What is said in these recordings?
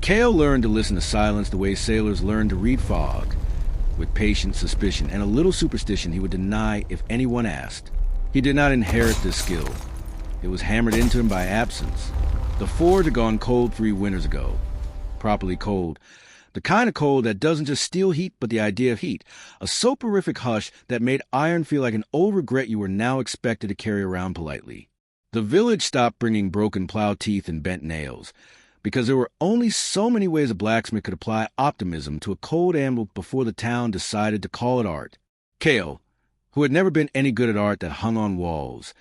Cale learned to listen to silence the way sailors learned to read fog. With patience, suspicion, and a little superstition he would deny if anyone asked. He did not inherit this skill. It was hammered into him by absence. The forge had gone cold 3 winters ago. Properly cold. The kind of cold that doesn't just steal heat, but the idea of heat. A soporific hush that made iron feel like an old regret you were now expected to carry around politely. The village stopped bringing broken plow teeth and bent nails, because there were only so many ways a blacksmith could apply optimism to a cold anvil before the town decided to call it art. Cale, who had never been any good at art that hung on walls,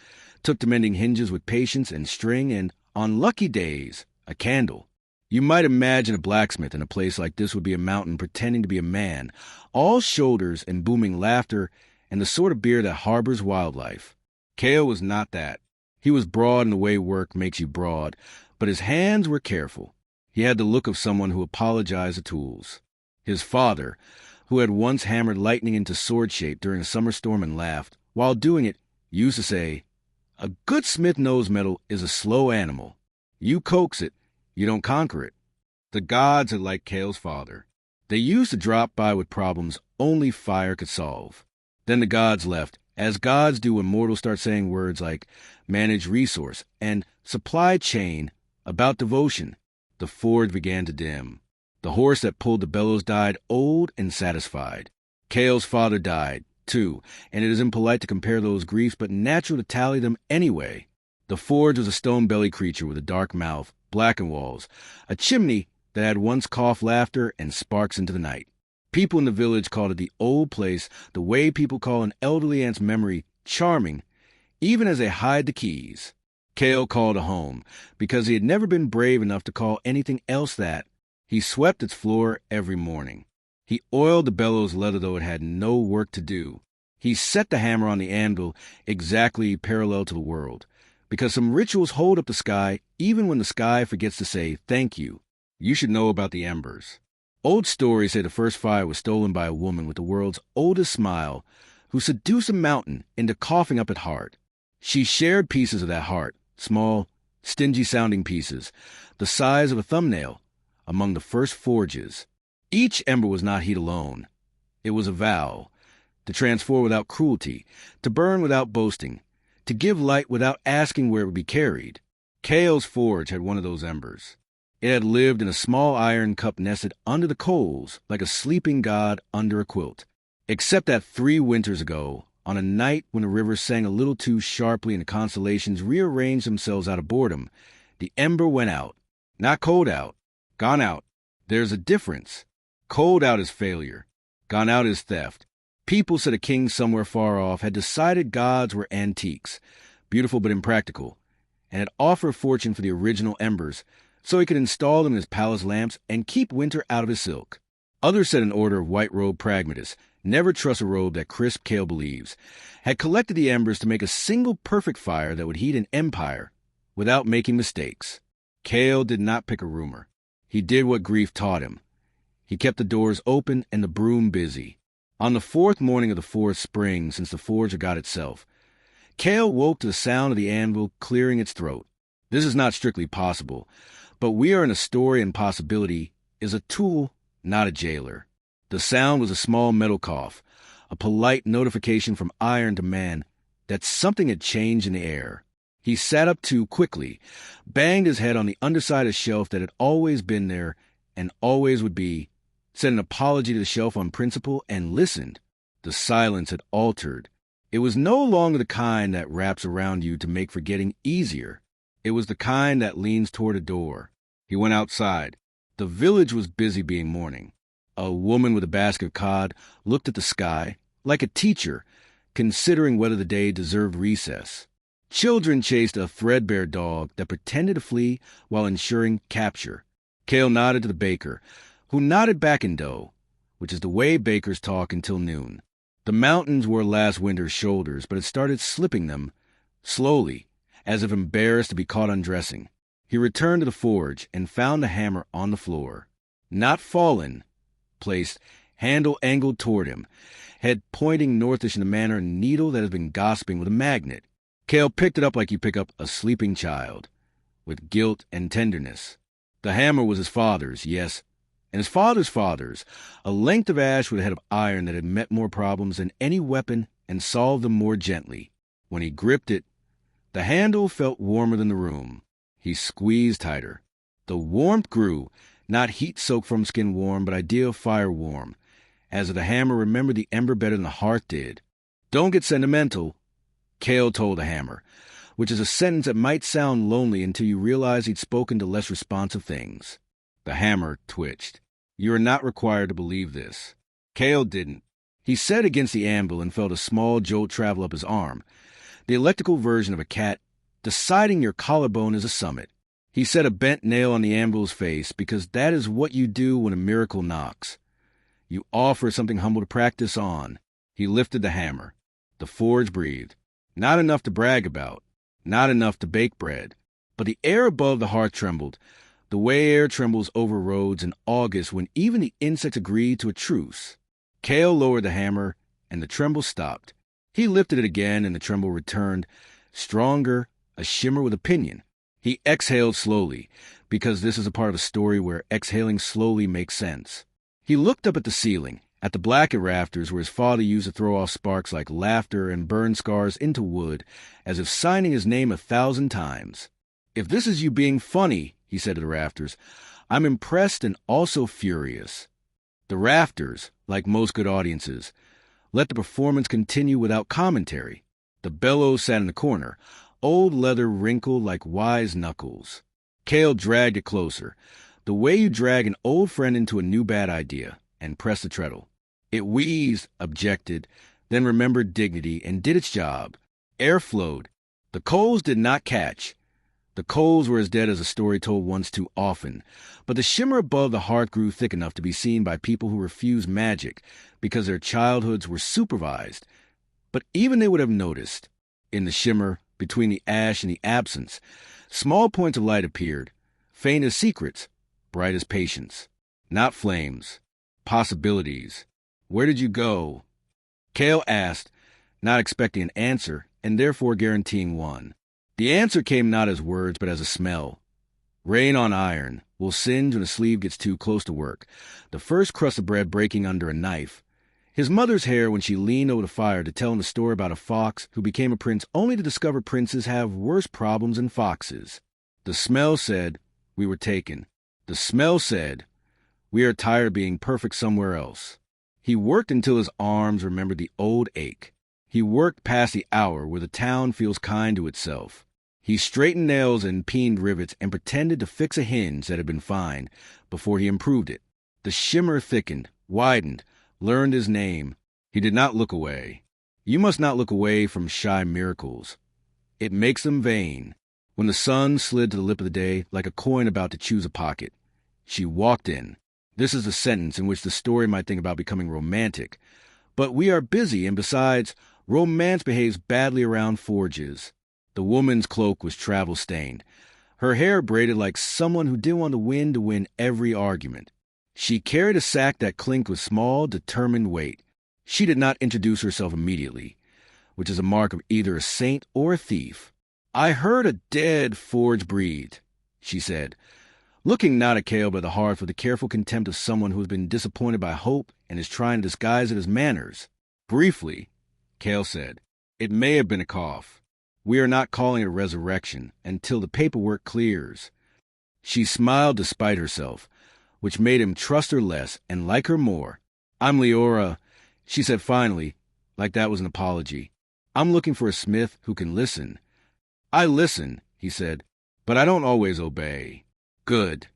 took to mending hinges with patience and string and, on lucky days, a candle. You might imagine a blacksmith in a place like this would be a mountain pretending to be a man, all shoulders and booming laughter and the sort of beer that harbors wildlife. Cale was not that. He was broad in the way work makes you broad, but his hands were careful. He had the look of someone who apologized to tools. His father, who had once hammered lightning into sword shape during a summer storm and laughed, while doing it, used to say, "A good smith knows metal is a slow animal. You coax it, you don't conquer it." The gods had liked Cale's father. They used to drop by with problems only fire could solve. Then the gods left, as gods do when mortals start saying words like manage resource and supply chain about devotion. The forge began to dim. The horse that pulled the bellows died old and satisfied. Cale's father died, too, and it is impolite to compare those griefs, but natural to tally them anyway. The forge was a stone-bellied creature with a dark mouth, blackened walls, a chimney that had once coughed laughter and sparks into the night. People in the village called it the old place, the way people call an elderly aunt's memory charming, even as they hide the keys. Cale called it home, because he had never been brave enough to call anything else that. He swept its floor every morning. He oiled the bellows leather though it had no work to do. He set the hammer on the anvil exactly parallel to the world, because some rituals hold up the sky even when the sky forgets to say thank you. You should know about the embers. Old stories say the first fire was stolen by a woman with the world's oldest smile, who seduced a mountain into coughing up at heart. She shared pieces of that heart, small, stingy-sounding pieces, the size of a thumbnail, among the first forges. Each ember was not heat alone. It was a vow, to transform without cruelty, to burn without boasting, to give light without asking where it would be carried. Cale's forge had one of those embers. It had lived in a small iron cup nested under the coals like a sleeping god under a quilt. Except that 3 winters ago, on a night when the river sang a little too sharply and the constellations rearranged themselves out of boredom, the ember went out. Not cold out. Gone out. There's a difference. Cold out is failure. Gone out is theft. People said a king somewhere far off had decided gods were antiques, beautiful but impractical, and had offered fortune for the original embers, so he could install them in his palace lamps and keep winter out of his silk. Others said an order of white-robed pragmatists, never trust a robe that crisp Cale believes, had collected the embers to make a single perfect fire that would heat an empire without making mistakes. Cale did not pick a rumor. He did what grief taught him. He kept the doors open and the broom busy. On the 4th morning of the 4th spring since the forge had got itself, Cale woke to the sound of the anvil clearing its throat. This is not strictly possible, but we are in a story and possibility is a tool, not a jailer. The sound was a small metal cough, a polite notification from iron to man that something had changed in the air. He sat up too quickly, banged his head on the underside of the shelf that had always been there and always would be, said an apology to the shelf on principle, and listened. The silence had altered. It was no longer the kind that wraps around you to make forgetting easier. It was the kind that leans toward a door. He went outside. The village was busy being mourning. A woman with a basket of cod looked at the sky, like a teacher, considering whether the day deserved recess. Children chased a threadbare dog that pretended to flee while ensuring capture. Cale nodded to the baker, who nodded back in dough, which is the way bakers talk until noon. The mountains were last winter's shoulders, but had started slipping them, slowly, as if embarrassed to be caught undressing. He returned to the forge and found the hammer on the floor. Not fallen, placed, handle angled toward him, head pointing northish in a manner, a needle that has been gossiping with a magnet. Cale picked it up like you pick up a sleeping child, with guilt and tenderness. The hammer was his father's, yes, and his father's, a length of ash with a head of iron that had met more problems than any weapon and solved them more gently. When he gripped it, the handle felt warmer than the room. He squeezed tighter. The warmth grew, not heat-soaked from skin warm, but ideal fire warm. As the hammer remembered the ember better than the hearth did. Don't get sentimental, Cale told the hammer, which is a sentence that might sound lonely until you realize he'd spoken to less responsive things. The hammer twitched. You are not required to believe this. Cale didn't. He set against the anvil and felt a small jolt travel up his arm, the electrical version of a cat deciding your collarbone is a summit. He set a bent nail on the anvil's face because that is what you do when a miracle knocks. You offer something humble to practice on. He lifted the hammer. The forge breathed. Not enough to brag about. Not enough to bake bread. But the air above the hearth trembled, the way air trembles over roads in August when even the insects agree to a truce. Cale lowered the hammer, and the tremble stopped. He lifted it again, and the tremble returned, stronger, a shimmer with opinion. He exhaled slowly, because this is a part of the story where exhaling slowly makes sense. He looked up at the ceiling, at the blackened rafters where his father used to throw off sparks like laughter and burn scars into wood, as if signing his name 1,000 times. If this is you being funny, he said to the rafters, I'm impressed and also furious. The rafters, like most good audiences, let the performance continue without commentary. The bellows sat in the corner, old leather wrinkled like wise knuckles. Cale dragged it closer, the way you drag an old friend into a new bad idea, and pressed the treadle. It wheezed, objected, then remembered dignity and did its job. Air flowed. The coals did not catch. The coals were as dead as a story told once too often, but the shimmer above the hearth grew thick enough to be seen by people who refused magic because their childhoods were supervised. But even they would have noticed. In the shimmer, between the ash and the absence, small points of light appeared, faint as secrets, bright as patience. Not flames. Possibilities. Where did you go? Cale asked, not expecting an answer, and therefore guaranteeing one. The answer came not as words, but as a smell. Rain on iron will singe when a sleeve gets too close to work, the first crust of bread breaking under a knife. His mother's hair when she leaned over the fire to tell him the story about a fox who became a prince only to discover princes have worse problems than foxes. The smell said, we were taken. The smell said, we are tired of being perfect somewhere else. He worked until his arms remembered the old ache. He worked past the hour where the town feels kind to itself. He straightened nails and peened rivets and pretended to fix a hinge that had been fine before he improved it. The shimmer thickened, widened, learned his name. He did not look away. You must not look away from shy miracles. It makes them vain. When the sun slid to the lip of the day like a coin about to choose a pocket, she walked in. This is the sentence in which the story might think about becoming romantic. But we are busy, and besides, romance behaves badly around forges. The woman's cloak was travel-stained, her hair braided like someone who didn't want the wind to win every argument. She carried a sack that clinked with small, determined weight. She did not introduce herself immediately, which is a mark of either a saint or a thief. I heard a dead forge breathed, she said, looking not at Cale but the hearth with the careful contempt of someone who has been disappointed by hope and is trying to disguise it as manners. Briefly, Cale said, it may have been a cough. We are not calling it a resurrection until the paperwork clears. She smiled despite herself, which made him trust her less and like her more. I'm Leora, she said finally, like that was an apology. I'm looking for a smith who can listen. I listen, he said, but I don't always obey. Good,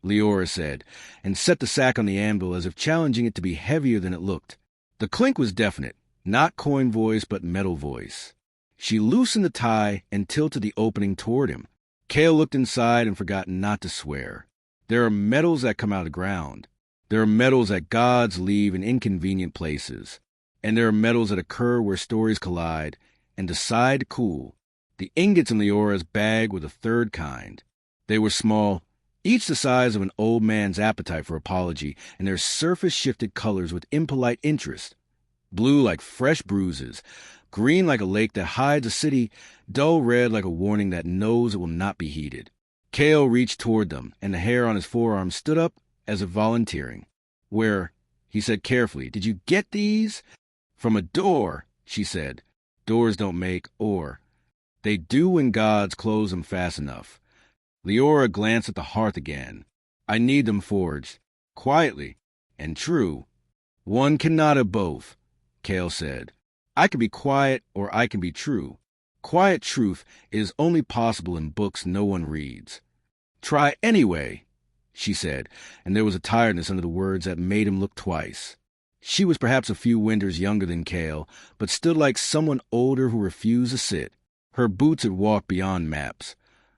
Leora said, and set the sack on the anvil as if challenging it to be heavier than it looked. The clink was definite, not coin voice but metal voice. She loosened the tie and tilted the opening toward him. Cale looked inside and forgot not to swear. There are metals that come out of the ground. There are metals that gods leave in inconvenient places. And there are metals that occur where stories collide and decide to cool. The ingots in Leora's bag were the third kind. They were small, each the size of an old man's appetite for apology, and their surface shifted colors with impolite interest. Blue like fresh bruises, green like a lake that hides a city, dull red like a warning that knows it will not be heeded. Kale reached toward them, and the hair on his forearm stood up as if volunteering. "Where," he said carefully, "did you get these?" "From a door," she said. "Doors don't make or. They do when gods close them fast enough." Leora glanced at the hearth again. "I need them forged. Quietly. And true." "One cannot have both," Kale said. "I can be quiet or I can be true. Quiet truth is only possible in books no one reads." "Try anyway," she said, and there was a tiredness under the words that made him look twice. She was perhaps a few winters younger than Kale, but stood like someone older who refused to sit. Her boots had walked beyond maps.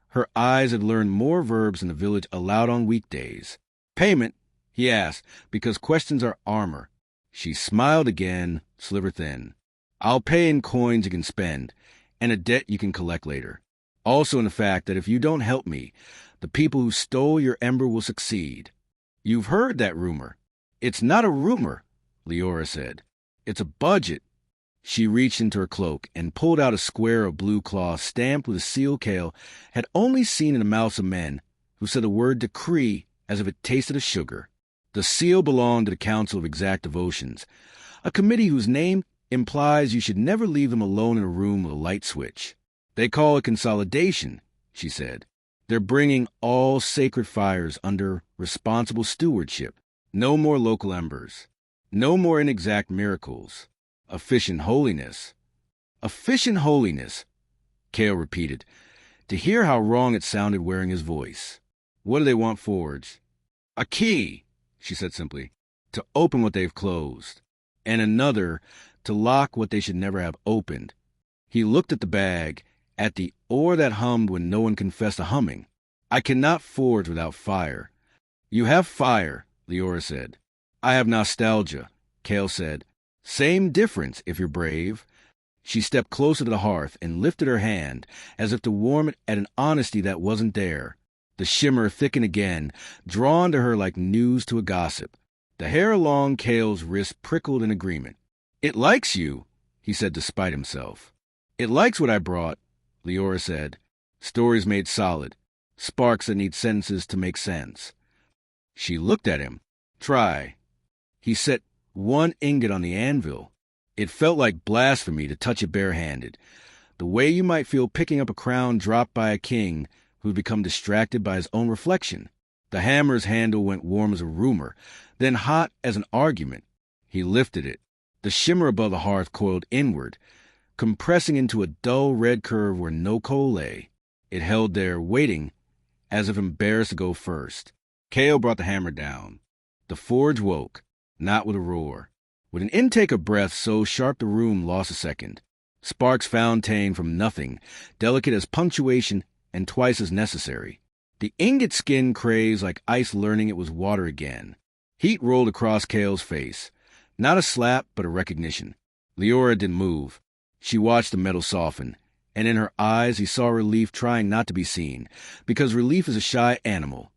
Her eyes had learned more verbs in the village allowed on weekdays. "Payment?" he asked, because questions are armor. She smiled again, sliver thin. "I'll pay in coins you can spend, and a debt you can collect later. Also in the fact that if you don't help me, the people who stole your ember will succeed." "You've heard that rumor." "It's not a rumor," Leora said. "It's a budget." She reached into her cloak and pulled out a square of blue cloth stamped with a seal Kale had only seen in the mouths of men who said the word decree as if it tasted of sugar. The seal belonged to the Council of Exact Devotions, a committee whose name implies you should never leave them alone in a room with a light switch. "They call it consolidation," she said. "They're bringing all sacred fires under responsible stewardship. No more local embers. No more inexact miracles. Efficient holiness." "Efficient holiness," Kale repeated, to hear how wrong it sounded wearing his voice. "What do they want forged?" "A key," she said simply, "to open what they've closed. And another to lock what they should never have opened." He looked at the bag, at the oar that hummed when no one confessed to humming. "I cannot forge without fire." "You have fire," Leora said. "I have nostalgia," Kale said. "Same difference, if you're brave." She stepped closer to the hearth and lifted her hand, as if to warm it at an honesty that wasn't there. The shimmer thickened again, drawn to her like news to a gossip. The hair along Kale's wrist prickled in agreement. "It likes you," he said despite himself. "It likes what I brought," Leora said. "Stories made solid. Sparks that need sentences to make sense." She looked at him. "Try." He set one ingot on the anvil. It felt like blasphemy to touch it barehanded, the way you might feel picking up a crown dropped by a king who'd become distracted by his own reflection. The hammer's handle went warm as a rumor, then hot as an argument. He lifted it. The shimmer above the hearth coiled inward, compressing into a dull red curve where no coal lay. It held there, waiting, as if embarrassed to go first. Kale brought the hammer down. The forge woke, not with a roar. With an intake of breath so sharp the room lost a second. Sparks fountained from nothing, delicate as punctuation and twice as necessary. The ingot skin crazed like ice learning it was water again. Heat rolled across Kale's face. Not a slap, but a recognition. Leora didn't move. She watched the metal soften, and in her eyes he saw relief trying not to be seen, because relief is a shy animal.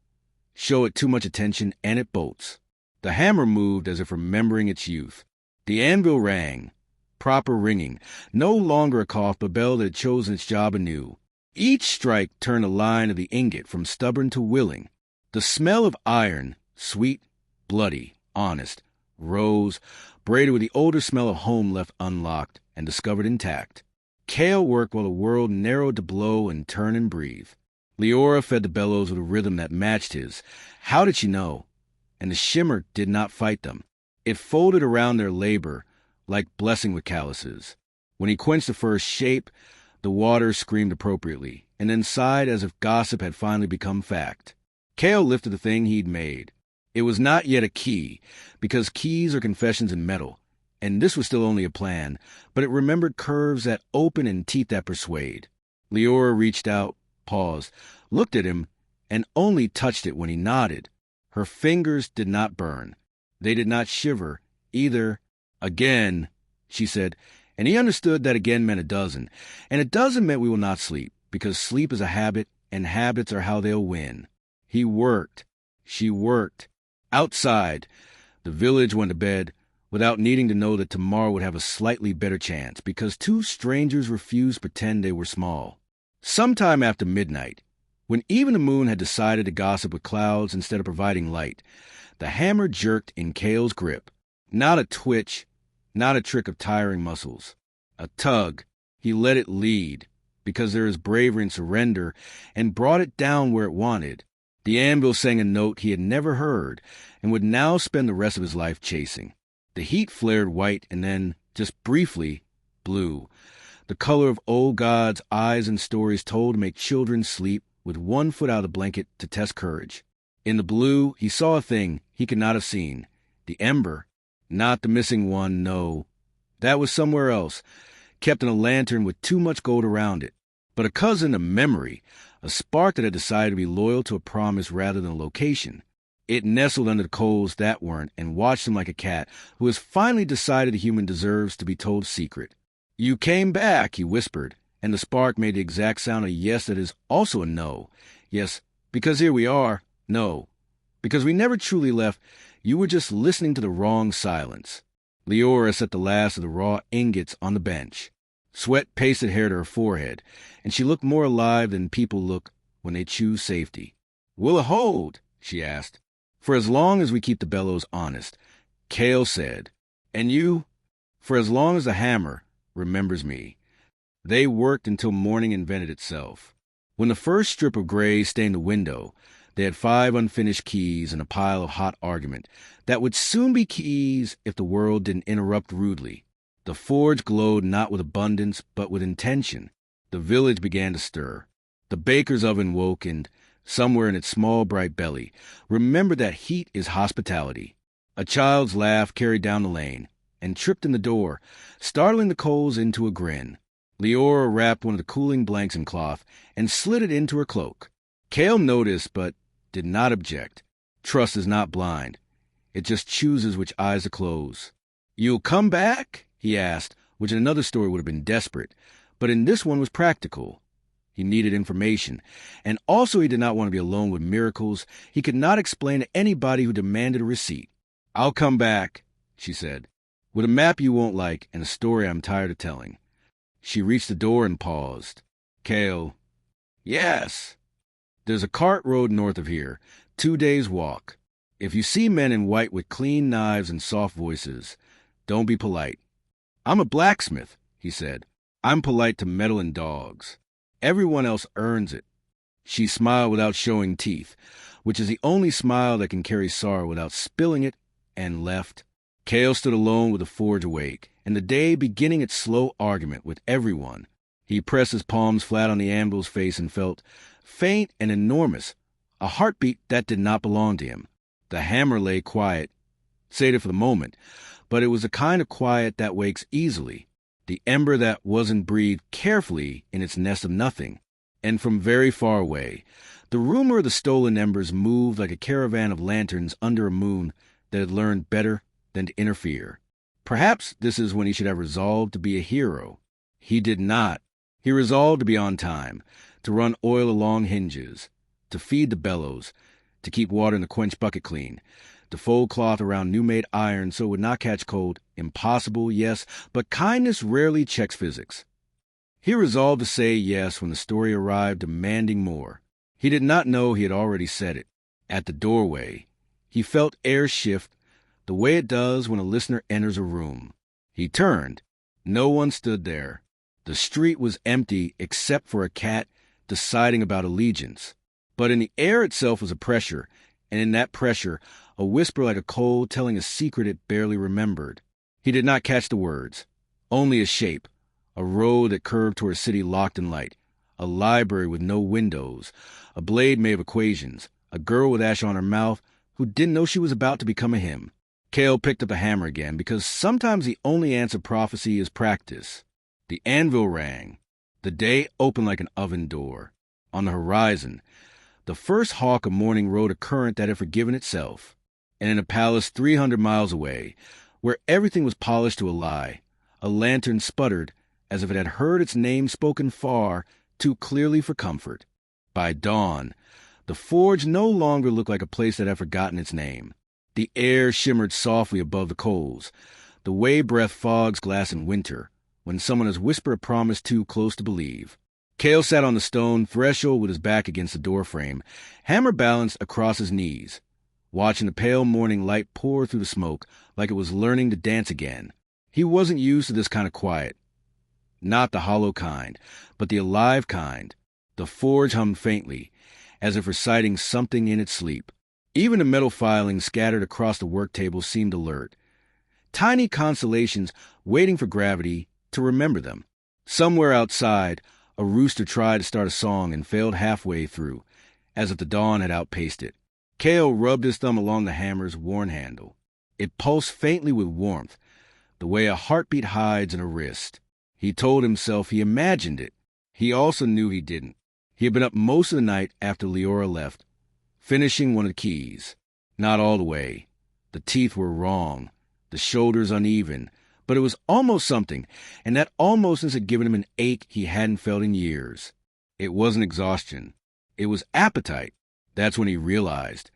Show it too much attention, and it bolts. The hammer moved as if remembering its youth. The anvil rang. Proper ringing. No longer a cough, but bell that had chosen its job anew. Each strike turned the line of the ingot from stubborn to willing. The smell of iron, sweet, bloody, honest, rose, braided with the older smell of home left unlocked and discovered intact. Kale worked while the world narrowed to blow and turn and breathe. Leora fed the bellows with a rhythm that matched his. How did she know? And the shimmer did not fight them. It folded around their labor like blessing with calluses. When he quenched the first shape, the water screamed appropriately, and then sighed as if gossip had finally become fact. Kale lifted the thing he'd made. It was not yet a key, because keys are confessions in metal, and this was still only a plan, but it remembered curves that open and teeth that persuade. Leora reached out, paused, looked at him, and only touched it when he nodded. Her fingers did not burn. They did not shiver, either. "Again," she said, and he understood that again meant a dozen. And a dozen meant we will not sleep, because sleep is a habit, and habits are how they'll win. He worked. She worked. Outside, the village went to bed without needing to know that tomorrow would have a slightly better chance, because two strangers refused to pretend they were small. Sometime after midnight, When even the moon had decided to gossip with clouds instead of providing light, the hammer jerked in Cale's grip. Not a twitch, not a trick of tiring muscles. A tug. He let it lead, because there is bravery in surrender, and brought it down where it wanted. The anvil sang a note he had never heard, and would now spend the rest of his life chasing. The heat flared white and then, just briefly, blue. The color of old gods' eyes and stories told to make children sleep with one foot out of the blanket to test courage. In the blue, he saw a thing he could not have seen. The ember. Not the missing one, no. That was somewhere else, kept in a lantern with too much gold around it. But a cousin of memory, a spark that had decided to be loyal to a promise rather than a location. It nestled under the coals that weren't and watched him like a cat who has finally decided a human deserves to be told a secret. "You came back," he whispered, and the spark made the exact sound of yes that is also a no. Yes, because here we are. No, because we never truly left. You were just listening to the wrong silence. Leora set the last of the raw ingots on the bench. Sweat pasted hair to her forehead, and she looked more alive than people look when they choose safety. "Will it hold?" she asked. "For as long as we keep the bellows honest," Cale said. "And you?" "For as long as the hammer remembers me." They worked until morning invented itself. When the first strip of gray stained the window, they had 5 unfinished keys and a pile of hot argument that would soon be keys if the world didn't interrupt rudely. The forge glowed not with abundance, but with intention. The village began to stir. The baker's oven woke and, somewhere in its small bright belly, remembered that heat is hospitality. A child's laugh carried down the lane and tripped in the door, startling the coals into a grin. Leora wrapped one of the cooling blanks in cloth and slid it into her cloak. Cale noticed, but did not object. Trust is not blind. It just chooses which eyes to close. "You'll come back?" he asked, which in another story would have been desperate, but in this one was practical. He needed information, and also he did not want to be alone with miracles he could not explain to anybody who demanded a receipt. "I'll come back," she said, "with a map you won't like and a story I'm tired of telling." She reached the door and paused. "Cale." "Yes." "There's a cart road north of here, 2 days' walk. If you see men in white with clean knives and soft voices, don't be polite." "I'm a blacksmith," he said. "I'm polite to metal and dogs. Everyone else earns it." She smiled without showing teeth, which is the only smile that can carry sorrow without spilling it, and left. Cale stood alone with the forge awake, and the day beginning its slow argument with everyone. He pressed his palms flat on the anvil's face and felt, faint and enormous, a heartbeat that did not belong to him. The hammer lay quiet, sated for the moment, but it was the kind of quiet that wakes easily, the ember that wasn't breathed carefully in its nest of nothing. And from very far away, the rumor of the stolen embers moved like a caravan of lanterns under a moon that had learned better than to interfere. Perhaps this is when he should have resolved to be a hero. He did not. He resolved to be on time, to run oil along hinges, to feed the bellows, to keep water in the quench bucket clean, to fold cloth around new-made iron so it would not catch cold. Impossible, yes, but kindness rarely checks physics. He resolved to say yes when the story arrived demanding more. He did not know he had already said it. At the doorway, he felt air shift the way it does when a listener enters a room. He turned. No one stood there. The street was empty except for a cat deciding about allegiance. But in the air itself was a pressure, and in that pressure, a whisper like a cold telling a secret it barely remembered. He did not catch the words. Only a shape, a road that curved toward a city locked in light, a library with no windows, a blade made of equations, a girl with ash on her mouth who didn't know she was about to become a hymn. Cale picked up the hammer again, because sometimes the only answer prophecy is practice. The anvil rang. The day opened like an oven door. On the horizon, the first hawk of morning rode a current that had forgiven itself. And in a palace 300 miles away, where everything was polished to a lie, a lantern sputtered as if it had heard its name spoken far too clearly for comfort. By dawn, the forge no longer looked like a place that had forgotten its name. The air shimmered softly above the coals, the way breath fogs glass in winter, when someone has whispered a promise too close to believe. Cale sat on the stone threshold with his back against the doorframe, hammer balanced across his knees, watching the pale morning light pour through the smoke like it was learning to dance again. He wasn't used to this kind of quiet. Not the hollow kind, but the alive kind. The forge hummed faintly, as if reciting something in its sleep. Even the metal filings scattered across the work table seemed alert. Tiny constellations waiting for gravity to remember them. Somewhere outside, a rooster tried to start a song and failed halfway through, as if the dawn had outpaced it. Cale rubbed his thumb along the hammer's worn handle. It pulsed faintly with warmth, the way a heartbeat hides in a wrist. He told himself he imagined it. He also knew he didn't. He had been up most of the night after Leora left, finishing one of the keys. Not all the way. The teeth were wrong, the shoulders uneven, but it was almost something, and that almostness had given him an ache he hadn't felt in years. It wasn't exhaustion. It was appetite. That's when he realized.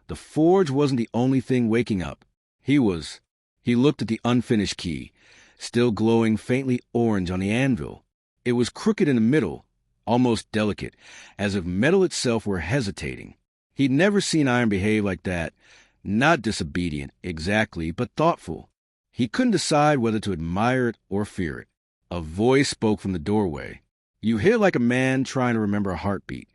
The forge wasn't the only thing waking up. He looked at the unfinished key, still glowing faintly orange on the anvil. It was crooked in the middle, almost delicate, as if metal itself were hesitating. He'd never seen iron behave like that, not disobedient, exactly, but thoughtful. He couldn't decide whether to admire it or fear it. A voice spoke from the doorway. You hit like a man trying to remember a heartbeat.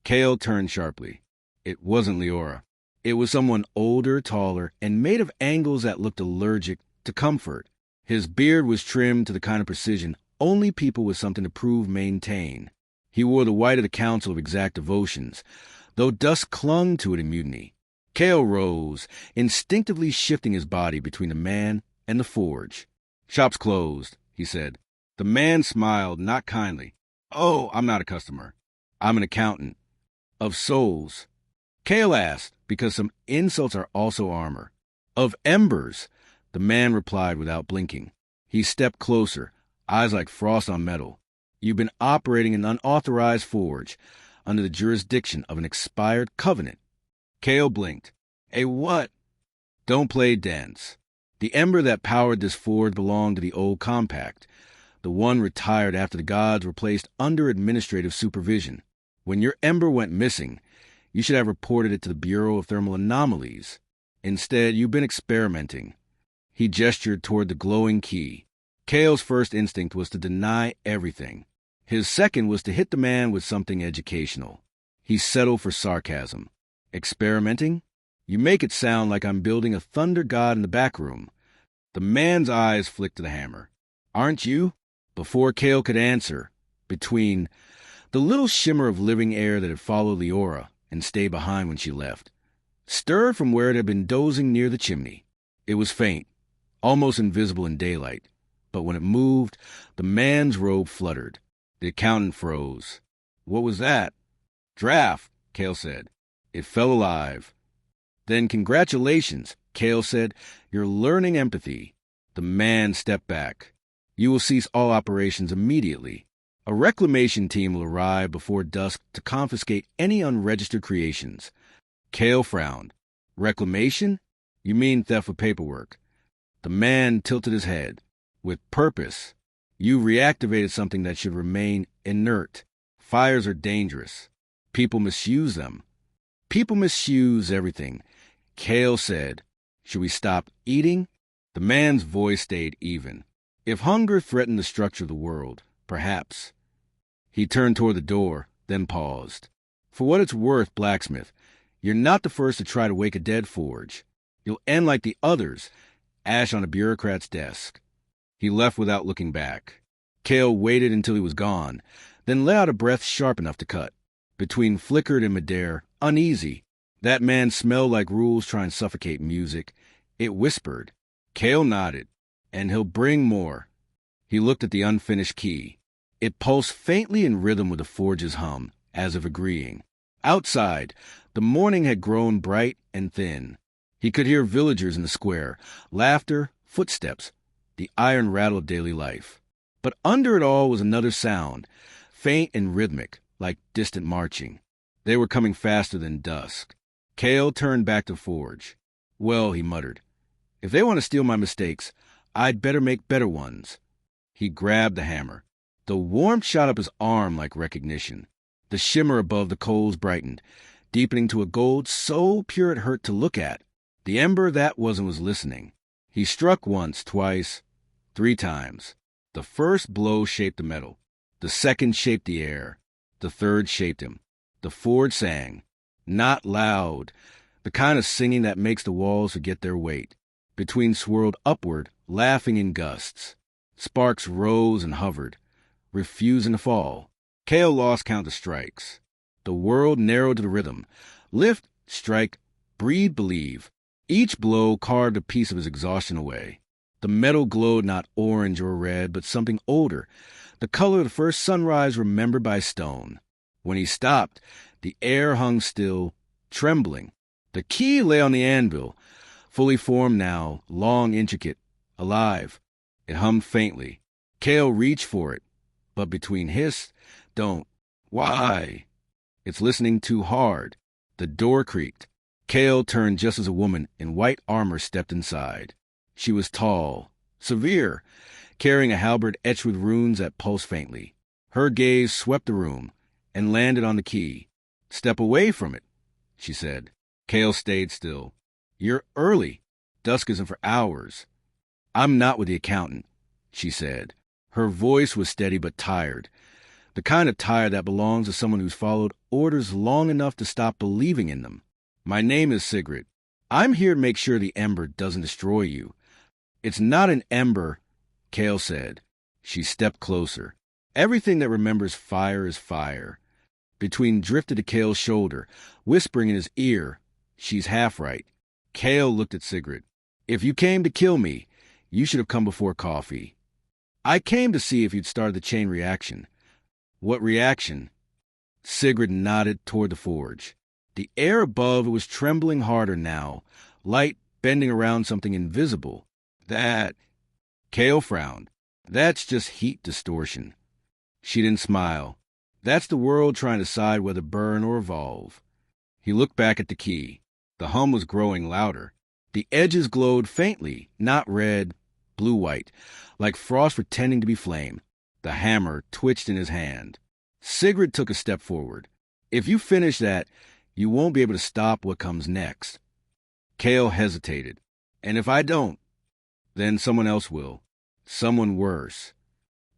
Cale turned sharply. It wasn't Leora. It was someone older, taller, and made of angles that looked allergic to comfort. His beard was trimmed to the kind of precision only people with something to prove maintain. He wore the white of the Council of Exact Devotions, though dust clung to it in mutiny. Cale rose, instinctively shifting his body between the man and the forge. Shop's closed, he said. The man smiled, not kindly. Oh, I'm not a customer. I'm an accountant. Of souls. Cale asked, because some insults are also armor. Of embers, the man replied without blinking. He stepped closer, eyes like frost on metal. You've been operating an unauthorized forge, under the jurisdiction of an expired covenant. Cale blinked. A what? Don't play dense. The ember that powered this forge belonged to the old compact, the one retired after the gods were placed under administrative supervision. When your ember went missing, you should have reported it to the Bureau of Thermal Anomalies. Instead, you've been experimenting. He gestured toward the glowing key. Cale's first instinct was to deny everything. His second was to hit the man with something educational. He settled for sarcasm. Experimenting? You make it sound like I'm building a thunder god in the back room. The man's eyes flicked to the hammer. Aren't you? Before Cale could answer, between the little shimmer of living air that had followed Leora and stayed behind when she left, stirred from where it had been dozing near the chimney. It was faint, almost invisible in daylight, but when it moved, the man's robe fluttered. The accountant froze. What was that? Draft, Cale said. It fell alive. Then congratulations, Cale said. You're learning empathy. The man stepped back. You will cease all operations immediately. A reclamation team will arrive before dusk to confiscate any unregistered creations. Cale frowned. Reclamation? You mean theft of paperwork. The man tilted his head. With purpose. You reactivated something that should remain inert. Fires are dangerous. People misuse them. People misuse everything. Cale said, should we stop eating? The man's voice stayed even. If hunger threatened the structure of the world, perhaps. He turned toward the door, then paused. For what it's worth, blacksmith, you're not the first to try to wake a dead forge. You'll end like the others, ash on a bureaucrat's desk. He left without looking back. Cale waited until he was gone, then let out a breath sharp enough to cut. Between flickered and midair, uneasy. That man smelled like rules trying to suffocate music. It whispered. Cale nodded. And he'll bring more. He looked at the unfinished key. It pulsed faintly in rhythm with the forge's hum, as if agreeing. Outside, the morning had grown bright and thin. He could hear villagers in the square, laughter, footsteps, the iron rattle of daily life. But under it all was another sound, faint and rhythmic, like distant marching. They were coming faster than dusk. Cale turned back to forge. Well, he muttered, if they want to steal my mistakes, I'd better make better ones. He grabbed the hammer. The warmth shot up his arm like recognition. The shimmer above the coals brightened, deepening to a gold so pure it hurt to look at. The ember that wasn't was listening. He struck once, twice, 3 times. The first blow shaped the metal. The second shaped the air. The third shaped him. The forge sang. Not loud, the kind of singing that makes the walls forget their weight. Between swirled upward, laughing in gusts. Sparks rose and hovered, refusing to fall. Cale lost count of strikes. The world narrowed to the rhythm. Lift, strike, breathe, believe. Each blow carved a piece of his exhaustion away. The metal glowed not orange or red, but something older, the color of the first sunrise remembered by stone. When he stopped, the air hung still, trembling. The key lay on the anvil, fully formed now, long, intricate, alive. It hummed faintly. Cale reached for it, but between hiss, don't, why? It's listening too hard. The door creaked. Cale turned just as a woman in white armor stepped inside. She was tall, severe, carrying a halberd etched with runes that pulsed faintly. Her gaze swept the room and landed on the key. Step away from it, she said. Cale stayed still. You're early. Dusk isn't for hours. I'm not with the accountant, she said. Her voice was steady but tired, the kind of tired that belongs to someone who's followed orders long enough to stop believing in them. My name is Sigrid. I'm here to make sure the ember doesn't destroy you. It's not an ember, Cale said. She stepped closer. Everything that remembers fire is fire. Between drifted to Cale's shoulder, whispering in his ear, she's half right. Cale looked at Sigrid. If you came to kill me, you should have come before coffee. I came to see if you'd started the chain reaction. What reaction? Sigrid nodded toward the forge. The air above it was trembling harder now, light bending around something invisible. That... Cale frowned. That's just heat distortion. She didn't smile. That's the world trying to decide whether burn or evolve. He looked back at the key. The hum was growing louder. The edges glowed faintly, not red, blue-white, like frost pretending to be flame. The hammer twitched in his hand. Sigrid took a step forward. If you finish that, you won't be able to stop what comes next. Cale hesitated. And if I don't, then someone else will. Someone worse.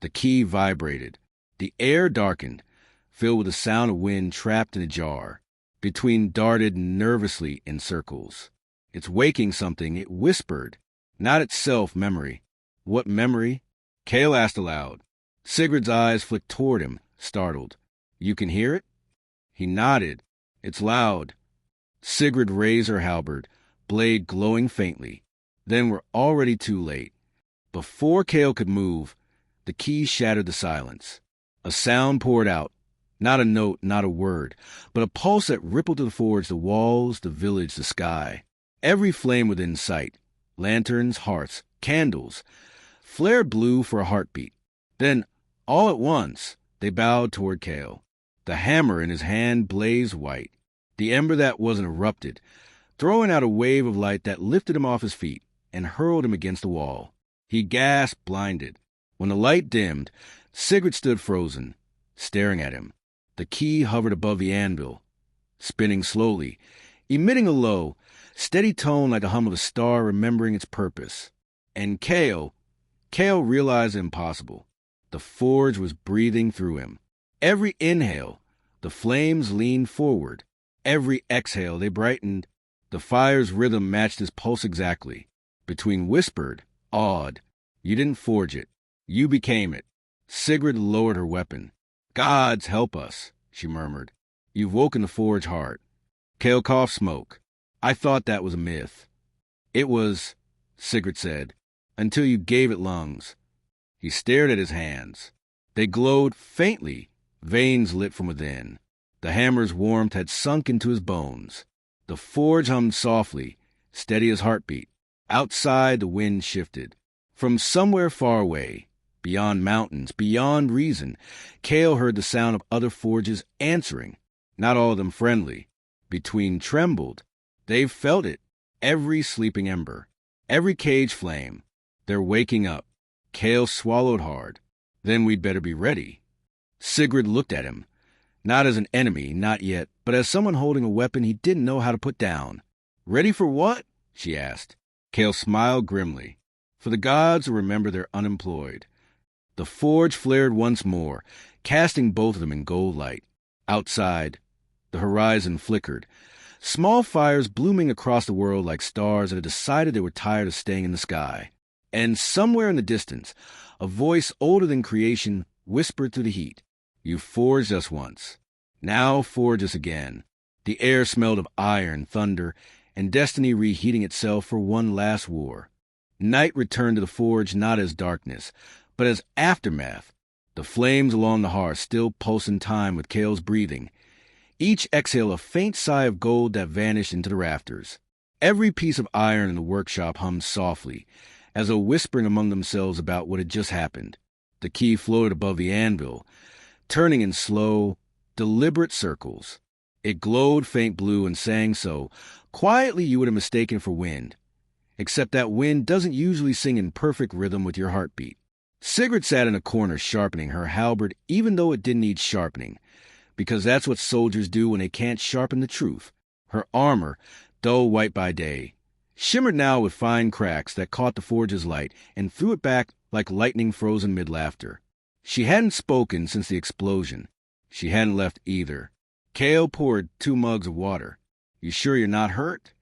The key vibrated. The air darkened, filled with the sound of wind trapped in a jar. Between darted nervously in circles. It's waking something, it whispered. Not itself memory. What memory? Cale asked aloud. Sigrid's eyes flicked toward him, startled. You can hear it? He nodded. It's loud. Sigrid raised her halberd, blade glowing faintly. Then we're already too late. Before Cale could move, the key shattered the silence. A sound poured out. Not a note, not a word, but a pulse that rippled to the forge, the walls, the village, the sky. Every flame within sight. Lanterns, hearths, candles. Flared blue for a heartbeat. Then, all at once, they bowed toward Cale. The hammer in his hand blazed white. The ember that wasn't erupted, throwing out a wave of light that lifted him off his feet and hurled him against the wall. He gasped, blinded. When the light dimmed, Sigrid stood frozen, staring at him. The key hovered above the anvil, spinning slowly, emitting a low, steady tone like the hum of a star remembering its purpose. And Cale realized the impossible. The forge was breathing through him. Every inhale, the flames leaned forward. Every exhale, they brightened. The fire's rhythm matched his pulse exactly. Between whispered, awed, you didn't forge it. You became it. Sigrid lowered her weapon. Gods help us, she murmured. You've woken the forge heart. Cale coughed smoke. I thought that was a myth. It was, Sigrid said, until you gave it lungs. He stared at his hands. They glowed faintly, veins lit from within. The hammer's warmth had sunk into his bones. The forge hummed softly, steady as heartbeat. Outside, the wind shifted. From somewhere far away, beyond mountains, beyond reason, Cale heard the sound of other forges answering, not all of them friendly. Between trembled. They felt it. Every sleeping ember. Every cage flame. They're waking up. Cale swallowed hard. Then we'd better be ready. Sigrid looked at him, not as an enemy, not yet, but as someone holding a weapon he didn't know how to put down. Ready for what? She asked. Cale smiled grimly. For the gods will remember they're unemployed. The forge flared once more, casting both of them in gold light. Outside, the horizon flickered, small fires blooming across the world like stars that had decided they were tired of staying in the sky. And somewhere in the distance, a voice older than creation whispered through the heat. You forged us once. Now forge us again. The air smelled of iron, thunder, and destiny reheating itself for one last war. Night returned to the forge not as darkness, but as aftermath. The flames along the hearth still pulsed in time with Cale's breathing. Each exhale a faint sigh of gold that vanished into the rafters. Every piece of iron in the workshop hummed softly, as though whispering among themselves about what had just happened. The key floated above the anvil, turning in slow, deliberate circles. It glowed faint blue and sang so quietly you would have mistaken for wind. Except that wind doesn't usually sing in perfect rhythm with your heartbeat. Sigrid sat in a corner sharpening her halberd even though it didn't need sharpening, because that's what soldiers do when they can't sharpen the truth. Her armor, dull white by day, shimmered now with fine cracks that caught the forge's light and threw it back like lightning frozen mid-laughter. She hadn't spoken since the explosion. She hadn't left either. Cale poured 2 mugs of water. You sure you're not hurt?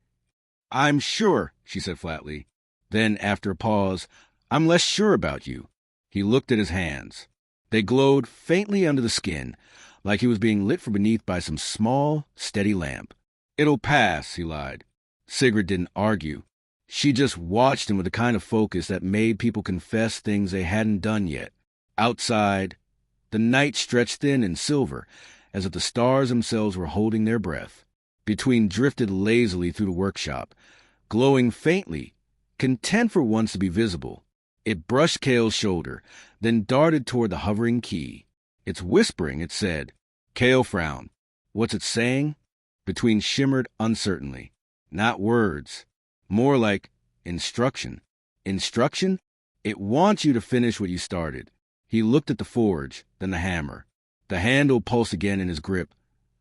I'm sure, she said flatly. Then, after a pause, I'm less sure about you. He looked at his hands. They glowed faintly under the skin, like he was being lit from beneath by some small, steady lamp. It'll pass, he lied. Sigrid didn't argue. She just watched him with the kind of focus that made people confess things they hadn't done yet. Outside, the night stretched thin and silver, as if the stars themselves were holding their breath. Between drifted lazily through the workshop, glowing faintly, content for once to be visible. It brushed Cale's shoulder, then darted toward the hovering key. It's whispering, it said. Cale frowned. What's it saying? Between shimmered uncertainly. Not words. More like instruction. Instruction? It wants you to finish what you started. He looked at the forge, then the hammer. The handle pulsed again in his grip,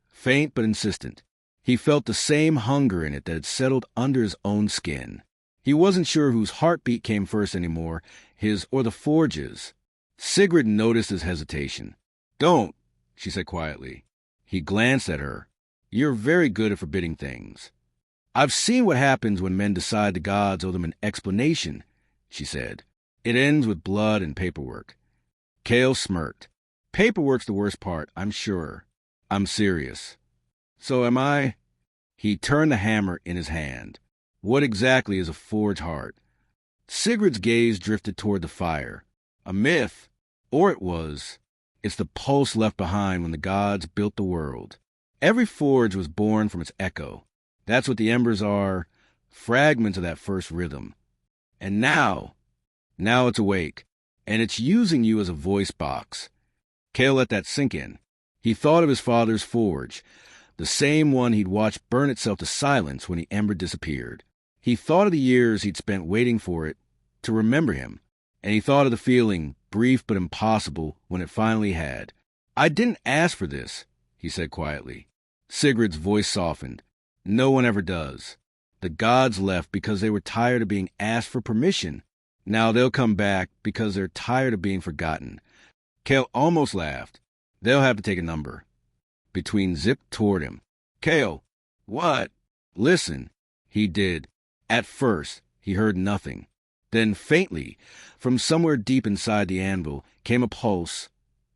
faint but insistent. He felt the same hunger in it that had settled under his own skin. He wasn't sure whose heartbeat came first anymore, his or the forge's. Sigrid noticed his hesitation. Don't, she said quietly. He glanced at her. You're very good at forbidding things. I've seen what happens when men decide the gods owe them an explanation, she said. It ends with blood and paperwork. Cale smirked. Paperwork's the worst part, I'm sure. I'm serious. So am I? He turned the hammer in his hand. What exactly is a forge heart? Sigrid's gaze drifted toward the fire. A myth. Or it was. It's the pulse left behind when the gods built the world. Every forge was born from its echo. That's what the embers are, fragments of that first rhythm. And now it's awake, and it's using you as a voice box. Cale let that sink in. He thought of his father's forge, the same one he'd watched burn itself to silence when the ember disappeared. He thought of the years he'd spent waiting for it to remember him, and he thought of the feeling, brief but impossible, when it finally had. I didn't ask for this, he said quietly. Sigrid's voice softened. No one ever does. The gods left because they were tired of being asked for permission. Now they'll come back because they're tired of being forgotten. Cale almost laughed. They'll have to take a number. Between zipped toward him. Cale, what? Listen. He did. At first, he heard nothing. Then faintly, from somewhere deep inside the anvil, came a pulse.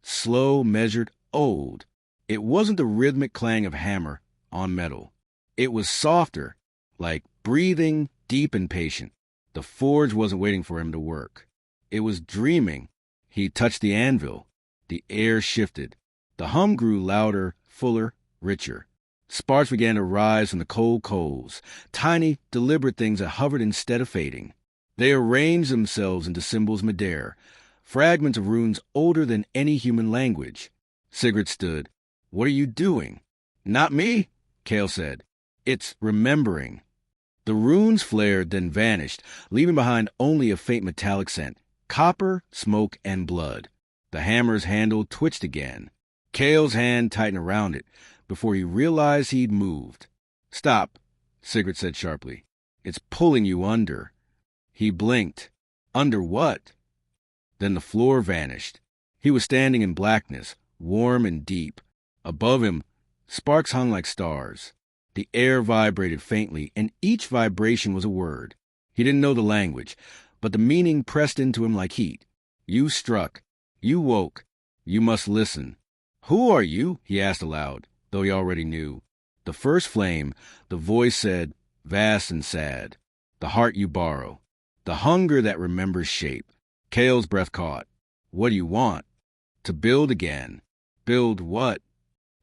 Slow, measured, old. It wasn't the rhythmic clang of hammer on metal. It was softer, like breathing, deep and patient. The forge wasn't waiting for him to work. It was dreaming. He touched the anvil. The air shifted. The hum grew louder, fuller, richer. Sparks began to rise from the cold coals, tiny, deliberate things that hovered instead of fading. They arranged themselves into symbols midair, fragments of runes older than any human language. Sigrid stood. What are you doing? Not me, Cale said. It's remembering. The runes flared, then vanished, leaving behind only a faint metallic scent, copper, smoke, and blood. The hammer's handle twitched again. Cale's hand tightened around it before he realized he'd moved. "Stop," Sigurd said sharply. "It's pulling you under." He blinked. Under what? Then the floor vanished. He was standing in blackness, warm and deep. Above him, sparks hung like stars. The air vibrated faintly, and each vibration was a word. He didn't know the language, but the meaning pressed into him like heat. "You struck. You woke. You must listen." "Who are you?" he asked aloud, though he already knew. The first flame, the voice said, vast and sad. "The heart you borrow. The hunger that remembers shape." Cale's breath caught. "What do you want?" "To build again." "Build what?"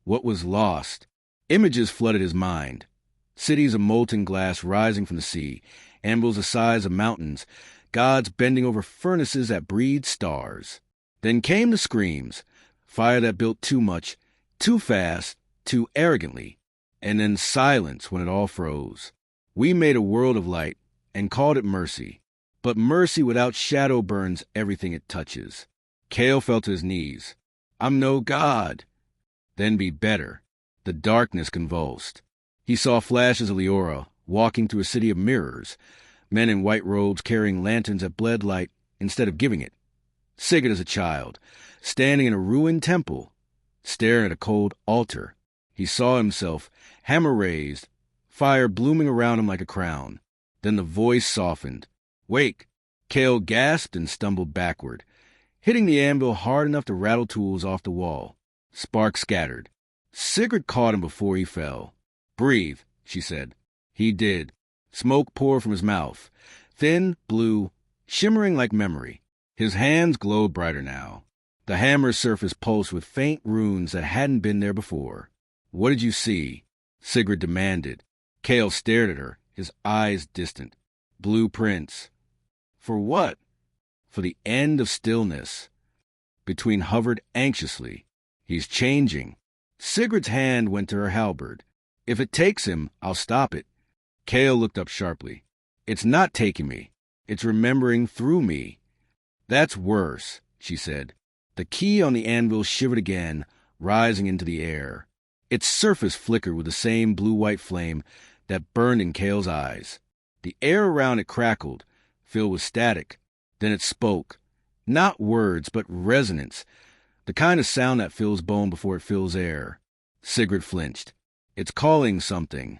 What was lost? Images flooded his mind. Cities of molten glass rising from the sea, anvils the size of mountains, gods bending over furnaces that breathed stars. Then came the screams, fire that built too much, too fast, too arrogantly, and then silence when it all froze. We made a world of light and called it mercy, but mercy without shadow burns everything it touches. Cale fell to his knees. "I'm no god." "Then be better." The darkness convulsed. He saw flashes of Leora walking through a city of mirrors, men in white robes carrying lanterns that bled light instead of giving it. Sigurd as a child, standing in a ruined temple, staring at a cold altar. He saw himself, hammer raised, fire blooming around him like a crown. Then the voice softened. "Wake!" Cale gasped and stumbled backward, hitting the anvil hard enough to rattle tools off the wall. Sparks scattered. Sigurd caught him before he fell. "Breathe," she said. He did. Smoke poured from his mouth, thin, blue, shimmering like memory. His hands glowed brighter now. The hammer's surface pulsed with faint runes that hadn't been there before. "What did you see?" Sigurd demanded. Cale stared at her, his eyes distant. "Blueprints." "For what?" "For the end of stillness." Between hovered anxiously. "He's changing." Sigurd's hand went to her halberd. "If it takes him, I'll stop it." Cale looked up sharply. "It's not taking me. It's remembering through me." "That's worse," she said. The key on the anvil shivered again, rising into the air. Its surface flickered with the same blue-white flame that burned in Cale's eyes. The air around it crackled, filled with static. Then it spoke. Not words, but resonance. The kind of sound that fills bone before it fills air. Sigurd flinched. "It's calling something."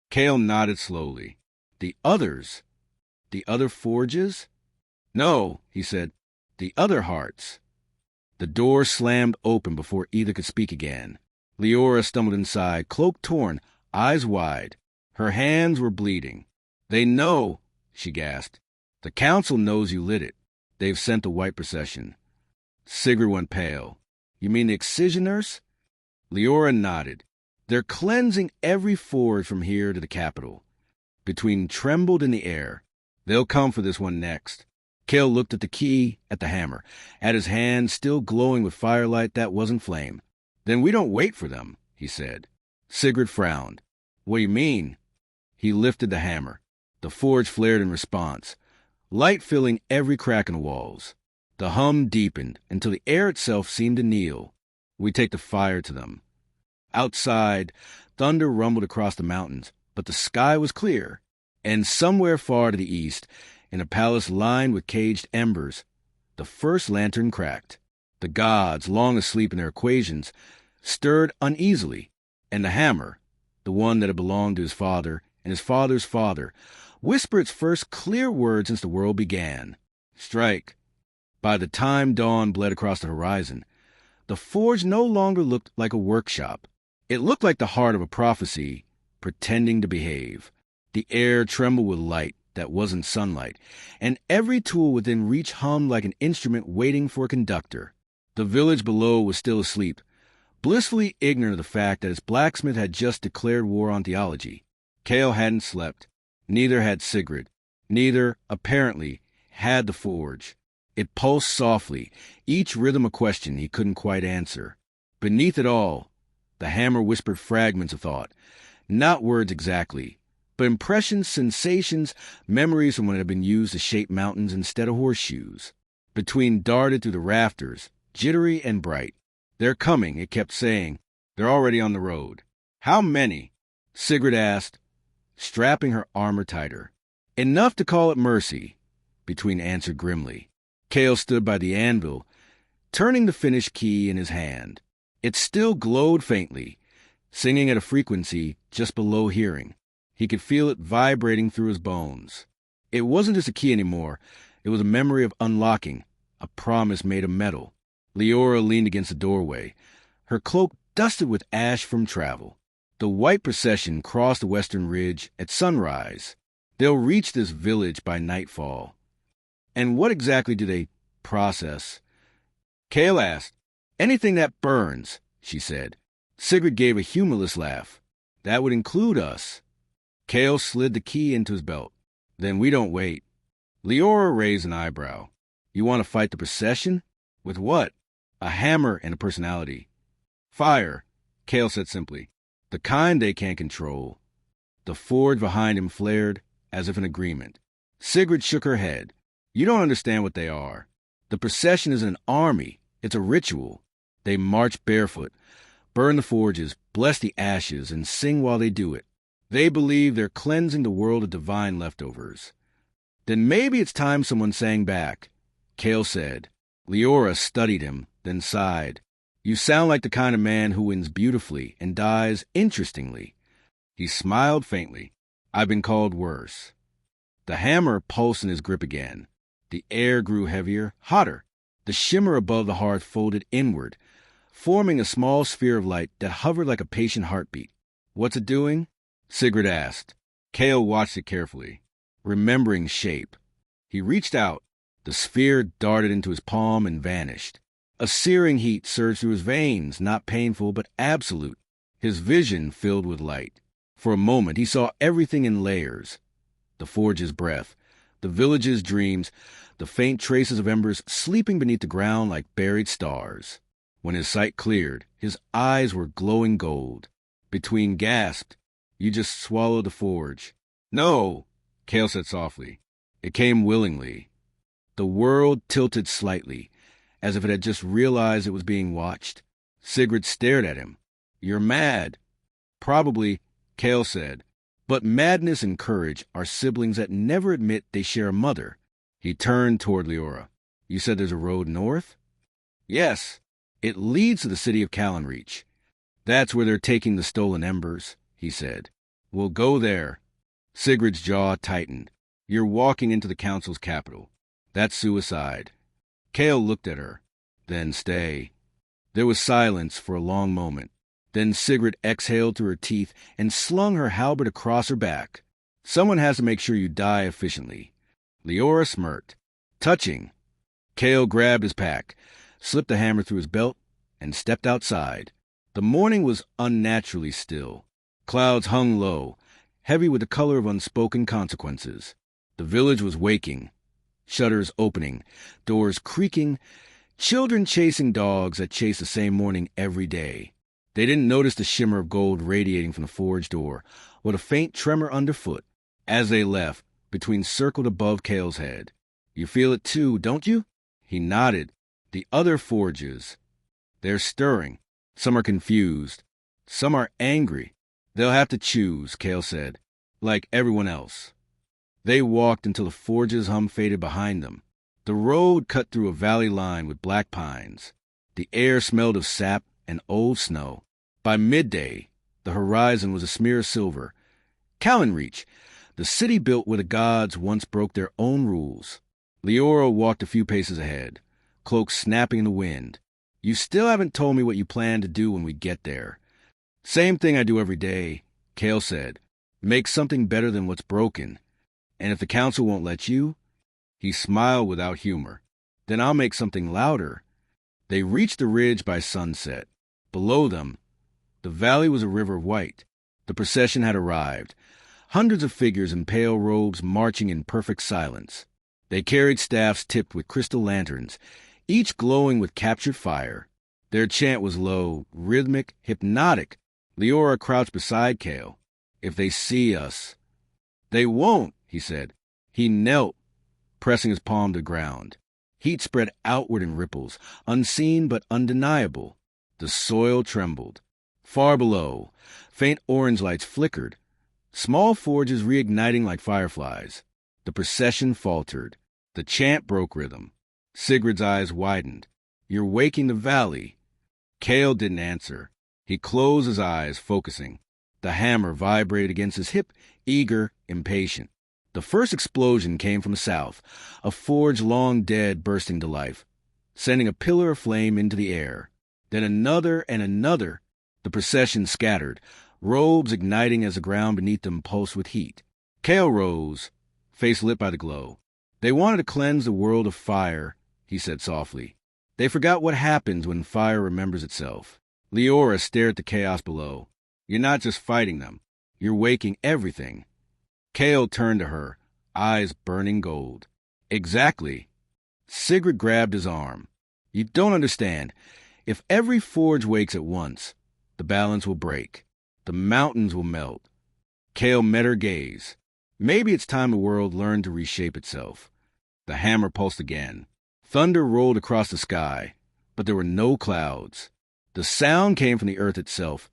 Cale nodded slowly. "The others? The other forges?" "No," he said. "The other hearts." The door slammed open before either could speak again. Leora stumbled inside, cloak torn, eyes wide. Her hands were bleeding. "They know," she gasped. "The council knows you lit it. They've sent a white procession." Sigurd went pale. "You mean the excisioners?" Leora nodded. "They're cleansing every forge from here to the capital." Between trembled in the air. "They'll come for this one next." Cale looked at the key, at the hammer, at his hand still glowing with firelight that wasn't flame. "Then we don't wait for them," he said. Sigurd frowned. "What do you mean?" He lifted the hammer. The forge flared in response, light filling every crack in the walls. The hum deepened until the air itself seemed to kneel. "We take the fire to them." Outside, thunder rumbled across the mountains, but the sky was clear. And somewhere far to the east, in a palace lined with caged embers, the first lantern cracked. The gods, long asleep in their equations, stirred uneasily, and the hammer, the one that had belonged to his father and his father's father, whispered its first clear word since the world began. "Strike." By the time dawn bled across the horizon, the forge no longer looked like a workshop. It looked like the heart of a prophecy, pretending to behave. The air trembled with light that wasn't sunlight, and every tool within reach hummed like an instrument waiting for a conductor. The village below was still asleep, blissfully ignorant of the fact that its blacksmith had just declared war on theology. Cale hadn't slept. Neither had Sigurd. Neither, apparently, had the forge. It pulsed softly, each rhythm a question he couldn't quite answer. Beneath it all, the hammer whispered fragments of thought, not words exactly, but impressions, sensations, memories from when it had been used to shape mountains instead of horseshoes. Between darted through the rafters, jittery and bright. "They're coming," it kept saying. "They're already on the road." "How many?" Sigrid asked, strapping her armor tighter. "Enough to call it mercy," Between answered grimly. Cale stood by the anvil, turning the finished key in his hand. It still glowed faintly, singing at a frequency just below hearing. He could feel it vibrating through his bones. It wasn't just a key anymore. It was a memory of unlocking, a promise made of metal. Leora leaned against the doorway, her cloak dusted with ash from travel. The white procession crossed the western ridge at sunrise. They'll reach this village by nightfall. And what exactly do they process? Cale asked. "Anything that burns," she said. Sigrid gave a humorless laugh. "That would include us." Cale slid the key into his belt. "Then we don't wait." Leora raised an eyebrow. "You want to fight the procession? With what?" "A hammer and a personality." "Fire," Cale said simply. "The kind they can't control." The forge behind him flared, as if in agreement. Sigrid shook her head. "You don't understand what they are. The procession is an army. It's a ritual. They march barefoot, burn the forges, bless the ashes, and sing while they do it. They believe they're cleansing the world of divine leftovers." "Then maybe it's time someone sang back," Cale said. Leora studied him, then sighed. "You sound like the kind of man who wins beautifully and dies interestingly." He smiled faintly. "I've been called worse." The hammer pulsed in his grip again. The air grew heavier, hotter. The shimmer above the hearth folded inward, forming a small sphere of light that hovered like a patient heartbeat. "What's it doing?" Sigrid asked. Cale watched it carefully, remembering shape. He reached out. The sphere darted into his palm and vanished. A searing heat surged through his veins, not painful, but absolute. His vision filled with light. For a moment, he saw everything in layers. The forge's breath, the village's dreams, the faint traces of embers sleeping beneath the ground like buried stars. When his sight cleared, his eyes were glowing gold. Between gasped, "You just swallowed the forge." "No," Cale said softly. "It came willingly." The world tilted slightly, as if it had just realized it was being watched. Sigrid stared at him. "You're mad." "Probably," Cale said. "But madness and courage are siblings that never admit they share a mother." He turned toward Leora. "You said there's a road north?" "Yes. It leads to the city of Callanreach. That's where they're taking the stolen embers," he said. "We'll go there." Sigrid's jaw tightened. "You're walking into the council's capital. That's suicide." Cale looked at her. "Then stay." There was silence for a long moment. Then Sigrid exhaled through her teeth and slung her halberd across her back. "Someone has to make sure you die efficiently." Leora smirked. "Touching." Cale grabbed his pack, slipped the hammer through his belt, and stepped outside. The morning was unnaturally still. Clouds hung low, heavy with the color of unspoken consequences. The village was waking. Shutters opening, doors creaking, children chasing dogs that chase the same morning every day. They didn't notice the shimmer of gold radiating from the forge door, or the faint tremor underfoot. As they left, Between circled above Cale's head. "You feel it too, don't you?" He nodded. "The other forges. They're stirring. Some are confused. Some are angry. They'll have to choose," Cale said, "like everyone else." They walked until the forge's hum faded behind them. The road cut through a valley lined with black pines. The air smelled of sap and old snow. By midday, the horizon was a smear of silver. Callanreach, the city built where the gods once broke their own rules. Leora walked a few paces ahead, cloak snapping in the wind. "You still haven't told me what you plan to do when we get there." "Same thing I do every day," Cale said. "Make something better than what's broken. And if the council won't let you..." He smiled without humor. "Then I'll make something louder." They reached the ridge by sunset. Below them, the valley was a river of white. The procession had arrived. Hundreds of figures in pale robes marching in perfect silence. They carried staffs tipped with crystal lanterns, each glowing with captured fire. Their chant was low, rhythmic, hypnotic. Leora crouched beside Cale. "If they see us..." "They won't," he said. He knelt, pressing his palm to the ground. Heat spread outward in ripples, unseen but undeniable. The soil trembled. Far below, faint orange lights flickered, small forges reigniting like fireflies. The procession faltered. The chant broke rhythm. Sigurd's eyes widened. "You're waking the valley." Cale didn't answer. He closed his eyes, focusing. The hammer vibrated against his hip, eager, impatient. The first explosion came from the south, a forge long dead bursting to life, sending a pillar of flame into the air. Then another and another. The procession scattered, robes igniting as the ground beneath them pulsed with heat. Cale rose, face lit by the glow. "They wanted to cleanse the world of fire," he said softly. "They forgot what happens when fire remembers itself." Leora stared at the chaos below. "You're not just fighting them. You're waking everything." Cale turned to her, eyes burning gold. "Exactly." Sigurd grabbed his arm. "You don't understand. If every forge wakes at once, the balance will break. The mountains will melt." Cale met her gaze. "Maybe it's time the world learned to reshape itself." The hammer pulsed again. Thunder rolled across the sky, but there were no clouds. The sound came from the earth itself,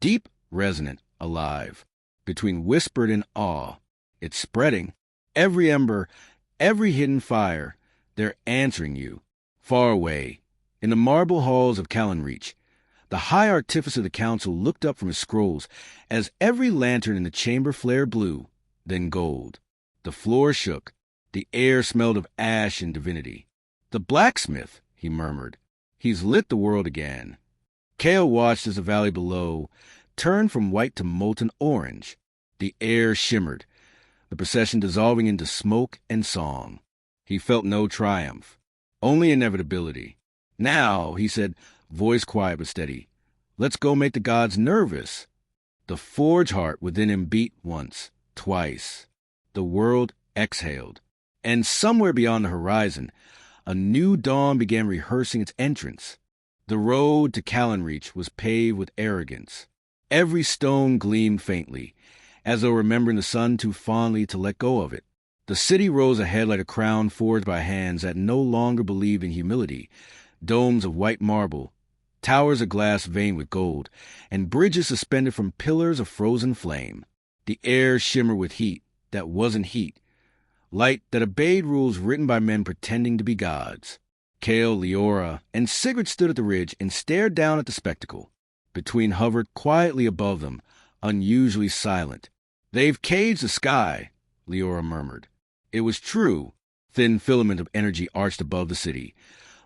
deep, resonant, alive, between whispered and awe. It's spreading. Every ember, every hidden fire, they're answering you. Far away, in the marble halls of Callanreach, the high artifice of the council looked up from his scrolls as every lantern in the chamber flared blue, then gold. The floor shook. The air smelled of ash and divinity. "The blacksmith," he murmured. "He's lit the world again." Cale watched as the valley below turned from white to molten orange. The air shimmered, the procession dissolving into smoke and song. He felt no triumph, only inevitability. "Now," he said, voice quiet but steady, "let's go make the gods nervous." The forge heart within him beat once, twice. The world exhaled. And somewhere beyond the horizon, a new dawn began rehearsing its entrance. The road to Callanreach was paved with arrogance. Every stone gleamed faintly, as though remembering the sun too fondly to let go of it. The city rose ahead like a crown forged by hands that no longer believed in humility, domes of white marble, towers of glass veined with gold, and bridges suspended from pillars of frozen flame. The air shimmered with heat that wasn't heat, light that obeyed rules written by men pretending to be gods. Cale, Leora, and Sigurd stood at the ridge and stared down at the spectacle. Between hovered quietly above them, unusually silent. "They've caged the sky," Leora murmured. It was true. Thin filament of energy arched above the city,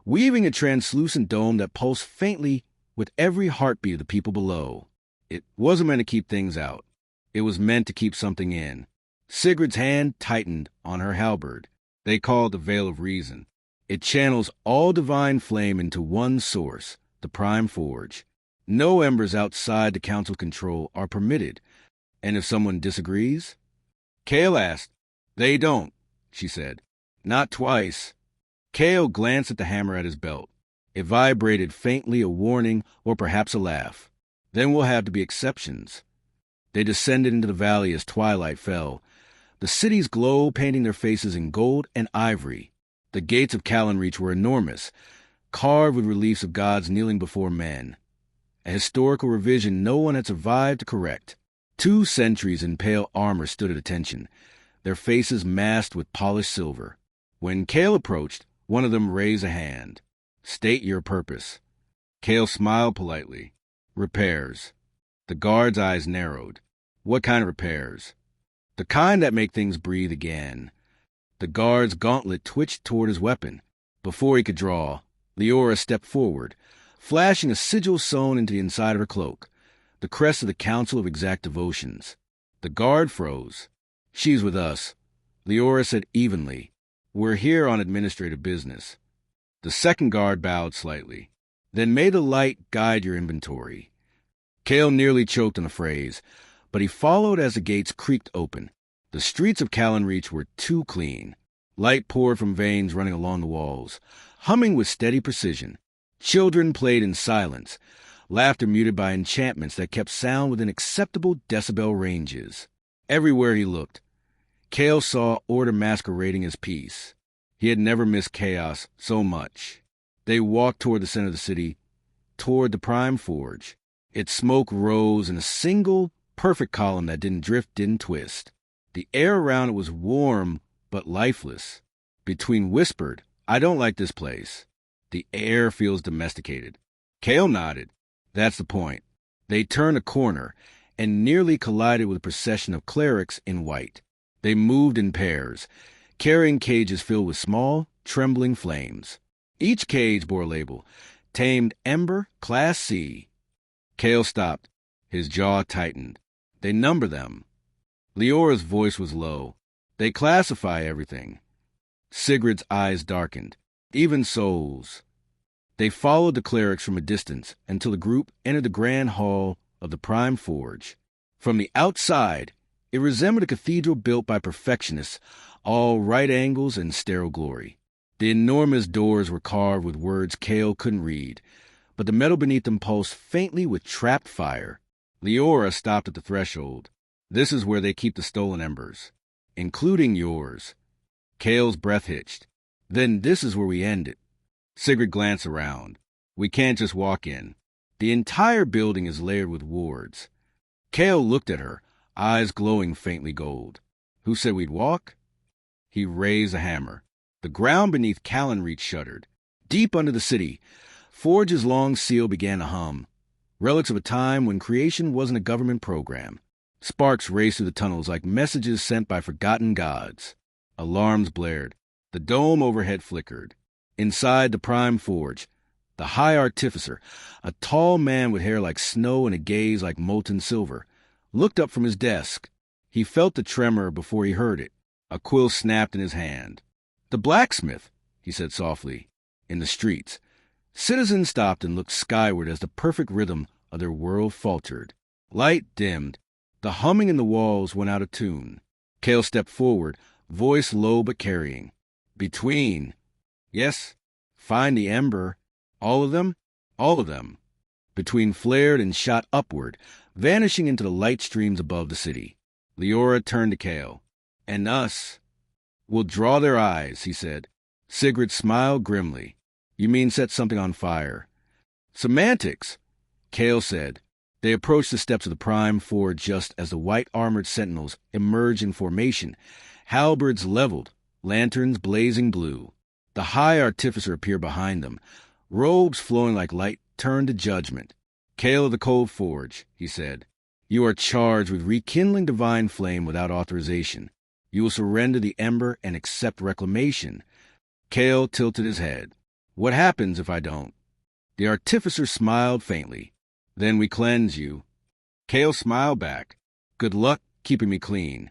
weaving a translucent dome that pulsed faintly with every heartbeat of the people below. It wasn't meant to keep things out. It was meant to keep something in. Sigurd's hand tightened on her halberd. They call it the Veil of Reason. It channels all divine flame into one source, the Prime Forge. No embers outside the council control are permitted. And if someone disagrees? Cale asked. "They don't," she said. "Not twice." Cale glanced at the hammer at his belt. It vibrated faintly, a warning or perhaps a laugh. "Then we'll have to be exceptions." They descended into the valley as twilight fell, the city's glow painting their faces in gold and ivory. The gates of Callanreach were enormous, carved with reliefs of gods kneeling before men. A historical revision no one had survived to correct. 2 sentries in pale armor stood at attention, their faces masked with polished silver. When Cale approached, one of them raised a hand. "State your purpose." Cale smiled politely. "Repairs." The guard's eyes narrowed. "What kind of repairs?" "The kind that make things breathe again." The guard's gauntlet twitched toward his weapon. Before he could draw, Leora stepped forward, flashing a sigil sewn into the inside of her cloak, the crest of the Council of Exact Devotions. The guard froze. "She's with us," Leora said evenly. "We're here on administrative business." The second guard bowed slightly. "Then may the light guide your inventory." Cale nearly choked on the phrase, but he followed as the gates creaked open. The streets of Callanreach were too clean. Light poured from veins running along the walls, humming with steady precision. Children played in silence, laughter muted by enchantments that kept sound within acceptable decibel ranges. Everywhere he looked, Cale saw order masquerading as peace. He had never missed chaos so much. They walked toward the center of the city, toward the Prime Forge. Its smoke rose in a single, perfect column that didn't drift, didn't twist. The air around it was warm but lifeless. Between whispered, "I don't like this place." The air feels domesticated. Cale nodded. That's the point. They turned a corner and nearly collided with a procession of clerics in white. They moved in pairs, carrying cages filled with small, trembling flames. Each cage bore a label, Tamed Ember, Class C. Cale stopped. His jaw tightened. They number them. Leora's voice was low. They classify everything. Sigrid's eyes darkened. Even souls. They followed the clerics from a distance until the group entered the grand hall of the Prime Forge. From the outside, it resembled a cathedral built by perfectionists, all right angles and sterile glory. The enormous doors were carved with words Cale couldn't read, but the metal beneath them pulsed faintly with trapped fire. Leora stopped at the threshold. This is where they keep the stolen embers, including yours. Cale's breath hitched. Then this is where we end it. Sigrid glanced around. We can't just walk in. The entire building is layered with wards. Cale looked at her, eyes glowing faintly gold. Who said we'd walk? He raised a hammer. The ground beneath Callan-Reach shuddered. Deep under the city, Forge's long seal began to hum. Relics of a time when creation wasn't a government program. Sparks raced through the tunnels like messages sent by forgotten gods. Alarms blared. The dome overhead flickered. Inside the Prime Forge, the High Artificer, a tall man with hair like snow and a gaze like molten silver, looked up from his desk. He felt the tremor before he heard it. A quill snapped in his hand. "The blacksmith," he said softly. In the streets, citizens stopped and looked skyward as the perfect rhythm of their world faltered. Light dimmed. The humming in the walls went out of tune. Cale stepped forward, voice low but carrying. "Between." "Yes. Find the ember." "All of them?" "All of them." Between flared and shot upward, vanishing into the light streams above the city. Leora turned to Cale. "And us?" "We'll draw their eyes," he said. Sigrid smiled grimly. "You mean set something on fire?" "Semantics," Cale said. They approached the steps of the Prime Forge just as the white-armored sentinels emerged in formation, halberds leveled, lanterns blazing blue. The High Artificer appeared behind them, robes flowing like light turned to judgment. "Cale of the Cold Forge," he said, "you are charged with rekindling divine flame without authorization. You will surrender the ember and accept reclamation." Cale tilted his head. "What happens if I don't?" The Artificer smiled faintly. "Then we cleanse you." Cale smiled back. "Good luck keeping me clean."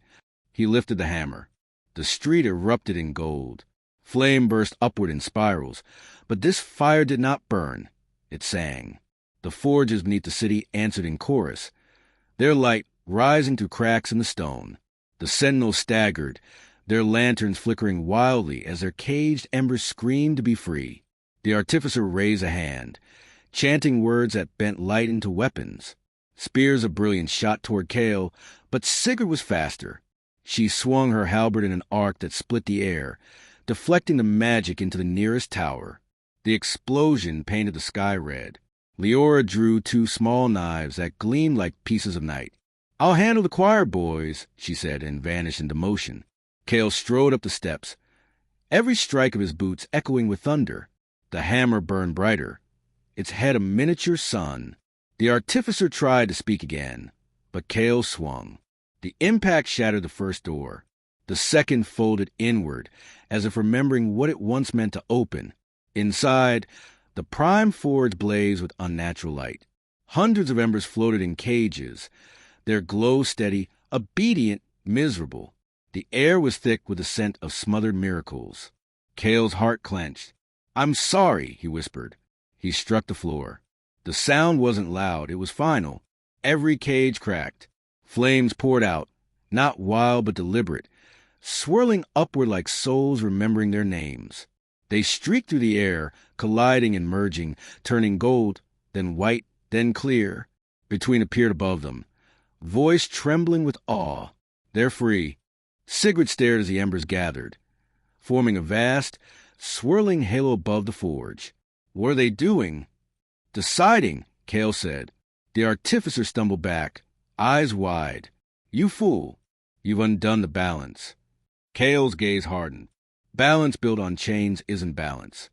He lifted the hammer. The street erupted in gold. Flame burst upward in spirals, but this fire did not burn. It sang. The forges beneath the city answered in chorus, their light rising through cracks in the stone. The sentinels staggered, their lanterns flickering wildly as their caged embers screamed to be free. The Artificer raised a hand, chanting words that bent light into weapons. Spears of brilliance shot toward Cale, but Sigrid was faster. She swung her halberd in an arc that split the air, deflecting the magic into the nearest tower. The explosion painted the sky red. Leora drew two small knives that gleamed like pieces of night. "I'll handle the choir, boys," she said, and vanished into motion. Cale strode up the steps, every strike of his boots echoing with thunder. The hammer burned brighter, its head a miniature sun. The Artificer tried to speak again, but Cale swung. The impact shattered the first door. The second folded inward, as if remembering what it once meant to open. Inside, the Prime Forge blazed with unnatural light. Hundreds of embers floated in cages, their glow steady, obedient, miserable. The air was thick with the scent of smothered miracles. Cale's heart clenched. "I'm sorry," he whispered. He struck the floor. The sound wasn't loud, it was final. Every cage cracked. Flames poured out, not wild but deliberate, swirling upward like souls remembering their names. They streaked through the air, colliding and merging, turning gold, then white, then clear. Between appeared above them, voice trembling with awe. "They're free." Sigrid stared as the embers gathered. forming a vast, swirling halo above the forge. What are they doing? Deciding, Cale said. The artificer stumbled back, eyes wide. You fool. You've undone the balance. Cale's gaze hardened. Balance built on chains isn't balance.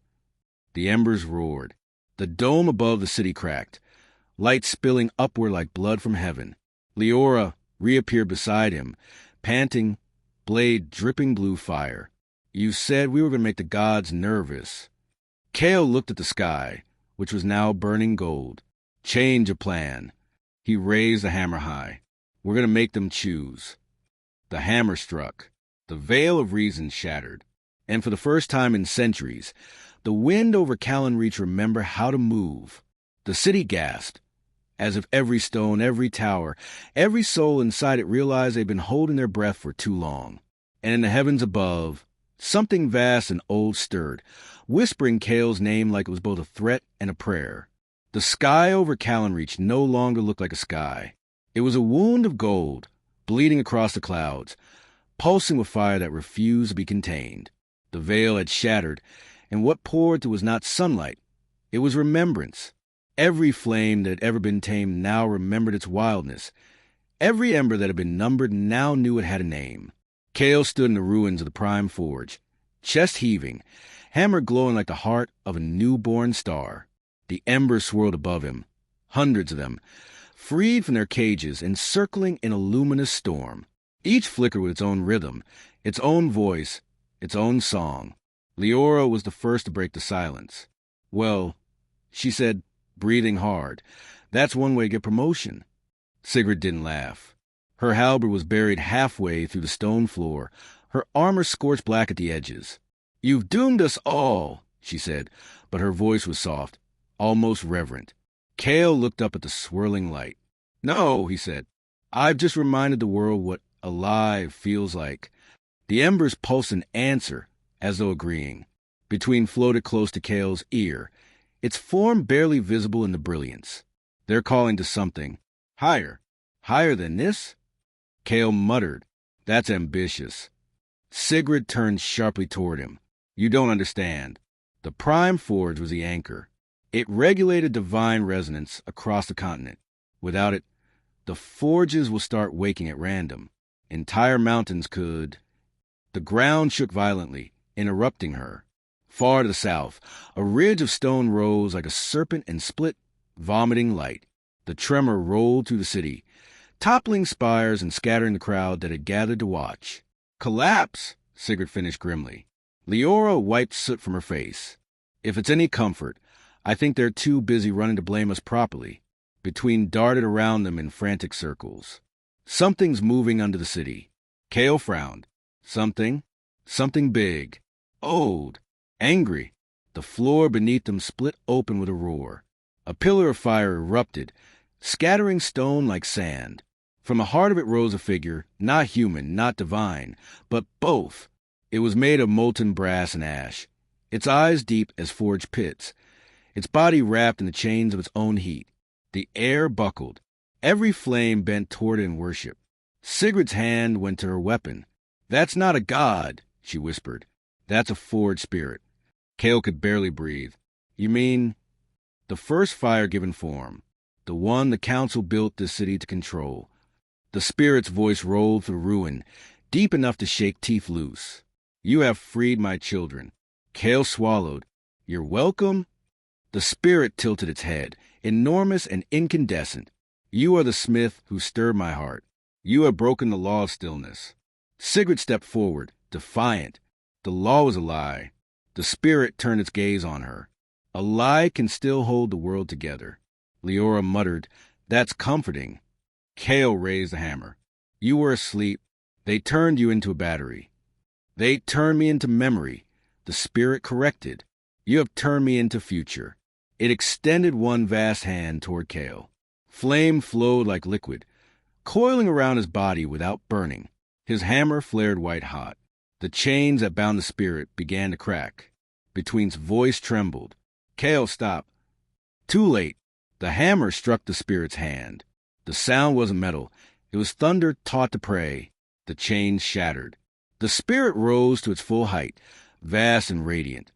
The embers roared. The dome above the city cracked, light spilling upward like blood from heaven. Leora reappeared beside him, panting, blade dripping blue fire. You said we were going to make the gods nervous. Cale looked at the sky, which was now burning gold. Change of plan. He raised the hammer high. We're going to make them choose. The hammer struck. The veil of reason shattered. And for the first time in centuries, the wind over Callan Reach remembered how to move. The city gasped, as if every stone, every tower, every soul inside it realized they'd been holding their breath for too long. And in the heavens above, something vast and old stirred, whispering Cale's name like it was both a threat and a prayer. The sky over Callan Reach no longer looked like a sky. It was a wound of gold, bleeding across the clouds, pulsing with fire that refused to be contained. The veil had shattered, and what poured through was not sunlight. It was remembrance. Every flame that had ever been tamed now remembered its wildness. Every ember that had been numbered now knew it had a name. Cale stood in the ruins of the Prime Forge, chest heaving, hammer glowing like the heart of a newborn star. The embers swirled above him, hundreds of them, freed from their cages and circling in a luminous storm. Each flickered with its own rhythm, its own voice, its own song. Leora was the first to break the silence. Well, she said, breathing hard, that's one way to get promotion. Sigrid didn't laugh. Her halberd was buried halfway through the stone floor, her armor scorched black at the edges. You've doomed us all, she said, but her voice was soft, almost reverent. Cale looked up at the swirling light. No, he said. I've just reminded the world what alive feels like. The embers pulsed an answer, as though agreeing. Between floated close to Cale's ear, its form barely visible in the brilliance. They're calling to something. Higher. Higher than this? Cale muttered. That's ambitious. Sigrid turned sharply toward him. You don't understand. The Prime Forge was the anchor. It regulated divine resonance across the continent. Without it, the forges will start waking at random. Entire mountains could... The ground shook violently, interrupting her. Far to the south, a ridge of stone rose like a serpent and split, vomiting light. The tremor rolled through the city, toppling spires and scattering the crowd that had gathered to watch. Collapse, Sigrid finished grimly. Leora wiped soot from her face. If it's any comfort, I think they're too busy running to blame us properly. Between darted around them in frantic circles. Something's moving under the city. Cale frowned. Something big, old, angry. The floor beneath them split open with a roar. A pillar of fire erupted, scattering stone like sand. From the heart of it rose a figure, not human, not divine, but both. It was made of molten brass and ash, its eyes deep as forged pits, its body wrapped in the chains of its own heat. The air buckled, every flame bent toward it in worship. Sigrid's hand went to her weapon. That's not a god, she whispered. That's a forged spirit. Cale could barely breathe. You mean... The first fire-given form. The one the council built this city to control. The spirit's voice rolled through ruin, deep enough to shake teeth loose. You have freed my children. Cale swallowed. You're welcome? The spirit tilted its head, enormous and incandescent. You are the smith who stirred my heart. You have broken the law of stillness. Sigrid stepped forward, defiant. The law was a lie. The spirit turned its gaze on her. A lie can still hold the world together. Leora muttered, That's comforting. Cale raised the hammer. You were asleep. They turned you into a battery. They turned me into memory. The spirit corrected. You have turned me into future. It extended one vast hand toward Cale. Flame flowed like liquid, coiling around his body without burning. His hammer flared white hot. The chains that bound the spirit began to crack. Between's voice trembled. Cale stopped. Too late. The hammer struck the spirit's hand. The sound wasn't metal. It was thunder taught to pray. The chains shattered. The spirit rose to its full height, vast and radiant.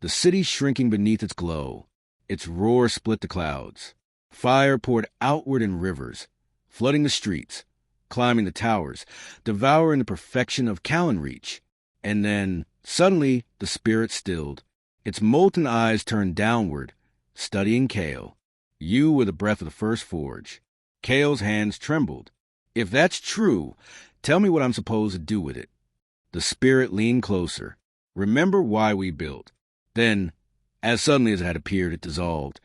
The city shrinking beneath its glow. Its roar split the clouds. Fire poured outward in rivers, flooding the streets, climbing the towers, devouring the perfection of Callan-Reach. And then, suddenly, the spirit stilled. Its molten eyes turned downward, studying Cale. You were the breath of the first forge. Cale's hands trembled. If that's true, tell me what I'm supposed to do with it. The spirit leaned closer. Remember why we built. Then, as suddenly as it had appeared, it dissolved,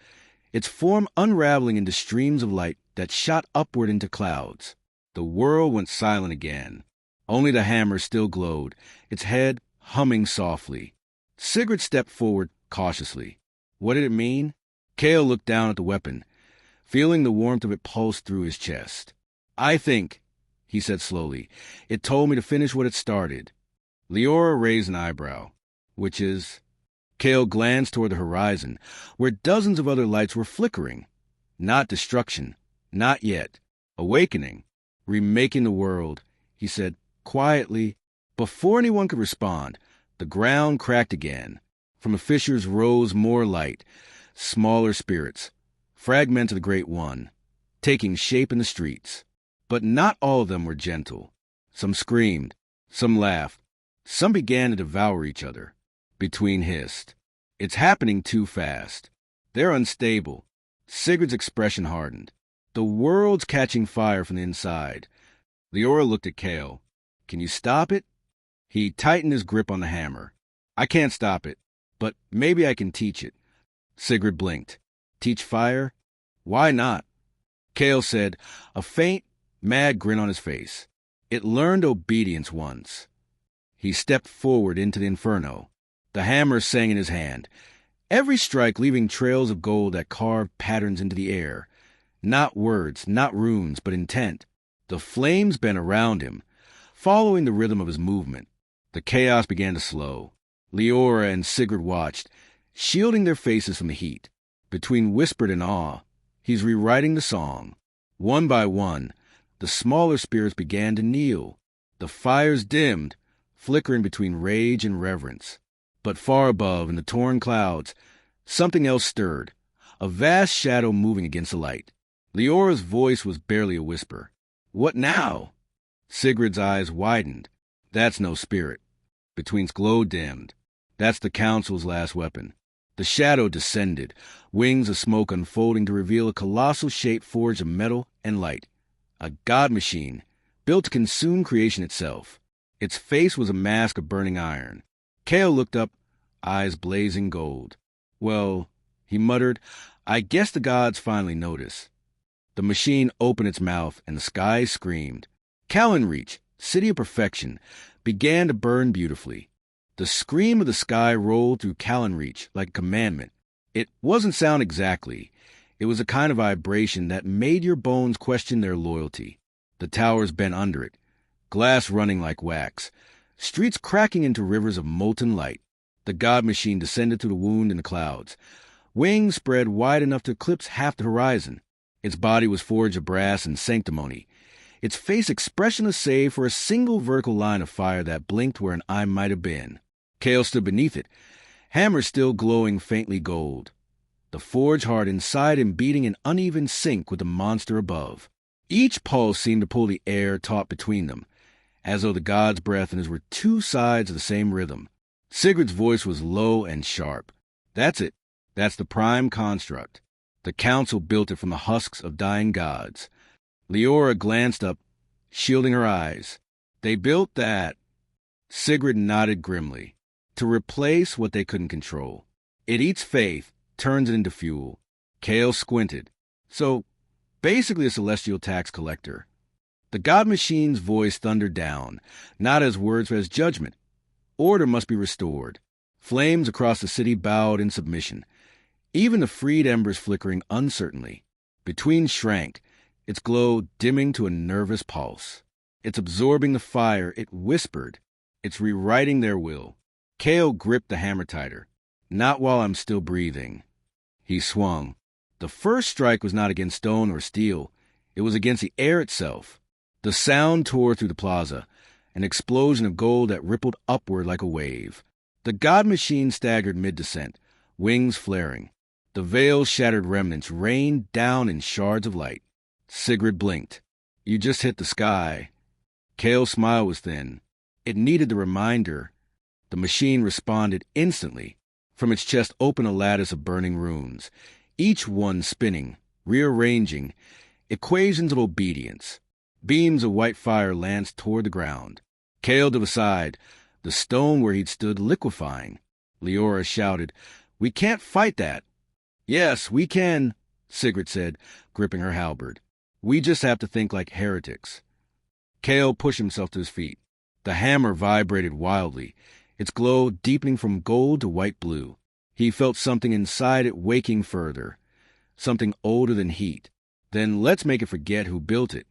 its form unraveling into streams of light that shot upward into clouds. The world went silent again. Only the hammer still glowed, its head humming softly. Sigurd stepped forward cautiously. What did it mean? Cale looked down at the weapon, feeling the warmth of it pulse through his chest. I think, he said slowly, it told me to finish what it started. Leora raised an eyebrow. Which is? Cale glanced toward the horizon, where dozens of other lights were flickering. Not destruction. Not yet. Awakening. Remaking the world, he said quietly. Before anyone could respond, the ground cracked again. From the fissures rose more light, smaller spirits, fragments of the Great One, taking shape in the streets. But not all of them were gentle. Some screamed, some laughed, some began to devour each other. Between hissed. It's happening too fast. They're unstable. Sigurd's expression hardened. The world's catching fire from the inside. Leora looked at Cale. Can you stop it? He tightened his grip on the hammer. I can't stop it, but maybe I can teach it. Sigurd blinked. Teach fire? Why not? Cale said, a faint, mad grin on his face. It learned obedience once. He stepped forward into the inferno. The hammer sang in his hand, every strike leaving trails of gold that carved patterns into the air. Not words, not runes, but intent. The flames bent around him, following the rhythm of his movement. The chaos began to slow. Leora and Sigurd watched, shielding their faces from the heat. Between whispered and awe, he's rewriting the song. One by one, the smaller spirits began to kneel. The fires dimmed, flickering between rage and reverence. But far above, in the torn clouds, something else stirred, a vast shadow moving against the light. Leora's voice was barely a whisper. What now? Sigurd's eyes widened. That's no spirit. Between's glow dimmed. That's the Council's last weapon. The shadow descended, wings of smoke unfolding to reveal a colossal shape forged of metal and light. A god machine, built to consume creation itself. Its face was a mask of burning iron. Cale looked up, eyes blazing gold. Well, he muttered, I guess the gods finally notice. The machine opened its mouth, and the sky screamed. Callan-Reach, city of perfection, began to burn beautifully. The scream of the sky rolled through Callan-Reach like a commandment. It wasn't sound exactly. It was a kind of vibration that made your bones question their loyalty. The towers bent under it, glass running like wax, streets cracking into rivers of molten light. The god machine descended through the wound in the clouds. Wings spread wide enough to eclipse half the horizon. Its body was forged of brass and sanctimony, its face expressionless save for a single vertical line of fire that blinked where an eye might have been. Cale stood beneath it, hammer still glowing faintly gold. The forge heart inside him beating in uneven sync with the monster above. Each pulse seemed to pull the air taut between them, as though the god's breath and his were two sides of the same rhythm. Sigurd's voice was low and sharp. That's it. That's the prime construct. The council built it from the husks of dying gods. Leora glanced up, shielding her eyes. They built that. Sigurd nodded grimly. To replace what they couldn't control. It eats faith, turns it into fuel. Cale squinted. So, basically a celestial tax collector. The god machine's voice thundered down, not as words but as judgment. Order must be restored. Flames across the city bowed in submission, even the freed embers flickering uncertainly. Between shrank, its glow dimming to a nervous pulse. It's absorbing the fire, it whispered. It's rewriting their will. Cale gripped the hammer tighter. Not while I'm still breathing. He swung. The first strike was not against stone or steel. It was against the air itself. The sound tore through the plaza, an explosion of gold that rippled upward like a wave. The god machine staggered mid-descent, wings flaring. The veil's shattered remnants rained down in shards of light. Sigrid blinked. You just hit the sky. Cale's smile was thin. It needed the reminder. The machine responded instantly. From its chest opened a lattice of burning runes, each one spinning, rearranging, equations of obedience. Beams of white fire lanced toward the ground. Cale dove aside, the stone where he'd stood liquefying. Leora shouted, "We can't fight that." "Yes, we can," Sigrid said, gripping her halberd. "We just have to think like heretics." Cale pushed himself to his feet. The hammer vibrated wildly, its glow deepening from gold to white blue. He felt something inside it waking further, something older than heat. Then let's make it forget who built it.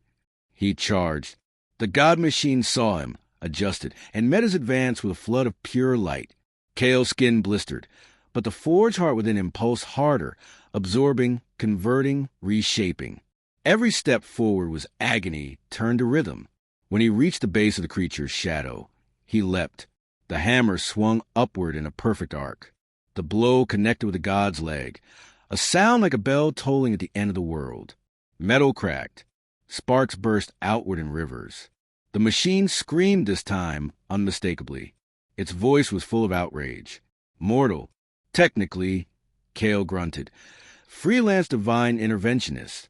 He charged. The god machine saw him, adjusted, and met his advance with a flood of pure light. Cale's skin blistered, but the forge heart within him pulsed harder, absorbing, converting, reshaping. Every step forward was agony turned to rhythm. When he reached the base of the creature's shadow, he leapt. The hammer swung upward in a perfect arc. The blow connected with the god's leg, a sound like a bell tolling at the end of the world. Metal cracked. Sparks burst outward in rivers. The machine screamed this time, unmistakably. Its voice was full of outrage. "Mortal. Technically," Cale grunted. "Freelance divine interventionist."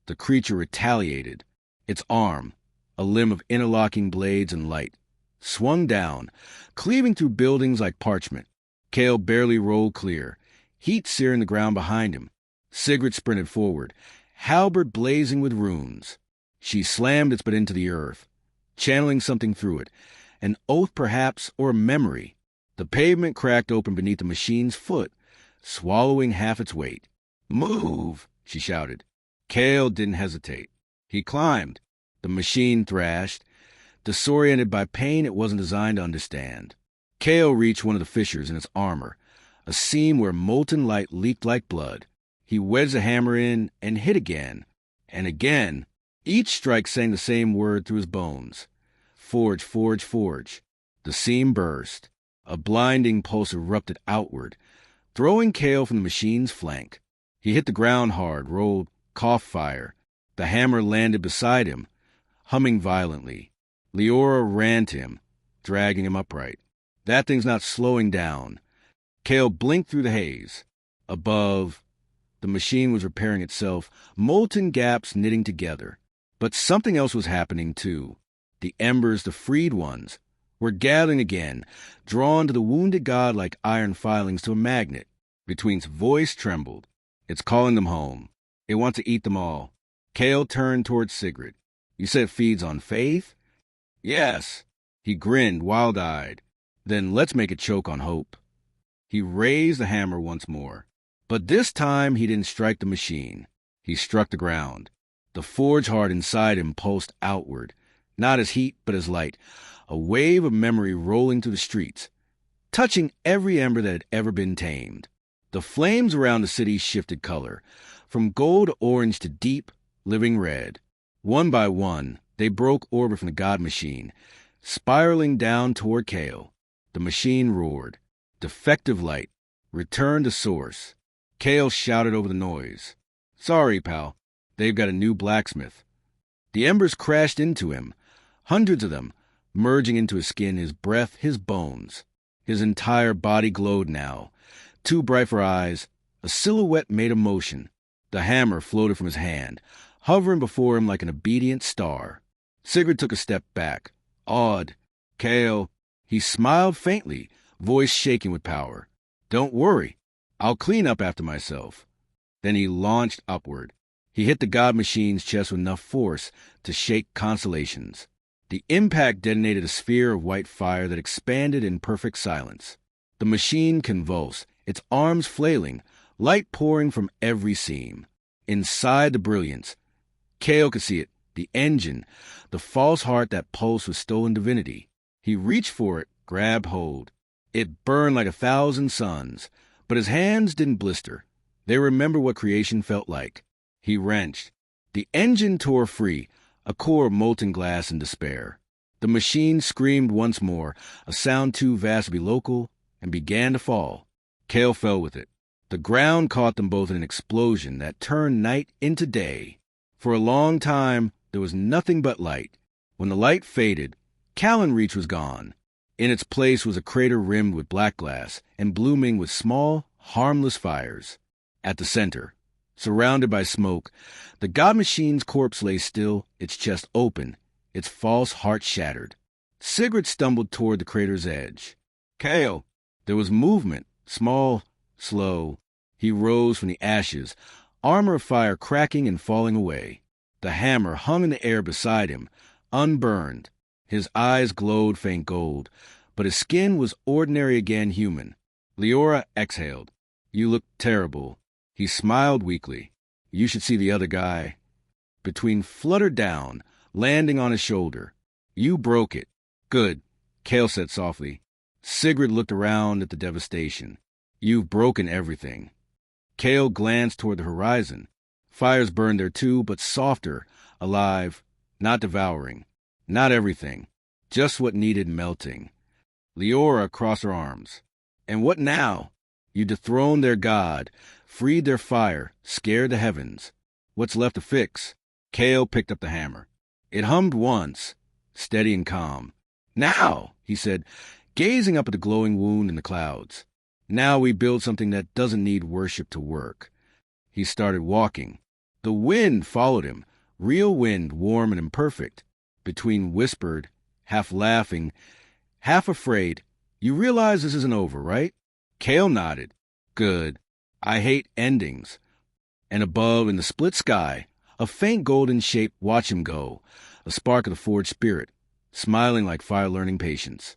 The creature retaliated. Its arm, a limb of interlocking blades and light, swung down, cleaving through buildings like parchment. Cale barely rolled clear, heat searing the ground behind him. Sigrid sprinted forward, halberd blazing with runes. She slammed its butt into the earth, channeling something through it, an oath perhaps, or a memory. The pavement cracked open beneath the machine's foot, swallowing half its weight. "Move!" she shouted. Cale didn't hesitate. He climbed. The machine thrashed, disoriented by pain it wasn't designed to understand. Cale reached one of the fissures in its armor, a seam where molten light leaked like blood. He wedged the hammer in and hit again, and again. Each strike sang the same word through his bones. Forge, forge, forge. The seam burst. A blinding pulse erupted outward, throwing Cale from the machine's flank. He hit the ground hard, rolled, coughed fire. The hammer landed beside him, humming violently. Leora ran to him, dragging him upright. That thing's not slowing down. Cale blinked through the haze. Above, the machine was repairing itself, molten gaps knitting together. But something else was happening, too. The embers, the freed ones, were gathering again, drawn to the wounded god like iron filings to a magnet. Between's voice trembled. It's calling them home. It wants to eat them all. Cale turned towards Sigrid. "You said it feeds on faith?" "Yes." He grinned, wild-eyed. "Then let's make it choke on hope." He raised the hammer once more. But this time he didn't strike the machine. He struck the ground. The forge heart inside him pulsed outward, not as heat but as light, a wave of memory rolling through the streets, touching every ember that had ever been tamed. The flames around the city shifted color, from gold to orange to deep, living red. One by one, they broke orbit from the god machine, spiraling down toward Cale. The machine roared. Defective light. Return to source. Cale shouted over the noise. "Sorry, pal. They've got a new blacksmith." The embers crashed into him, hundreds of them, merging into his skin, his breath, his bones. His entire body glowed now, too bright for eyes. A silhouette made a motion. The hammer floated from his hand, hovering before him like an obedient star. Sigrid took a step back, awed. "Cale." He smiled faintly, voice shaking with power. "Don't worry. I'll clean up after myself." Then he launched upward. He hit the god machine's chest with enough force to shake constellations. The impact detonated a sphere of white fire that expanded in perfect silence. The machine convulsed, its arms flailing, light pouring from every seam. Inside the brilliance, Cale could see it, the engine, the false heart that pulsed with stolen divinity. He reached for it, grabbed hold. It burned like 1,000 suns, but his hands didn't blister. They remembered what creation felt like. He wrenched. The engine tore free, a core of molten glass and despair. The machine screamed once more, a sound too vast to be local, and began to fall. Cale fell with it. The ground caught them both in an explosion that turned night into day. For a long time, there was nothing but light. When the light faded, Callan Reach was gone. In its place was a crater rimmed with black glass and blooming with small, harmless fires. At the center, surrounded by smoke, the God Machine's corpse lay still, its chest open, its false heart shattered. Sigrid stumbled toward the crater's edge. Cale! There was movement, small, slow. He rose from the ashes, armor of fire cracking and falling away. The hammer hung in the air beside him, unburned. His eyes glowed faint gold, but his skin was ordinary again, human. Leora exhaled. You look terrible. He smiled weakly. You should see the other guy. Between fluttered down, landing on his shoulder. You broke it. Good, Cale said softly. Sigrid looked around at the devastation. You've broken everything. Cale glanced toward the horizon. Fires burned there too, but softer, alive, not devouring. Not everything, just what needed melting. Leora crossed her arms. And what now? You dethroned their god, freed their fire, scared the heavens. What's left to fix? Cale picked up the hammer. It hummed once, steady and calm. Now, he said, gazing up at the glowing wound in the clouds. Now we build something that doesn't need worship to work. He started walking. The wind followed him, real wind, warm and imperfect. Between whispered, half laughing, half afraid, You realize this isn't over, right? Cale nodded. Good. I hate endings. And above, in the split sky, a faint golden shape watched him go, a spark of the forged spirit, smiling like fire learning patience.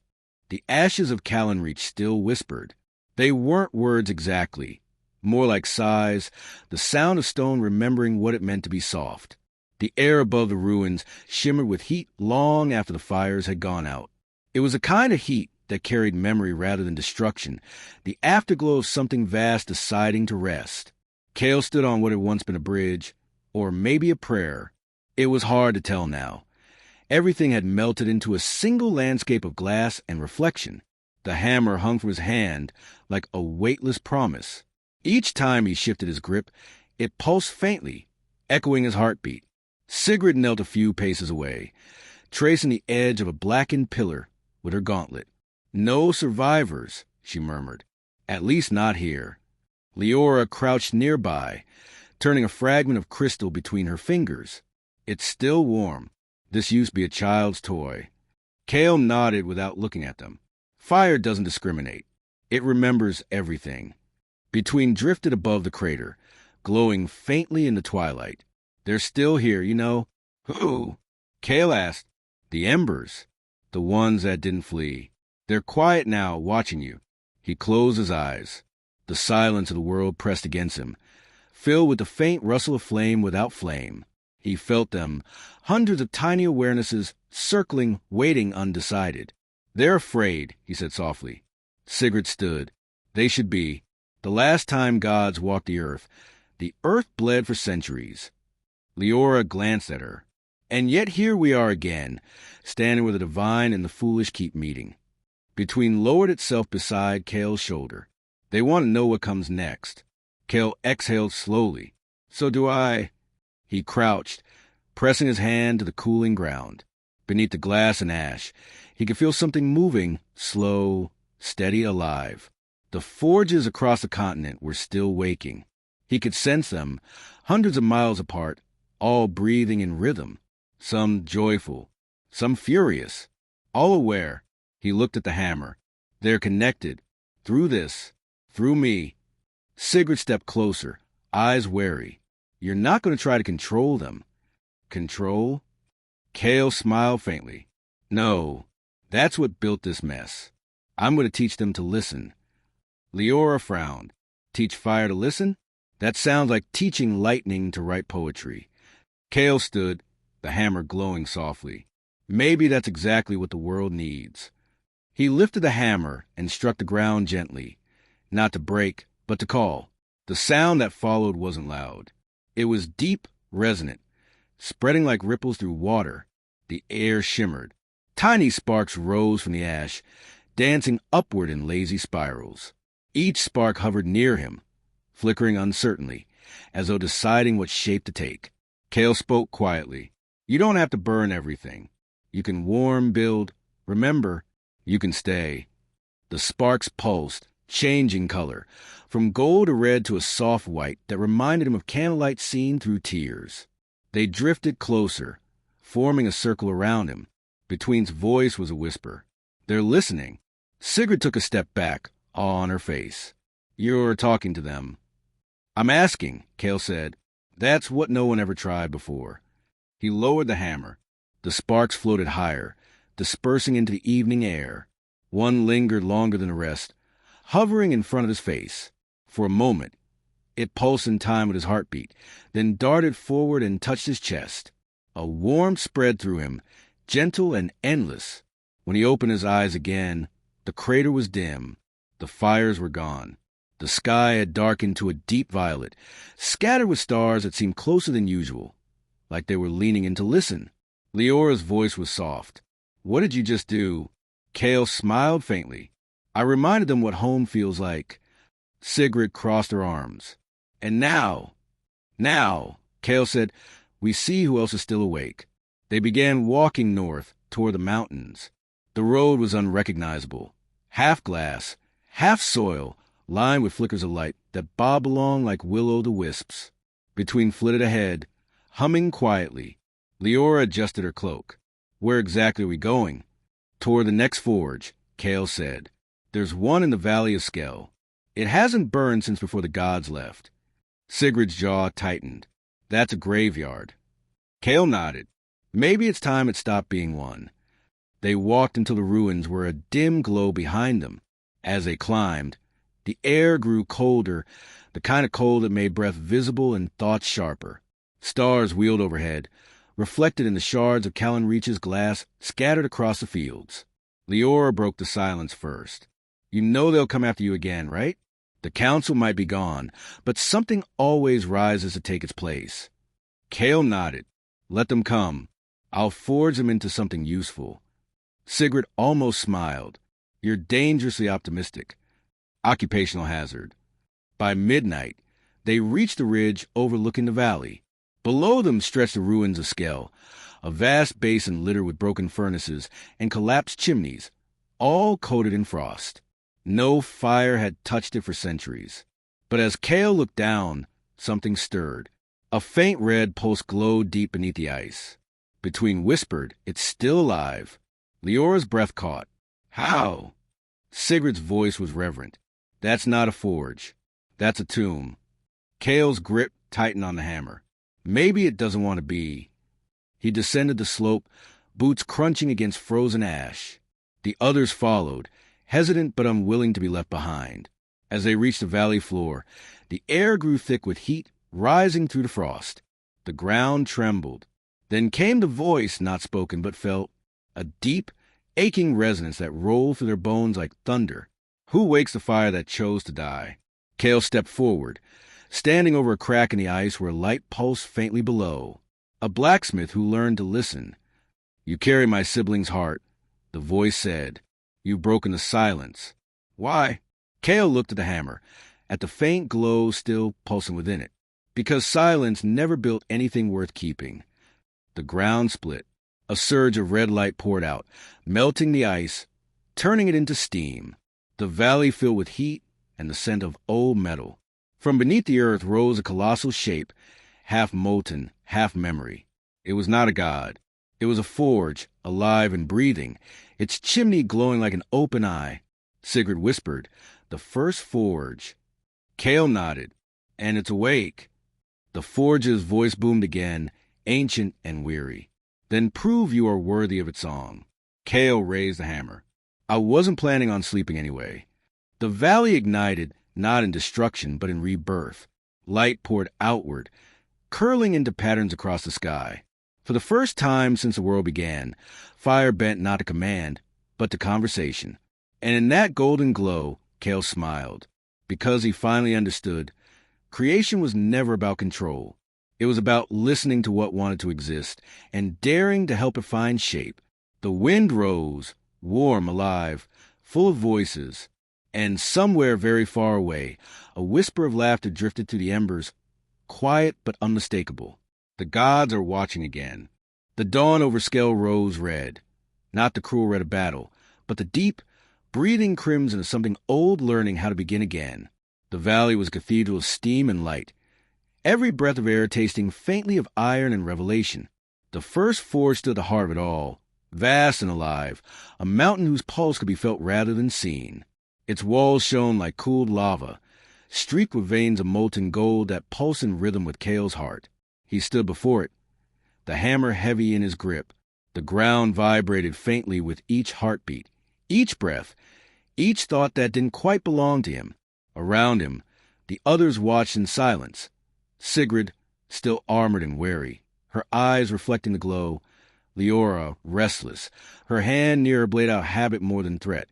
The ashes of Callan Reach still whispered. They weren't words exactly, more like sighs, the sound of stone remembering what it meant to be soft. The air above the ruins shimmered with heat long after the fires had gone out. It was a kind of heat that carried memory rather than destruction, the afterglow of something vast deciding to rest. Cale stood on what had once been a bridge, or maybe a prayer. It was hard to tell now. Everything had melted into a single landscape of glass and reflection. The hammer hung from his hand like a weightless promise. Each time he shifted his grip, it pulsed faintly, echoing his heartbeat. Sigrid knelt a few paces away, tracing the edge of a blackened pillar with her gauntlet. No survivors, she murmured. At least not here. Leora crouched nearby, turning a fragment of crystal between her fingers. It's still warm. This used to be a child's toy. Cale nodded without looking at them. Fire doesn't discriminate. It remembers everything. Between drifted above the crater, glowing faintly in the twilight. They're still here, you know. Who? Cale asked. The embers. The ones that didn't flee. They're quiet now, watching you. He closed his eyes. The silence of the world pressed against him, filled with the faint rustle of flame without flame. He felt them, hundreds of tiny awarenesses, circling, waiting undecided. They're afraid, he said softly. Sigrid stood. They should be. The last time gods walked the earth bled for centuries. Leora glanced at her. And yet here we are again, standing where the divine and the foolish keep meeting. Between lowered itself beside Cale's shoulder. They want to know what comes next. Cale exhaled slowly. So do I. He crouched, pressing his hand to the cooling ground. Beneath the glass and ash, he could feel something moving, slow, steady, alive. The forges across the continent were still waking. He could sense them, hundreds of miles apart, all breathing in rhythm, some joyful, some furious. All aware, he looked at the hammer. They're connected. Through this, through me. Sigrid stepped closer, eyes wary. You're not going to try to control them. Control? Cale smiled faintly. No, that's what built this mess. I'm going to teach them to listen. Leora frowned. Teach fire to listen? That sounds like teaching lightning to write poetry. Cale stood, the hammer glowing softly. Maybe that's exactly what the world needs. He lifted the hammer and struck the ground gently, not to break, but to call. The sound that followed wasn't loud. It was deep, resonant, spreading like ripples through water. The air shimmered. Tiny sparks rose from the ash, dancing upward in lazy spirals. Each spark hovered near him, flickering uncertainly, as though deciding what shape to take. Cale spoke quietly. You don't have to burn everything. You can warm, build. Remember, you can stay. The sparks pulsed, changing color, from gold to red to a soft white that reminded him of candlelight seen through tears. They drifted closer, forming a circle around him. Between's voice was a whisper. They're listening. Sigrid took a step back, awe on her face. You're talking to them. I'm asking, Cale said. That's what no one ever tried before. He lowered the hammer. The sparks floated higher, dispersing into the evening air. One lingered longer than the rest, hovering in front of his face. For a moment, it pulsed in time with his heartbeat, then darted forward and touched his chest. A warmth spread through him, gentle and endless. When he opened his eyes again, the crater was dim. The fires were gone. The sky had darkened to a deep violet, scattered with stars that seemed closer than usual, like they were leaning in to listen. Leora's voice was soft. What did you just do? Cale smiled faintly. I reminded them what home feels like. Sigrid crossed her arms. And now, Cale said, we see who else is still awake. They began walking north toward the mountains. The road was unrecognizable. Half glass, half soil, lined with flickers of light that bobbed along like will-o'-the-wisps. Between flitted ahead, humming quietly. Leora adjusted her cloak. Where exactly are we going? Toward the next forge, Cale said. There's one in the Valley of Skell. It hasn't burned since before the gods left. Sigrid's jaw tightened. That's a graveyard. Cale nodded. Maybe it's time it stopped being one. They walked until the ruins were a dim glow behind them. As they climbed, the air grew colder, the kind of cold that made breath visible and thoughts sharper. Stars wheeled overhead, reflected in the shards of Callan Reach's glass scattered across the fields. Leora broke the silence first. You know they'll come after you again, right? The council might be gone, but something always rises to take its place. Cale nodded. Let them come. I'll forge them into something useful. Sigrid almost smiled. You're dangerously optimistic. Occupational hazard. By midnight, they reached the ridge overlooking the valley. Below them stretched the ruins of Skell, a vast basin littered with broken furnaces and collapsed chimneys, all coated in frost. No fire had touched it for centuries. But as Cale looked down, something stirred. A faint red pulse glowed deep beneath the ice. Between whispered, it's still alive. Leora's breath caught. How? Sigrid's voice was reverent. That's not a forge. That's a tomb. Cale's grip tightened on the hammer. Maybe it doesn't want to be. He descended the slope, boots crunching against frozen ash. The others followed, hesitant but unwilling to be left behind. As they reached the valley floor, the air grew thick with heat rising through the frost. The ground trembled. Then came the voice not spoken but felt, a deep, aching resonance that rolled through their bones like thunder. Who wakes the fire that chose to die? Cale stepped forward, standing over a crack in the ice where light pulsed faintly below. A blacksmith who learned to listen. You carry my sibling's heart, the voice said. You've broken the silence. Why? Cale looked at the hammer, at the faint glow still pulsing within it. Because silence never built anything worth keeping. The ground split. A surge of red light poured out, melting the ice, turning it into steam. The valley filled with heat and the scent of old metal. From beneath the earth rose a colossal shape, half molten, half memory. It was not a god. It was a forge, alive and breathing, its chimney glowing like an open eye. Sigrid whispered, the first forge. Cale nodded. And it's awake. The forge's voice boomed again, ancient and weary. Then prove you are worthy of its song. Cale raised the hammer. I wasn't planning on sleeping anyway. The valley ignited, not in destruction, but in rebirth. Light poured outward, curling into patterns across the sky. For the first time since the world began, fire bent not to command, but to conversation. And in that golden glow, Cale smiled, because he finally understood. Creation was never about control. It was about listening to what wanted to exist and daring to help it find shape. The wind rose, warm, alive, full of voices, and somewhere very far away, a whisper of laughter drifted through the embers, quiet but unmistakable. The gods are watching again. The dawn over Skell rose red, not the cruel red of battle, but the deep, breathing crimson of something old learning how to begin again. The valley was a cathedral of steam and light, every breath of air tasting faintly of iron and revelation. The first forge stood at the heart of it all, vast and alive, a mountain whose pulse could be felt rather than seen. Its walls shone like cooled lava, streaked with veins of molten gold that pulsed in rhythm with Cale's heart. He stood before it, the hammer heavy in his grip. The ground vibrated faintly with each heartbeat, each breath, each thought that didn't quite belong to him. Around him, the others watched in silence. Sigrid, still armored and wary, her eyes reflecting the glow. Leora, restless, her hand near her blade out of habit more than threat.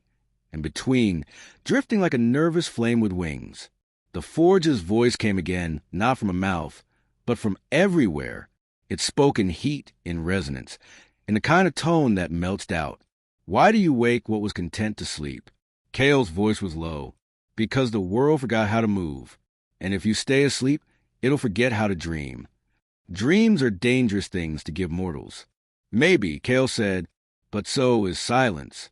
And between, drifting like a nervous flame with wings. The forge's voice came again, not from a mouth, but from everywhere. It spoke in heat, in resonance, in the kind of tone that melts doubt. Why do you wake what was content to sleep? Cale's voice was low. Because the world forgot how to move. And if you stay asleep, it'll forget how to dream. Dreams are dangerous things to give mortals. Maybe, Cale said, but so is silence.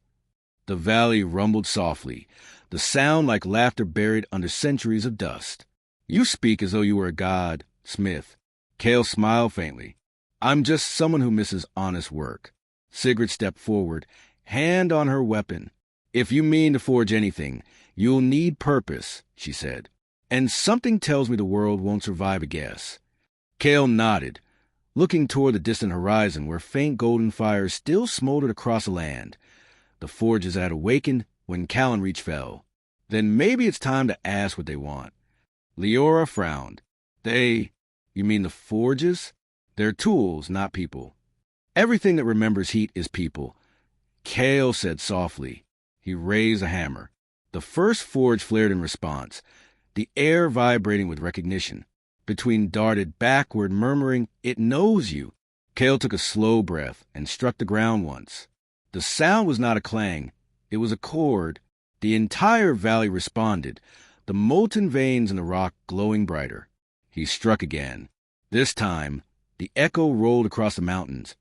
The valley rumbled softly, the sound like laughter buried under centuries of dust. You speak as though you were a god, Smith. Cale smiled faintly. I'm just someone who misses honest work. Sigrid stepped forward, hand on her weapon. If you mean to forge anything, you'll need purpose, she said. And something tells me the world won't survive a guess. Cale nodded, looking toward the distant horizon where faint golden fires still smoldered across the land. The forges had awakened when Callan Reach fell. Then maybe it's time to ask what they want. Leora frowned. You mean the forges? They're tools, not people. Everything that remembers heat is people. Cale said softly. He raised a hammer. The first forge flared in response, the air vibrating with recognition. Between darted backward, murmuring, "It knows you." Cale took a slow breath and struck the ground once. The sound was not a clang. It was a chord. The entire valley responded, the molten veins in the rock glowing brighter. He struck again. This time, the echo rolled across the mountains,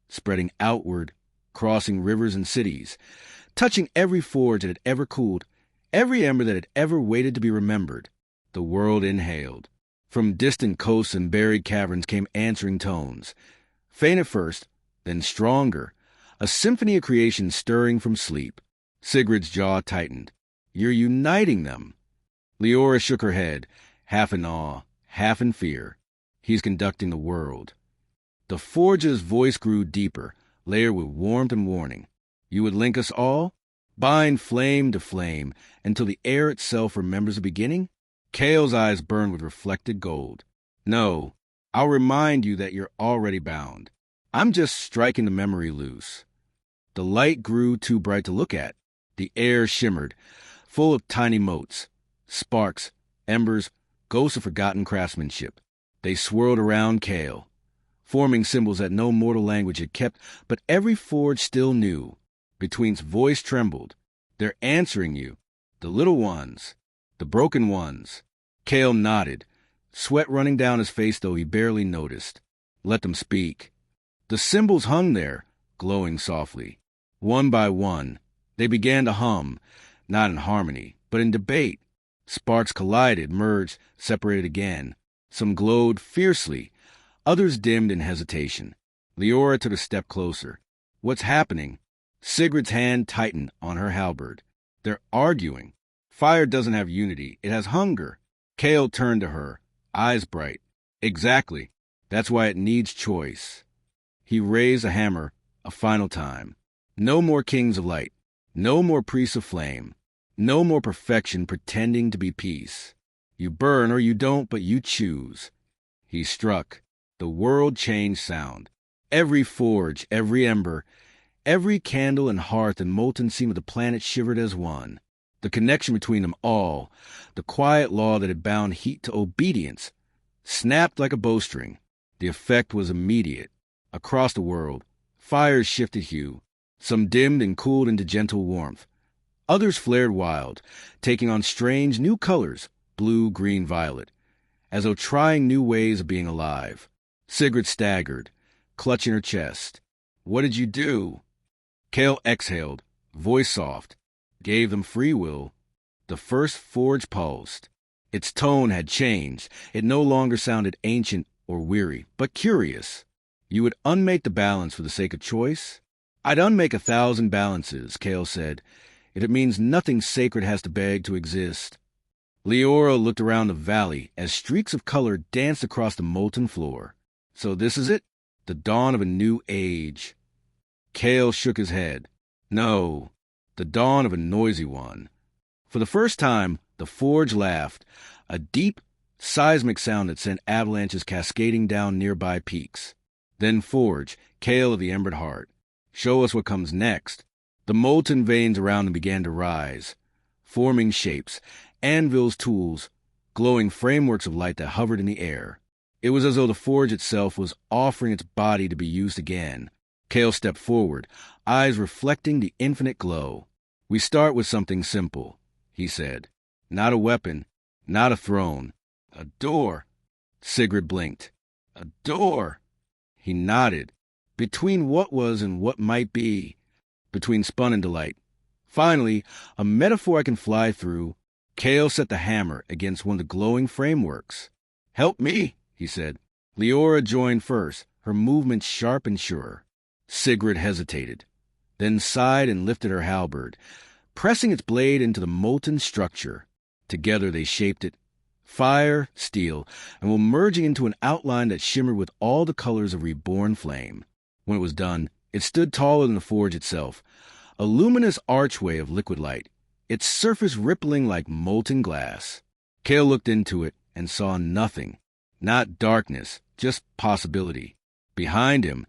spreading outward, crossing rivers and cities, touching every forge that had ever cooled, every ember that had ever waited to be remembered. The world inhaled. From distant coasts and buried caverns came answering tones, faint at first, then stronger, a symphony of creation stirring from sleep. Sigrid's jaw tightened. You're uniting them. Leora shook her head, half in awe, half in fear. He's conducting the world. The forge's voice grew deeper, layered with warmth and warning. You would link us all? Bind flame to flame, until the air itself remembers the beginning? Cale's eyes burned with reflected gold. No, I'll remind you that you're already bound. I'm just striking the memory loose. The light grew too bright to look at. The air shimmered, full of tiny motes, sparks, embers, ghosts of forgotten craftsmanship. They swirled around Cale, forming symbols that no mortal language had kept, but every forge still knew. Between's voice trembled. They're answering you. The little ones. The broken ones. Cale nodded, sweat running down his face though he barely noticed. Let them speak. The symbols hung there, glowing softly. One by one, they began to hum, not in harmony, but in debate. Sparks collided, merged, separated again. Some glowed fiercely, others dimmed in hesitation. Leora took a step closer. What's happening? Sigrid's hand tightened on her halberd. They're arguing. Fire doesn't have unity, it has hunger. Cale turned to her, eyes bright. Exactly. That's why it needs choice. He raised a hammer a final time. No more kings of light. No more priests of flame. No more perfection pretending to be peace. You burn or you don't, but you choose. He struck. The world changed sound. Every forge, every ember, every candle and hearth and molten seam of the planet shivered as one. The connection between them all, the quiet law that had bound heat to obedience, snapped like a bowstring. The effect was immediate. Across the world, fires shifted hue. Some dimmed and cooled into gentle warmth. Others flared wild, taking on strange new colors, blue, green, violet, as though trying new ways of being alive. Sigrid staggered, clutching her chest. "What did you do?" Cale exhaled, voice soft, gave them free will. The first forge pulsed. Its tone had changed. It no longer sounded ancient or weary, but curious. "You would unmake the balance for the sake of choice?" "I'd unmake 1,000 balances," Cale said, "if it means nothing sacred has to beg to exist." Leora looked around the valley as streaks of color danced across the molten floor. "So this is it? The dawn of a new age." Cale shook his head. "No, the dawn of a noisy one." For the first time, the forge laughed, a deep, seismic sound that sent avalanches cascading down nearby peaks. "Then forge, Cale of the Embered Heart. Show us what comes next." The molten veins around them began to rise, forming shapes, anvils, tools, glowing frameworks of light that hovered in the air. It was as though the forge itself was offering its body to be used again. Cale stepped forward, eyes reflecting the infinite glow. "We start with something simple," he said. "Not a weapon, not a throne. A door." Sigrid blinked. "A door." He nodded. "Between what was and what might be. Between spun and delight. Finally, a metaphor I can fly through." Cale set the hammer against one of the glowing frameworks. "Help me," he said. Leora joined first, her movements sharp and sure. Sigrid hesitated, then sighed and lifted her halberd, pressing its blade into the molten structure. Together they shaped it, fire, steel, and were merging into an outline that shimmered with all the colors of reborn flame. When it was done, it stood taller than the forge itself, a luminous archway of liquid light, its surface rippling like molten glass. Cale looked into it and saw nothing. Not darkness, just possibility. Behind him,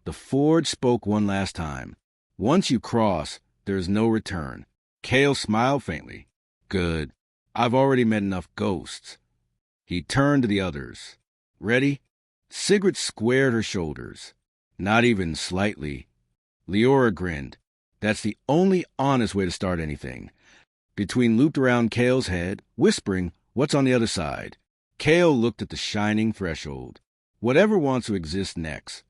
the forge spoke one last time. "Once you cross, there is no return." Cale smiled faintly. "Good. I've already met enough ghosts." He turned to the others. "Ready?" Sigrid squared her shoulders. "Not even slightly." Leora grinned. "That's the only honest way to start anything." Between looped around Cale's head, whispering, "What's on the other side?" Cale looked at the shining threshold. Whatever wants to exist next.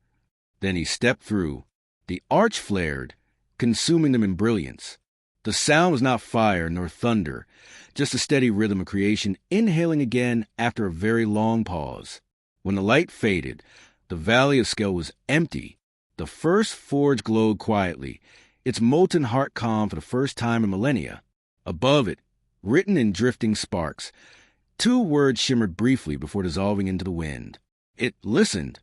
Then he stepped through. The arch flared, consuming them in brilliance. The sound was not fire nor thunder, just a steady rhythm of creation inhaling again after a very long pause. When the light faded, the Valley of Skell was empty. The first forge glowed quietly, its molten heart calm for the first time in millennia. Above it, written in drifting sparks, 2 words shimmered briefly before dissolving into the wind. It listened.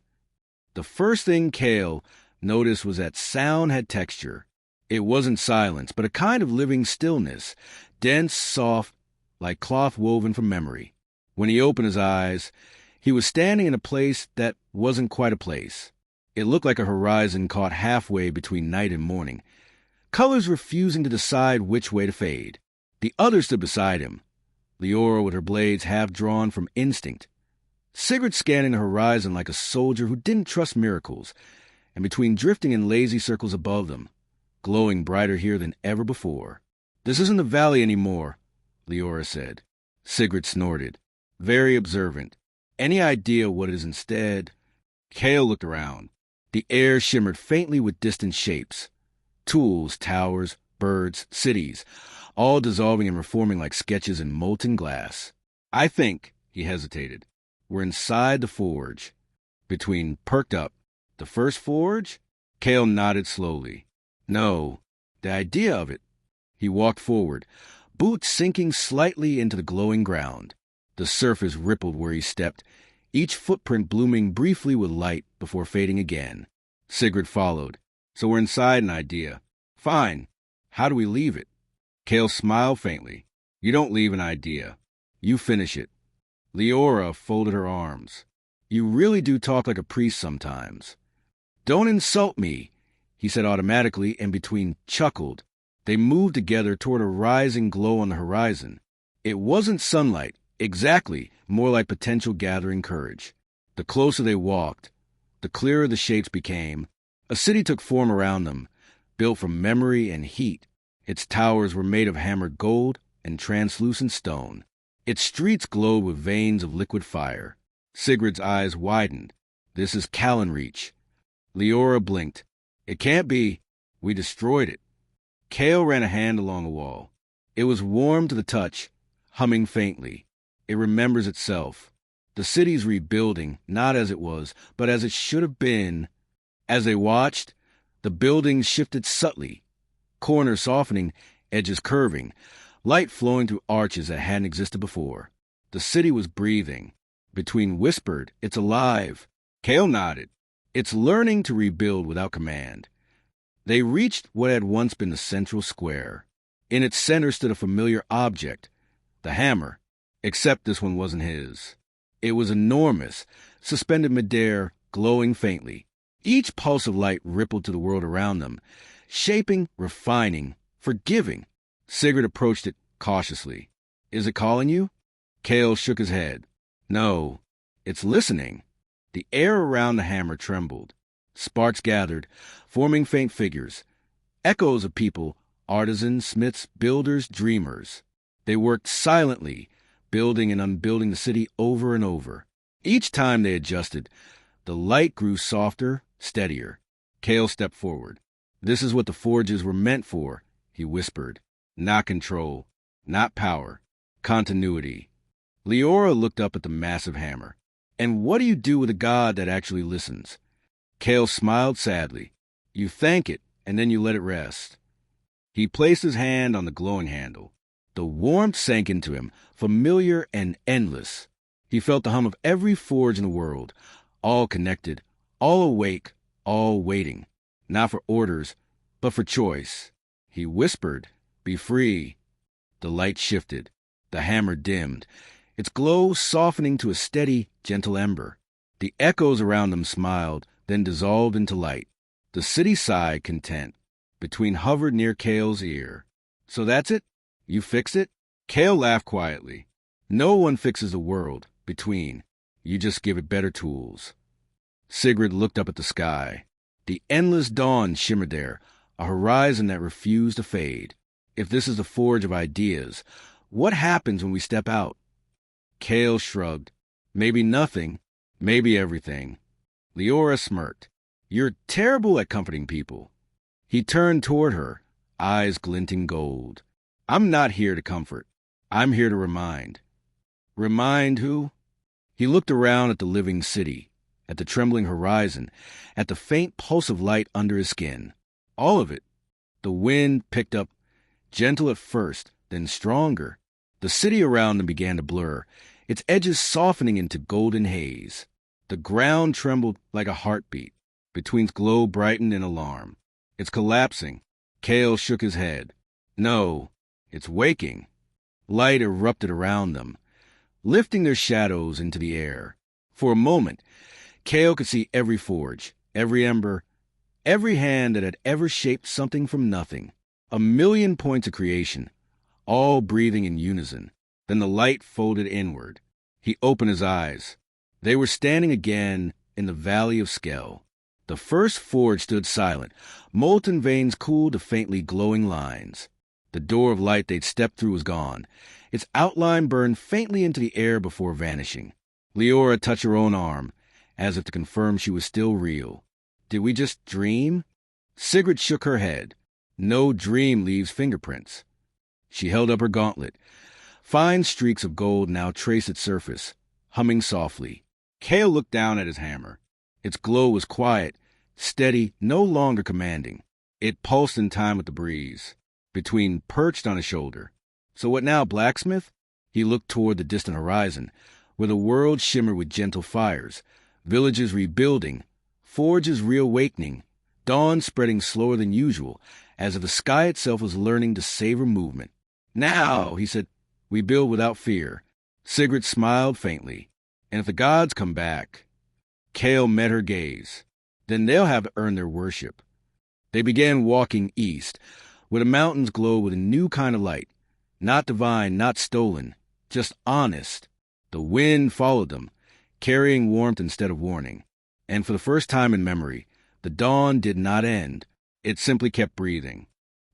The first thing Cale noticed was that sound had texture. It wasn't silence, but a kind of living stillness, dense, soft, like cloth woven from memory. When he opened his eyes, he was standing in a place that wasn't quite a place. It looked like a horizon caught halfway between night and morning, colors refusing to decide which way to fade. The others stood beside him, Leora with her blades half drawn from instinct, Sigrid scanning the horizon like a soldier who didn't trust miracles, and between drifting in lazy circles above them, glowing brighter here than ever before. "This isn't the valley anymore," Leora said. Sigrid snorted, very observant. "Any idea what it is instead?" Cale looked around. The air shimmered faintly with distant shapes. Tools, towers, birds, cities, all dissolving and reforming like sketches in molten glass. "I think," he hesitated, "we're inside the forge." Between perked up, "The first forge?" Cale nodded slowly. "No, the idea of it." He walked forward, boots sinking slightly into the glowing ground. The surface rippled where he stepped, each footprint blooming briefly with light before fading again. Sigrid followed. "So we're inside an idea. Fine. How do we leave it?" Cale smiled faintly. "You don't leave an idea. You finish it." Leora folded her arms. "You really do talk like a priest sometimes." "Don't insult me," he said automatically, and between chuckled. They moved together toward a rising glow on the horizon. It wasn't sunlight, exactly, more like potential gathering courage. The closer they walked, the clearer the shapes became. A city took form around them, built from memory and heat. Its towers were made of hammered gold and translucent stone. Its streets glowed with veins of liquid fire. Sigurd's eyes widened. This is Callanreach. Leora blinked. It can't be. We destroyed it. Cale ran a hand along the wall. It was warm to the touch, humming faintly. It remembers itself. The city's rebuilding, not as it was, but as it should have been. As they watched, the buildings shifted subtly, corners softening, edges curving, light flowing through arches that hadn't existed before. The city was breathing. Between whispered, "It's alive." Cale nodded. It's learning to rebuild without command. They reached what had once been the central square. In its center stood a familiar object, the hammer, except this one wasn't his. It was enormous, suspended midair, glowing faintly. Each pulse of light rippled to the world around them, shaping, refining, forgiving. Sigurd approached it cautiously. "Is it calling you?" Cale shook his head. "No, it's listening." The air around the hammer trembled. Sparks gathered, forming faint figures. Echoes of people, artisans, smiths, builders, dreamers. They worked silently, building and unbuilding the city over and over. Each time they adjusted, the light grew softer, steadier. Cale stepped forward. "This is what the forges were meant for," he whispered. "Not control, not power, continuity." Leora looked up at the massive hammer. "And what do you do with a god that actually listens?" Cale smiled sadly. "You thank it, and then you let it rest." He placed his hand on the glowing handle. The warmth sank into him, familiar and endless. He felt the hum of every forge in the world, all connected, all awake, all waiting, not for orders, but for choice. He whispered, "Be free." The light shifted. The hammer dimmed, its glow softening to a steady, gentle ember. The echoes around them smiled, then dissolved into light. The city sighed, content. Between hovered near Cale's ear. "So that's it? You fixed it?" Cale laughed quietly. "No one fixes the world. Between. You just give it better tools." Sigurd looked up at the sky. The endless dawn shimmered there, a horizon that refused to fade. If this is the forge of ideas, what happens when we step out? Cale shrugged. "Maybe nothing, maybe everything." Leora smirked. "You're terrible at comforting people." He turned toward her, eyes glinting gold. "I'm not here to comfort. I'm here to remind." "Remind who?" He looked around at the living city, at the trembling horizon, at the faint pulse of light under his skin. All of it. The wind picked up, gentle at first, then stronger. The city around them began to blur, its edges softening into golden haze. The ground trembled like a heartbeat. Between's glow brightened in alarm. "It's collapsing." Cale shook his head. "No, it's waking." Light erupted around them, lifting their shadows into the air. For a moment, Cale could see every forge, every ember, every hand that had ever shaped something from nothing. 1,000,000 points of creation, all breathing in unison. Then the light folded inward. He opened his eyes. They were standing again in the Valley of Skell. The first forge stood silent. Molten veins cooled to faintly glowing lines. The door of light they'd stepped through was gone. Its outline burned faintly into the air before vanishing. Leora touched her own arm, as if to confirm she was still real. "Did we just dream?" Sigurd shook her head. "No dream leaves fingerprints." She held up her gauntlet. Fine streaks of gold now traced its surface, humming softly. Cale looked down at his hammer. Its glow was quiet, steady, no longer commanding. It pulsed in time with the breeze. Between perched on his shoulder. "So what now, blacksmith?" He looked toward the distant horizon, where the world shimmered with gentle fires, villages rebuilding, forges reawakening, dawn spreading slower than usual, as if the sky itself was learning to savor movement. "Now," he said, "we build without fear." Sigurd smiled faintly. "And if the gods come back..." Cale met her gaze. "Then they'll have to earn their worship." They began walking east, where the mountains glowed with a new kind of light. Not divine, not stolen, just honest. The wind followed them, carrying warmth instead of warning. And for the first time in memory, the dawn did not end. It simply kept breathing.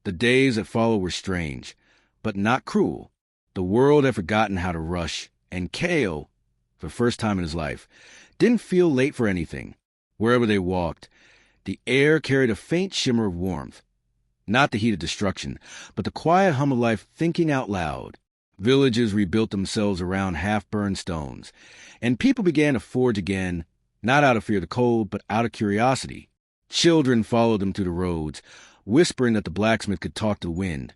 The days that followed were strange, but not cruel. The world had forgotten how to rush, and Kale, for the first time in his life, didn't feel late for anything. Wherever they walked, the air carried a faint shimmer of warmth. Not the heat of destruction, but the quiet hum of life thinking out loud. Villages rebuilt themselves around half-burned stones, and people began to forge again, not out of fear of the cold, but out of curiosity. Children followed them through the roads, whispering that the blacksmith could talk to the wind,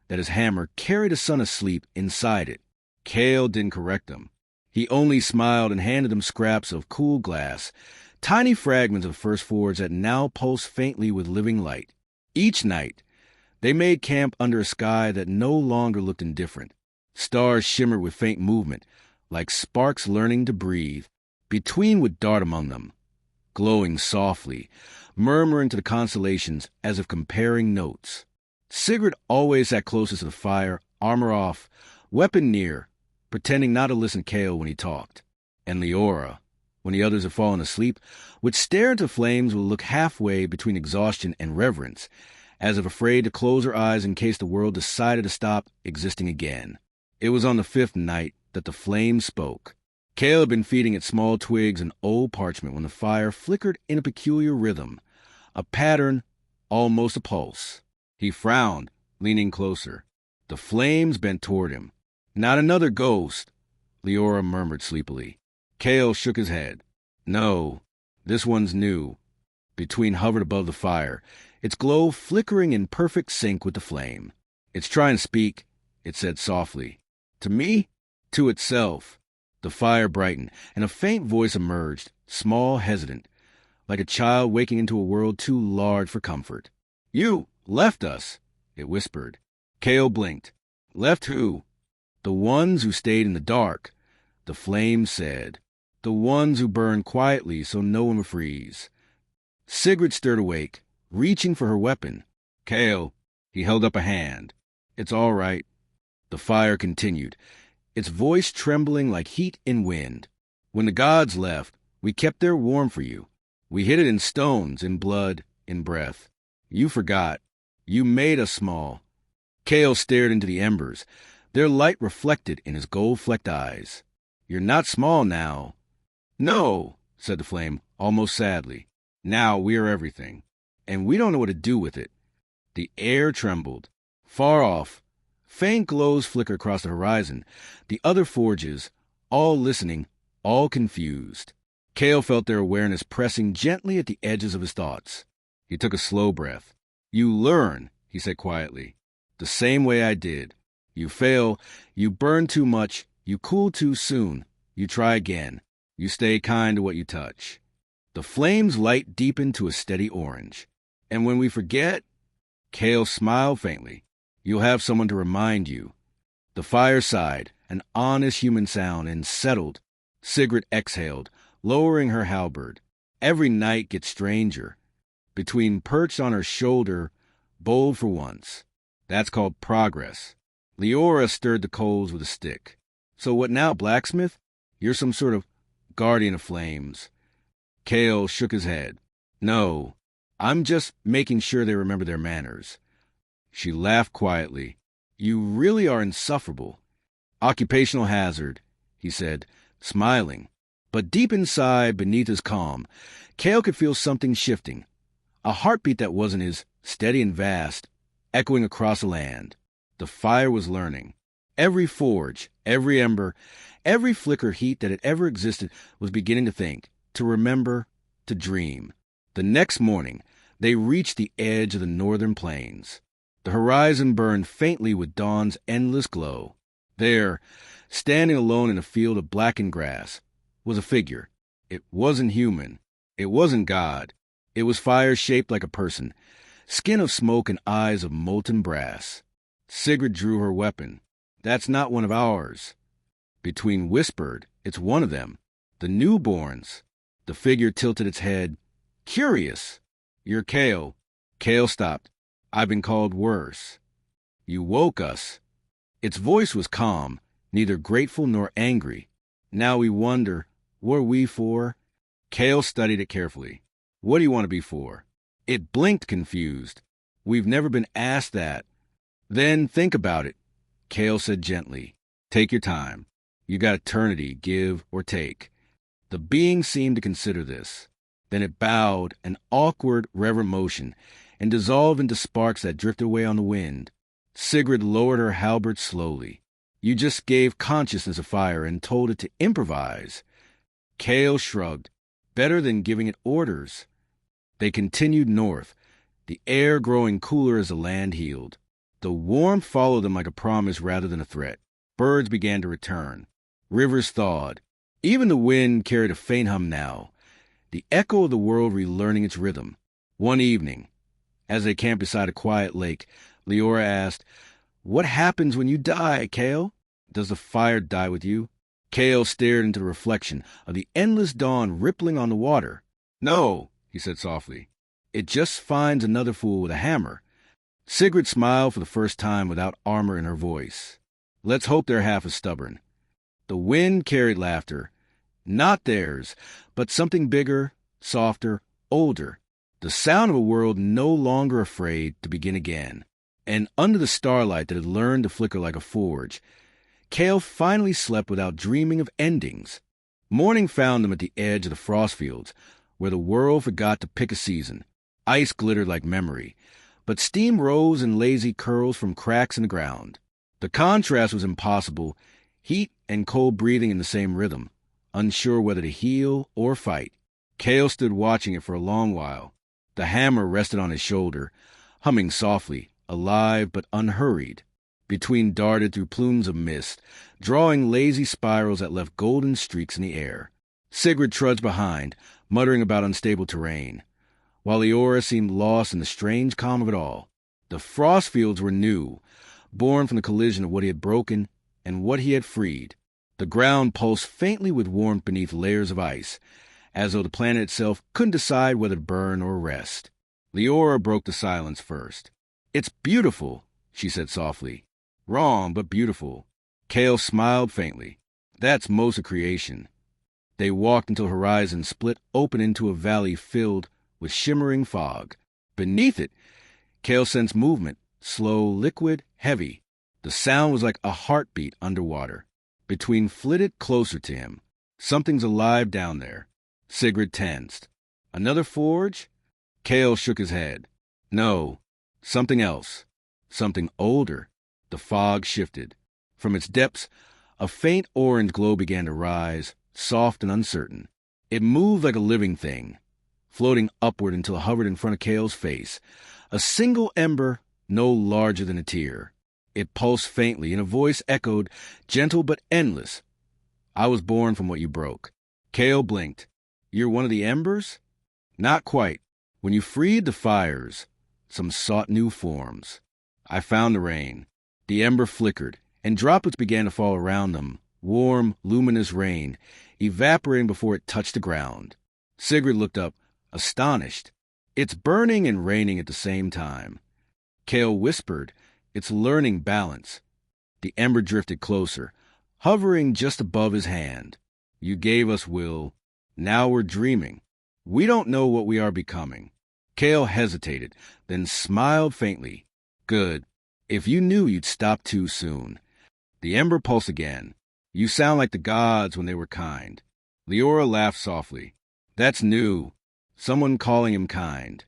that his hammer carried a son asleep inside it. Kale didn't correct them. He only smiled and handed them scraps of cool glass, tiny fragments of the first forge that now pulsed faintly with living light. Each night, they made camp under a sky that no longer looked indifferent. Stars shimmered with faint movement, like sparks learning to breathe. Between would dart among them, glowing softly, murmuring to the constellations as if comparing notes. Sigurd always sat closest to the fire, armor off, weapon near, pretending not to listen to Kale when he talked. And Leora, when the others had fallen asleep, would stare into flames, would look halfway between exhaustion and reverence, as if afraid to close her eyes in case the world decided to stop existing again. It was on the 5th night that the flame spoke. Kale had been feeding it small twigs and old parchment when the fire flickered in a peculiar rhythm, a pattern, almost a pulse. He frowned, leaning closer. The flames bent toward him. "Not another ghost," Leora murmured sleepily. Kale shook his head. "No, this one's new." Between hovered above the fire, its glow flickering in perfect sync with the flame. "It's trying to speak," it said softly. "To me?" "To itself." The fire brightened, and a faint voice emerged, small, hesitant, like a child waking into a world too large for comfort. "You left us," it whispered. Kale blinked. "Left who?" "The ones who stayed in the dark," the flame said. "The ones who burned quietly so no one would freeze." Sigurd stirred awake, reaching for her weapon. "Kale," he held up a hand. "It's all right." The fire continued, its voice trembling like heat in wind. "When the gods left, we kept their warmth for you. We hid it in stones, in blood, in breath. You forgot. You made us small." Kale stared into the embers, their light reflected in his gold-flecked eyes. "You're not small now." "No," said the flame, almost sadly. "Now we are everything, and we don't know what to do with it." The air trembled. Far off, faint glows flickered across the horizon, the other forges, all listening, all confused. Kale felt their awareness pressing gently at the edges of his thoughts. He took a slow breath. "You learn," he said quietly, "the same way I did. You fail, you burn too much, you cool too soon, you try again, you stay kind to what you touch." The flame's light deepened to a steady orange. "And when we forget," Kale smiled faintly, "you'll have someone to remind you." The fire sighed, an honest human sound, and settled. Sigrid exhaled, lowering her halberd. Every night gets stranger. Between perched on her shoulder, bold for once. That's called progress. Leora stirred the coals with a stick. "So what now, blacksmith? You're some sort of guardian of flames." Kale shook his head. "No, I'm just making sure they remember their manners." She laughed quietly. "You really are insufferable." "Occupational hazard," he said, smiling. But deep inside, beneath his calm, Kale could feel something shifting. A heartbeat that wasn't his, steady and vast, echoing across the land. The fire was learning. Every forge, every ember, every flicker of heat that had ever existed was beginning to think, to remember, to dream. The next morning, they reached the edge of the northern plains. The horizon burned faintly with dawn's endless glow. There, standing alone in a field of blackened grass, was a figure. It wasn't human. It wasn't God. It was fire shaped like a person, skin of smoke and eyes of molten brass. Sigrid drew her weapon. "That's not one of ours." Between whispered, "It's one of them. The newborns." The figure tilted its head. "Curious." "You're Kale." Kale stopped. "I've been called worse." "You woke us." Its voice was calm, neither grateful nor angry. "Now we wonder, what are we for?" Kale studied it carefully. "What do you want to be for?" It blinked, confused. We've never been asked that. Then think about it, Kale said gently. Take your time. You got eternity, give or take. The being seemed to consider this. Then it bowed, an awkward, reverent motion, and dissolved into sparks that drifted away on the wind. Sigrid lowered her halberd slowly. You just gave consciousness a fire and told it to improvise. Kale shrugged. Better than giving it orders. They continued north, the air growing cooler as the land healed. The warmth followed them like a promise rather than a threat. Birds began to return. Rivers thawed. Even the wind carried a faint hum now, the echo of the world relearning its rhythm. One evening, as they camped beside a quiet lake, Leora asked, "What happens when you die, Kale? Does the fire die with you?" Kale stared into the reflection of the endless dawn rippling on the water. "No," he said softly. "It just finds another fool with a hammer." Sigrid smiled for the first time without armor in her voice. "Let's hope they're half as stubborn." The wind carried laughter. Not theirs, but something bigger, softer, older. The sound of a world no longer afraid to begin again. And under the starlight that had learned to flicker like a forge, Kale finally slept without dreaming of endings. Morning found them at the edge of the frost fields, where the world forgot to pick a season. Ice glittered like memory, but steam rose in lazy curls from cracks in the ground. The contrast was impossible, heat and cold breathing in the same rhythm, unsure whether to heal or fight. Kale stood watching it for a long while. The hammer rested on his shoulder, humming softly, alive but unhurried. Between darted through plumes of mist, drawing lazy spirals that left golden streaks in the air. Sigrid trudged behind, muttering about unstable terrain, while Leora seemed lost in the strange calm of it all. The frost fields were new, born from the collision of what he had broken and what he had freed. The ground pulsed faintly with warmth beneath layers of ice, as though the planet itself couldn't decide whether to burn or rest. Leora broke the silence first. "It's beautiful," she said softly. "Wrong, but beautiful." Kale smiled faintly. "That's most of creation." They walked until the horizon split open into a valley filled with shimmering fog. Beneath it, Kale sensed movement, slow, liquid, heavy. The sound was like a heartbeat underwater. Between flitted closer to him. "Something's alive down there." Sigrid tensed. "Another forge?" Kale shook his head. "No, something else. Something older." The fog shifted. From its depths, a faint orange glow began to rise, soft and uncertain. It moved like a living thing, floating upward until it hovered in front of Kale's face, a single ember no larger than a tear. It pulsed faintly, and a voice echoed, gentle but endless. "I was born from what you broke." Kale blinked. "You're one of the embers?" "Not quite. When you freed the fires, some sought new forms. I found the rain." The ember flickered, and droplets began to fall around them, warm, luminous rain, evaporating before it touched the ground. Sigrid looked up, astonished. "It's burning and raining at the same time." Kale whispered, "It's learning balance." The ember drifted closer, hovering just above his hand. "You gave us will. Now we're dreaming. We don't know what we are becoming." Kale hesitated, then smiled faintly. "Good. If you knew, you'd stop too soon." The ember pulsed again. "You sound like the gods when they were kind." Leora laughed softly. "That's new. Someone calling him kind."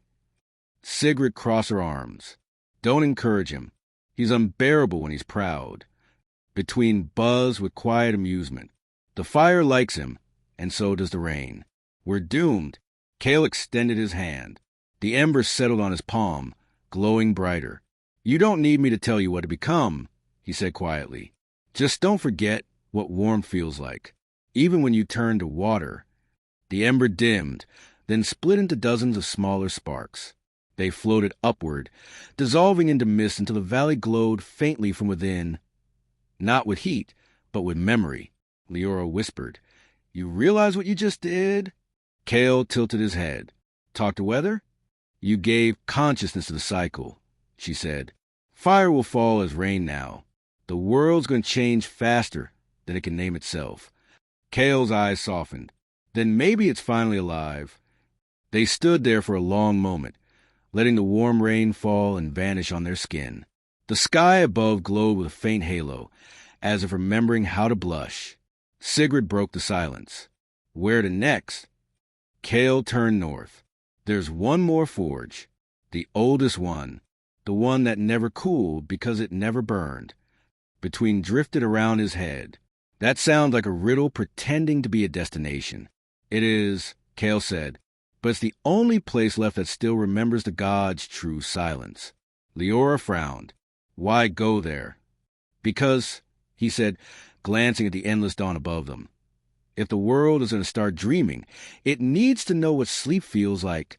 Sigrid crossed her arms. "Don't encourage him. He's unbearable when he's proud." Between buzz with quiet amusement. "The fire likes him, and so does the rain. We're doomed." Kale extended his hand. The ember settled on his palm, glowing brighter. "You don't need me to tell you what to become," he said quietly. "Just don't forget what warmth feels like, even when you turn to water." The ember dimmed, then split into dozens of smaller sparks. They floated upward, dissolving into mist until the valley glowed faintly from within. "Not with heat, but with memory," Leora whispered. "You realize what you just did?" Kale tilted his head. "Talk to weather?" "You gave consciousness to the cycle," she said. "Fire will fall as rain now. The world's going to change faster than it can name itself." Kale's eyes softened. "Then maybe it's finally alive." They stood there for a long moment, letting the warm rain fall and vanish on their skin. The sky above glowed with a faint halo, as if remembering how to blush. Sigrid broke the silence. Where to next? Cale turned north. There's one more forge. The oldest one. The one that never cooled because it never burned. Between drifted around his head. That sounds like a riddle pretending to be a destination. It is, Cale said, but it's the only place left that still remembers the gods' true silence. Leora frowned. Why go there? Because, he said, glancing at the endless dawn above them. If the world is going to start dreaming, it needs to know what sleep feels like.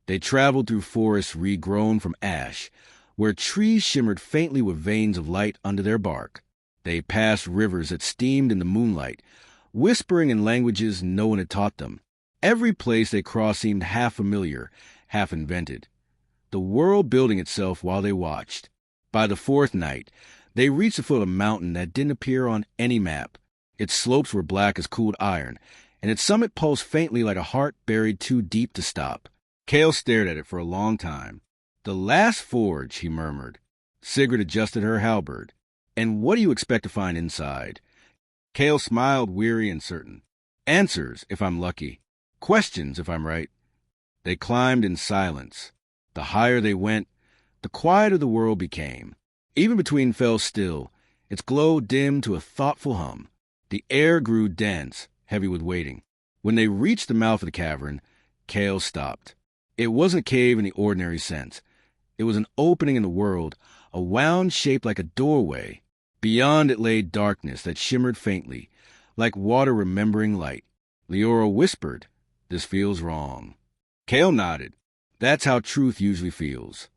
They traveled through forests regrown from ash, where trees shimmered faintly with veins of light under their bark. They passed rivers that steamed in the moonlight, whispering in languages no one had taught them. Every place they crossed seemed half familiar, half invented. The world building itself while they watched. By the fourth night, they reached the foot of a mountain that didn't appear on any map. Its slopes were black as cooled iron, and its summit pulsed faintly like a heart buried too deep to stop. Cale stared at it for a long time. The last forge, he murmured. Sigrid adjusted her halberd. And what do you expect to find inside? Cale smiled, weary and certain. Answers, if I'm lucky. Questions, if I'm right. They climbed in silence. The higher they went, the quieter the world became. Even between fell still, its glow dimmed to a thoughtful hum. The air grew dense, heavy with waiting. When they reached the mouth of the cavern, Cale stopped. It wasn't a cave in the ordinary sense. It was an opening in the world, a wound shaped like a doorway. Beyond it lay darkness that shimmered faintly, like water remembering light. Leora whispered, "This feels wrong." Cale nodded. That's how truth usually feels.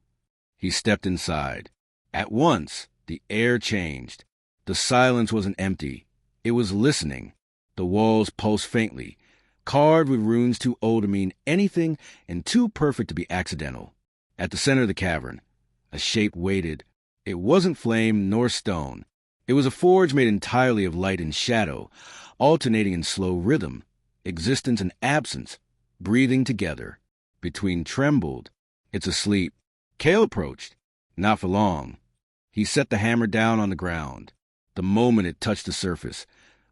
He stepped inside. At once, the air changed. The silence wasn't empty. It was listening. The walls pulsed faintly, carved with runes too old to mean anything and too perfect to be accidental. At the center of the cavern, a shape waited. It wasn't flame nor stone. It was a forge made entirely of light and shadow, alternating in slow rhythm, existence and absence, breathing together. Between trembled. It's asleep. Cale approached. Not for long. He set the hammer down on the ground. The moment it touched the surface,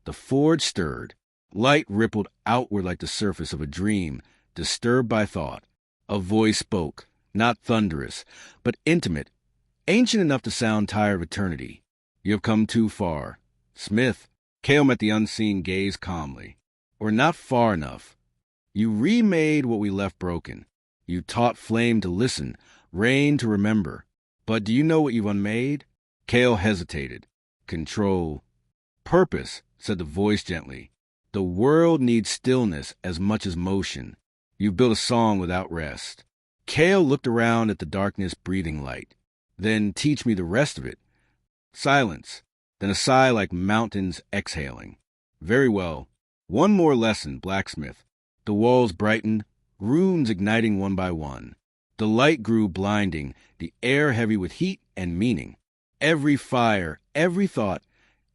the forge stirred. Light rippled outward like the surface of a dream, disturbed by thought. A voice spoke, not thunderous, but intimate, ancient enough to sound tired of eternity. You have come too far. Smith. Cale met the unseen gaze calmly. Or not far enough. You remade what we left broken. You taught flame to listen, rain to remember. But do you know what you've unmade? Cale hesitated. Control. Purpose, said the voice gently. The world needs stillness as much as motion. You've built a song without rest. Cale looked around at the darkness breathing light. Then teach me the rest of it. Silence. Then a sigh like mountains exhaling. Very well. One more lesson, blacksmith. The walls brightened, runes igniting one by one. The light grew blinding, the air heavy with heat and meaning. Every fire, every thought,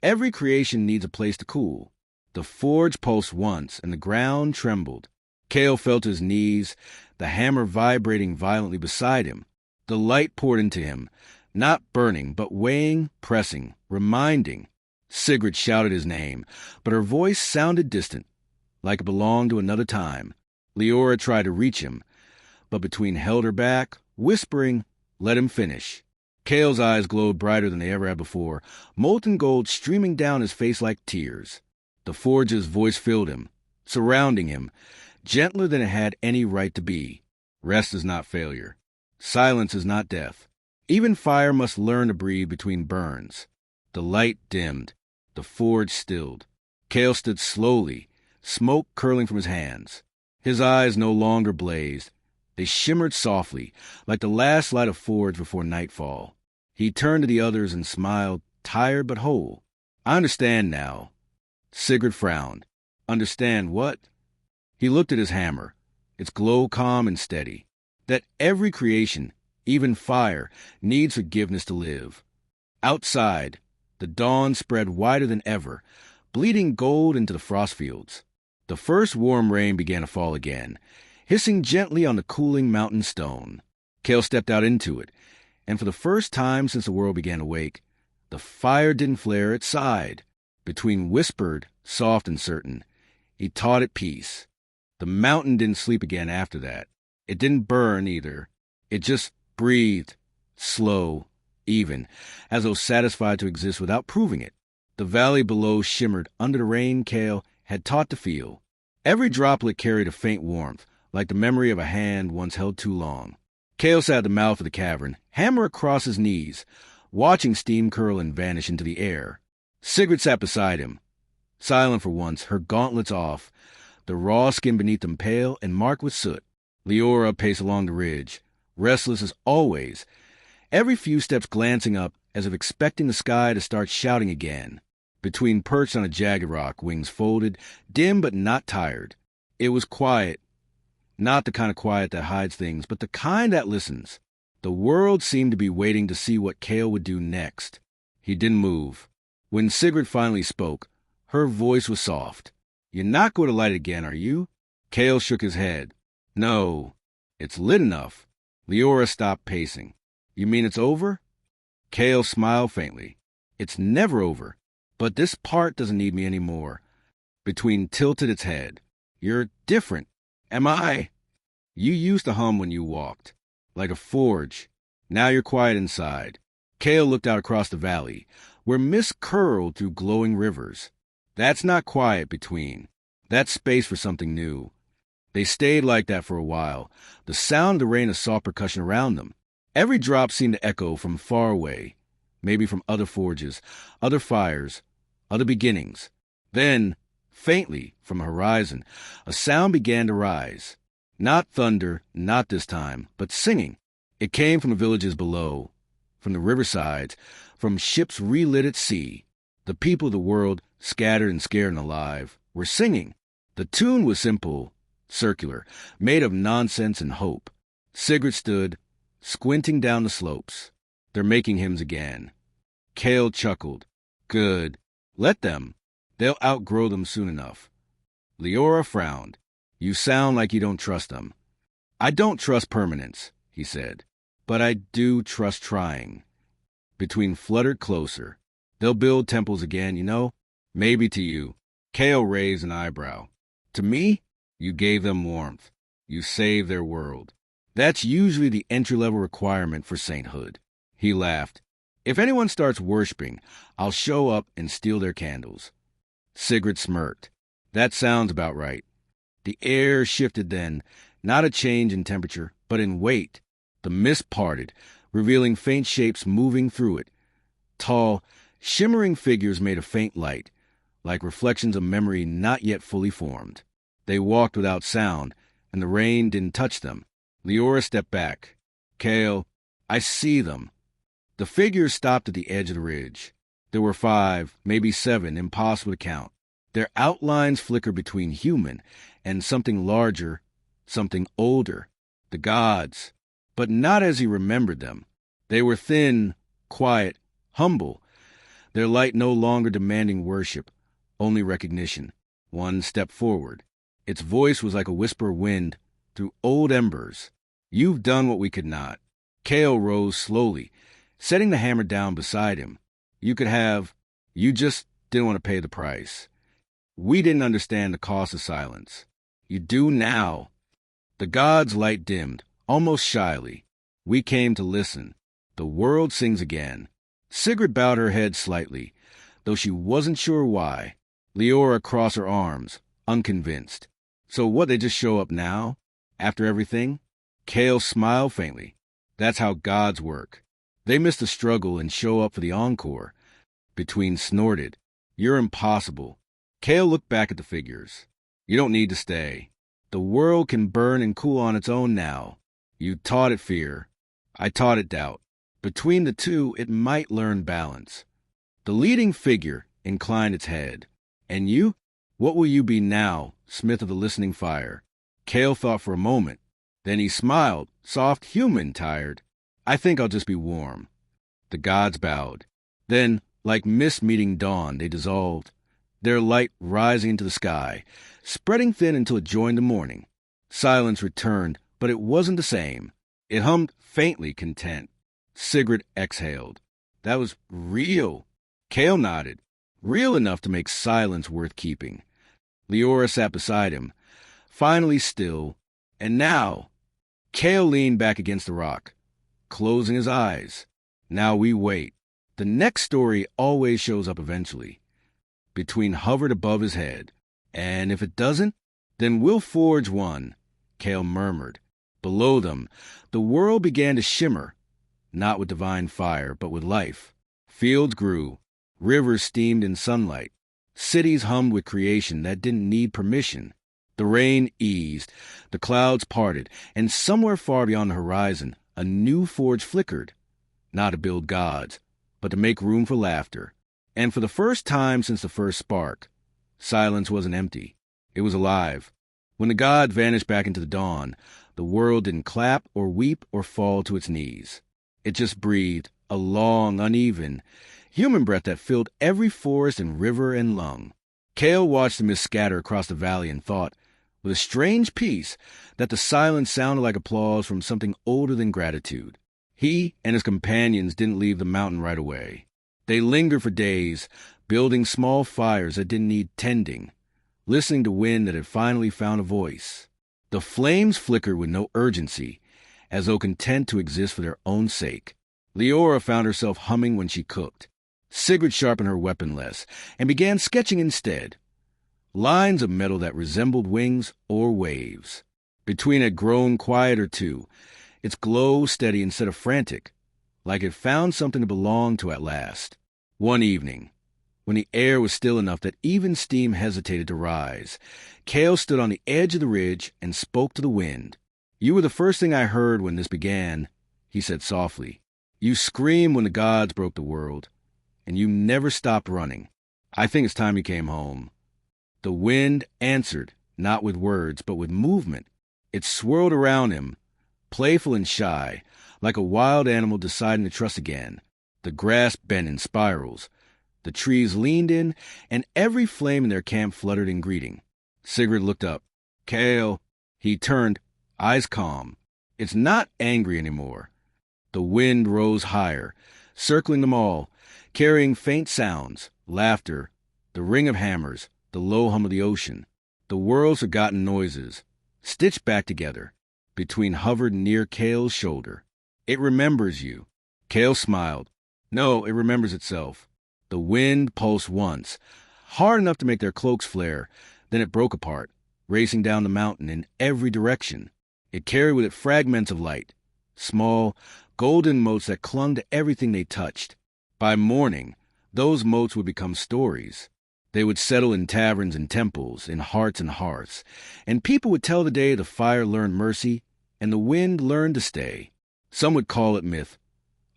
every creation needs a place to cool. The forge pulsed once, and the ground trembled. Cale felt his knees, the hammer vibrating violently beside him. The light poured into him, not burning, but weighing, pressing, reminding. Sigrid shouted his name, but her voice sounded distant, like it belonged to another time. Leora tried to reach him, but between held her back, whispering, let him finish. Cale's eyes glowed brighter than they ever had before, molten gold streaming down his face like tears. The forge's voice filled him, surrounding him, gentler than it had any right to be. Rest is not failure. Silence is not death. Even fire must learn to breathe between burns. The light dimmed. The forge stilled. Cale stood slowly, smoke curling from his hands. His eyes no longer blazed. They shimmered softly, like the last light of forge before nightfall. He turned to the others and smiled, tired but whole. I understand now. Sigrid frowned. Understand what? He looked at his hammer, its glow calm and steady. That every creation, even fire, needs forgiveness to live. Outside, the dawn spread wider than ever, bleeding gold into the frost fields. The first warm rain began to fall again, hissing gently on the cooling mountain stone. Kale stepped out into it, and for the first time since the world began to wake, the fire didn't flare, it sighed. Between whispered, soft and certain, he taught it peace. The mountain didn't sleep again after that. It didn't burn either. It just breathed, slow, even, as though satisfied to exist without proving it. The valley below shimmered under the rain Kale had taught to feel. Every droplet carried a faint warmth, like the memory of a hand once held too long. Kale sat at the mouth of the cavern, hammer across his knees, watching steam curl and vanish into the air. Sigrid sat beside him, silent for once, her gauntlets off, the raw skin beneath them pale and marked with soot. Leora paced along the ridge, restless as always, every few steps glancing up as if expecting the sky to start shouting again. Between perched on a jagged rock, wings folded, dim but not tired. It was quiet. Not the kind of quiet that hides things, but the kind that listens. The world seemed to be waiting to see what Kale would do next. He didn't move. When Sigrid finally spoke, her voice was soft. "You're not going to light it again, are you?" Kale shook his head. "No. It's lit enough." Leora stopped pacing. "You mean it's over?" Kale smiled faintly. "It's never over. But this part doesn't need me anymore." Between tilted its head. "You're different." "Am I?" "You used to hum when you walked. Like a forge. Now you're quiet inside." Kale looked out across the valley, where mist curled through glowing rivers. That's not quiet between. That's space for something new. They stayed like that for a while, the sound of the rain of soft percussion around them. Every drop seemed to echo from far away, maybe from other forges, other fires, other beginnings. Then, faintly, from the horizon, a sound began to rise. Not thunder, not this time, but singing. It came from the villages below, from the riversides, from ships relit at sea. The people of the world, scattered and scared and alive, were singing. The tune was simple, circular, made of nonsense and hope. Sigrid stood, squinting down the slopes. "They're making hymns again." Kale chuckled. "Good. Let them. They'll outgrow them soon enough." Leora frowned. "You sound like you don't trust them." "I don't trust permanence," he said. "But I do trust trying." Between fluttered closer. "They'll build temples again, you know. Maybe to you." Kale raised an eyebrow. "To me? You gave them warmth. You saved their world. That's usually the entry-level requirement for sainthood." He laughed. "If anyone starts worshipping, I'll show up and steal their candles." Sigrid smirked. "That sounds about right." The air shifted then, not a change in temperature, but in weight. The mist parted, revealing faint shapes moving through it. Tall, shimmering figures made a faint light, like reflections of memory not yet fully formed. They walked without sound, and the rain didn't touch them. Leora stepped back. "Kale, I see them." The figures stopped at the edge of the ridge. There were 5, maybe 7, impossible to count. Their outlines flickered between human and something larger, something older. The gods. But not as he remembered them. They were thin, quiet, humble, their light no longer demanding worship, only recognition. One stepped forward. Its voice was like a whisper of wind through old embers. "You've done what we could not." Kale rose slowly, setting the hammer down beside him. "You could have. You just didn't want to pay the price. We didn't understand the cost of silence. You do now." The god's light dimmed, almost shyly. "We came to listen. The world sings again." Sigrid bowed her head slightly, though she wasn't sure why. Leora crossed her arms, unconvinced. "So what, they just show up now? After everything?" Kale smiled faintly. "That's how gods work. They miss the struggle and show up for the encore." Between snorted. "You're impossible." Kale looked back at the figures. "You don't need to stay. The world can burn and cool on its own now. You taught it fear. I taught it doubt. Between the two, it might learn balance." The leading figure inclined its head. "And you? What will you be now, smith of the listening fire?" Kale thought for a moment. Then he smiled, soft, human, tired. "I think I'll just be warm." The gods bowed. Then, like mist meeting dawn, they dissolved, their light rising into the sky, spreading thin until it joined the morning. Silence returned, but it wasn't the same. It hummed faintly content. Sigrid exhaled. That was real. Cale nodded. Real enough to make silence worth keeping. Leora sat beside him, finally still, and now Cale leaned back against the rock, closing his eyes. Now we wait. The next story always shows up eventually. Between hovered above his head. And if it doesn't, then we'll forge one, Cale murmured. Below them, the world began to shimmer, not with divine fire, but with life. Fields grew, rivers steamed in sunlight, cities hummed with creation that didn't need permission. The rain eased, the clouds parted, and somewhere far beyond the horizon, a new forge flickered, not to build gods, but to make room for laughter. And for the first time since the first spark, silence wasn't empty. It was alive. When the god vanished back into the dawn, the world didn't clap or weep or fall to its knees. It just breathed, a long, uneven, human breath that filled every forest and river and lung. Cale watched the mist scatter across the valley and thought, with a strange peace, that the silence sounded like applause from something older than gratitude. He and his companions didn't leave the mountain right away. They lingered for days, building small fires that didn't need tending, listening to wind that had finally found a voice. The flames flickered with no urgency, as though content to exist for their own sake. Leora found herself humming when she cooked. Sigrid sharpened her weapon less, and began sketching instead. Lines of metal that resembled wings or waves. Between had grown quieter too, its glow steady instead of frantic, like it found something to belong to at last. One evening, when the air was still enough that even steam hesitated to rise, Cale stood on the edge of the ridge and spoke to the wind. "You were the first thing I heard when this began," he said softly. "You screamed when the gods broke the world, and you never stopped running. I think it's time you came home." The wind answered, not with words, but with movement. It swirled around him, playful and shy, like a wild animal deciding to trust again. The grass bent in spirals. The trees leaned in, and every flame in their camp fluttered in greeting. Sigrid looked up. "Cale." He turned, eyes calm. "It's not angry anymore." The wind rose higher, circling them all, carrying faint sounds, laughter, the ring of hammers, the low hum of the ocean, the world's forgotten noises, stitched back together. Between hovered near Cale's shoulder. "It remembers you." Cale smiled. "No, it remembers itself." The wind pulsed once, hard enough to make their cloaks flare, then it broke apart, racing down the mountain in every direction. It carried with it fragments of light, small, golden motes that clung to everything they touched. By morning, those motes would become stories. They would settle in taverns and temples, in hearts and hearths, and people would tell the day the fire learned mercy and the wind learned to stay. Some would call it myth,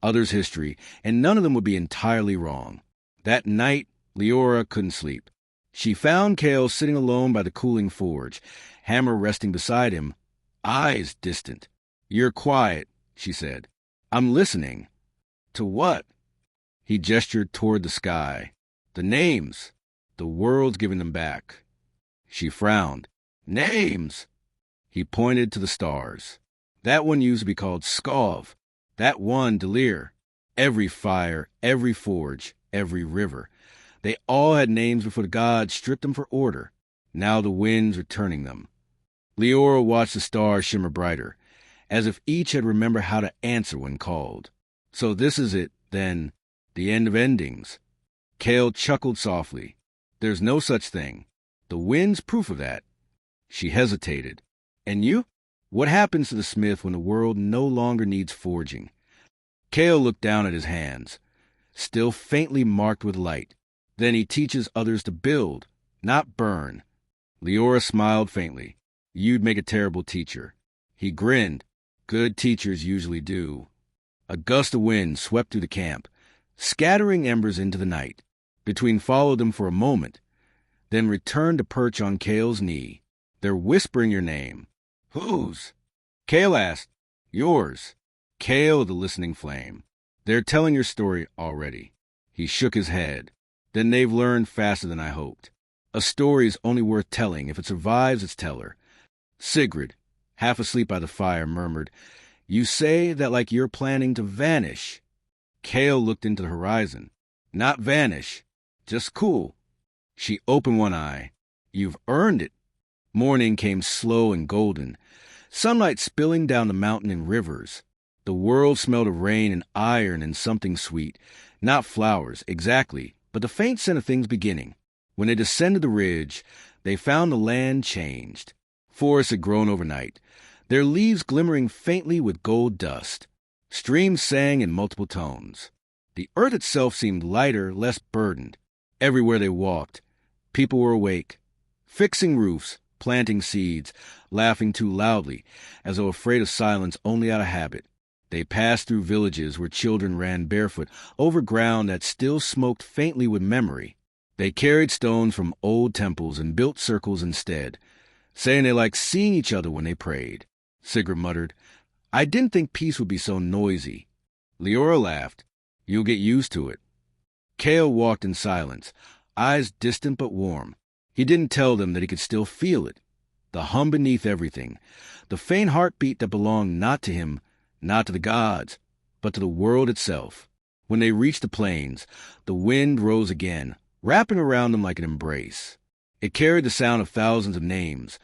others history, and none of them would be entirely wrong. That night, Leora couldn't sleep. She found Cale sitting alone by the cooling forge, hammer resting beside him, eyes distant. "You're quiet," she said. "I'm listening." "To what?" He gestured toward the sky. "The names. The world's giving them back." She frowned. "Names!" He pointed to the stars. "That one used to be called Skov. That one, Delir. Every fire, every forge, every river. They all had names before the gods stripped them for order. Now the winds are turning them." Leora watched the stars shimmer brighter, as if each had remembered how to answer when called. "So this is it, then, the end of endings." Cale chuckled softly. "There's no such thing. The wind's proof of that." She hesitated. "And you? What happens to the smith when the world no longer needs forging?" Cale looked down at his hands, still faintly marked with light. "Then he teaches others to build, not burn." Leora smiled faintly. "You'd make a terrible teacher." He grinned. "Good teachers usually do." A gust of wind swept through the camp, scattering embers into the night. Between followed them for a moment, then returned to perch on Cale's knee. "They're whispering your name." "Whose?" Cale asked. "Yours." Cale, the listening flame. "They're telling your story already." He shook his head. "Then they've learned faster than I hoped. A story's only worth telling if it survives its teller." Sigrid, half asleep by the fire, murmured, You say that like you're planning to vanish. Kale looked into the horizon. Not vanish. Just cool. She opened one eye. You've earned it. Morning came slow and golden, sunlight spilling down the mountain in rivers. The world smelled of rain and iron and something sweet. Not flowers, exactly, but the faint scent of things beginning. When they descended the ridge, they found the land changed. Forests had grown overnight, their leaves glimmering faintly with gold dust. Streams sang in multiple tones. The earth itself seemed lighter, less burdened. Everywhere they walked, people were awake, fixing roofs, planting seeds, laughing too loudly, as though afraid of silence only out of habit. They passed through villages where children ran barefoot over ground that still smoked faintly with memory. They carried stones from old temples and built circles instead, saying they liked seeing each other when they prayed. Sigurd muttered, I didn't think peace would be so noisy. Leora laughed. You'll get used to it. Kale walked in silence, eyes distant but warm. He didn't tell them that he could still feel it. The hum beneath everything, the faint heartbeat that belonged not to him, not to the gods, but to the world itself. When they reached the plains, the wind rose again, wrapping around them like an embrace. It carried the sound of thousands of names,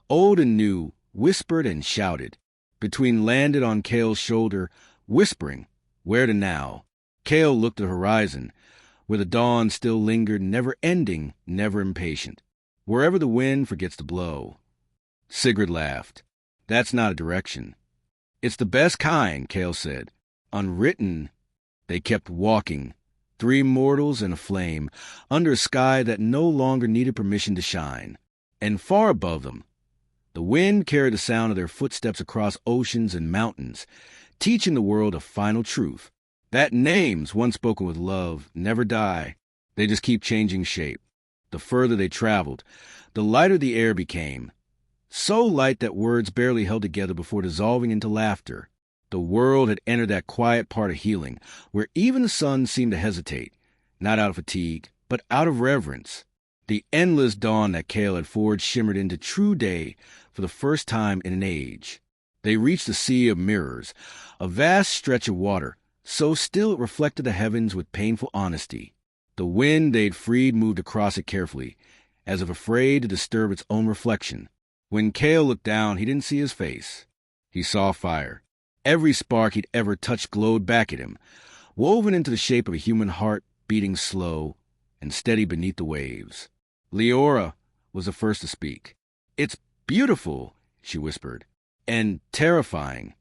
old and new, whispered and shouted. Between landed on Kale's shoulder, whispering, where to now? Kale looked at the horizon, where the dawn still lingered, never ending, never impatient. Wherever the wind forgets to blow. Sigurd laughed. That's not a direction. It's the best kind, Kale said. Unwritten. They kept walking, 3 mortals and a flame, under a sky that no longer needed permission to shine. And far above them, the wind carried the sound of their footsteps across oceans and mountains, teaching the world a final truth. That names, once spoken with love, never die. They just keep changing shape. The further they traveled, the lighter the air became. So light that words barely held together before dissolving into laughter. The world had entered that quiet part of healing, where even the sun seemed to hesitate, not out of fatigue, but out of reverence. The endless dawn that Kale had forged shimmered into true day for the first time in an age. They reached the Sea of Mirrors, a vast stretch of water, so still it reflected the heavens with painful honesty. The wind they'd freed moved across it carefully, as if afraid to disturb its own reflection. When Kale looked down, he didn't see his face. He saw fire. Every spark he'd ever touched glowed back at him, woven into the shape of a human heart beating slow and steady beneath the waves. Leora was the first to speak. It's beautiful, she whispered, and terrifying.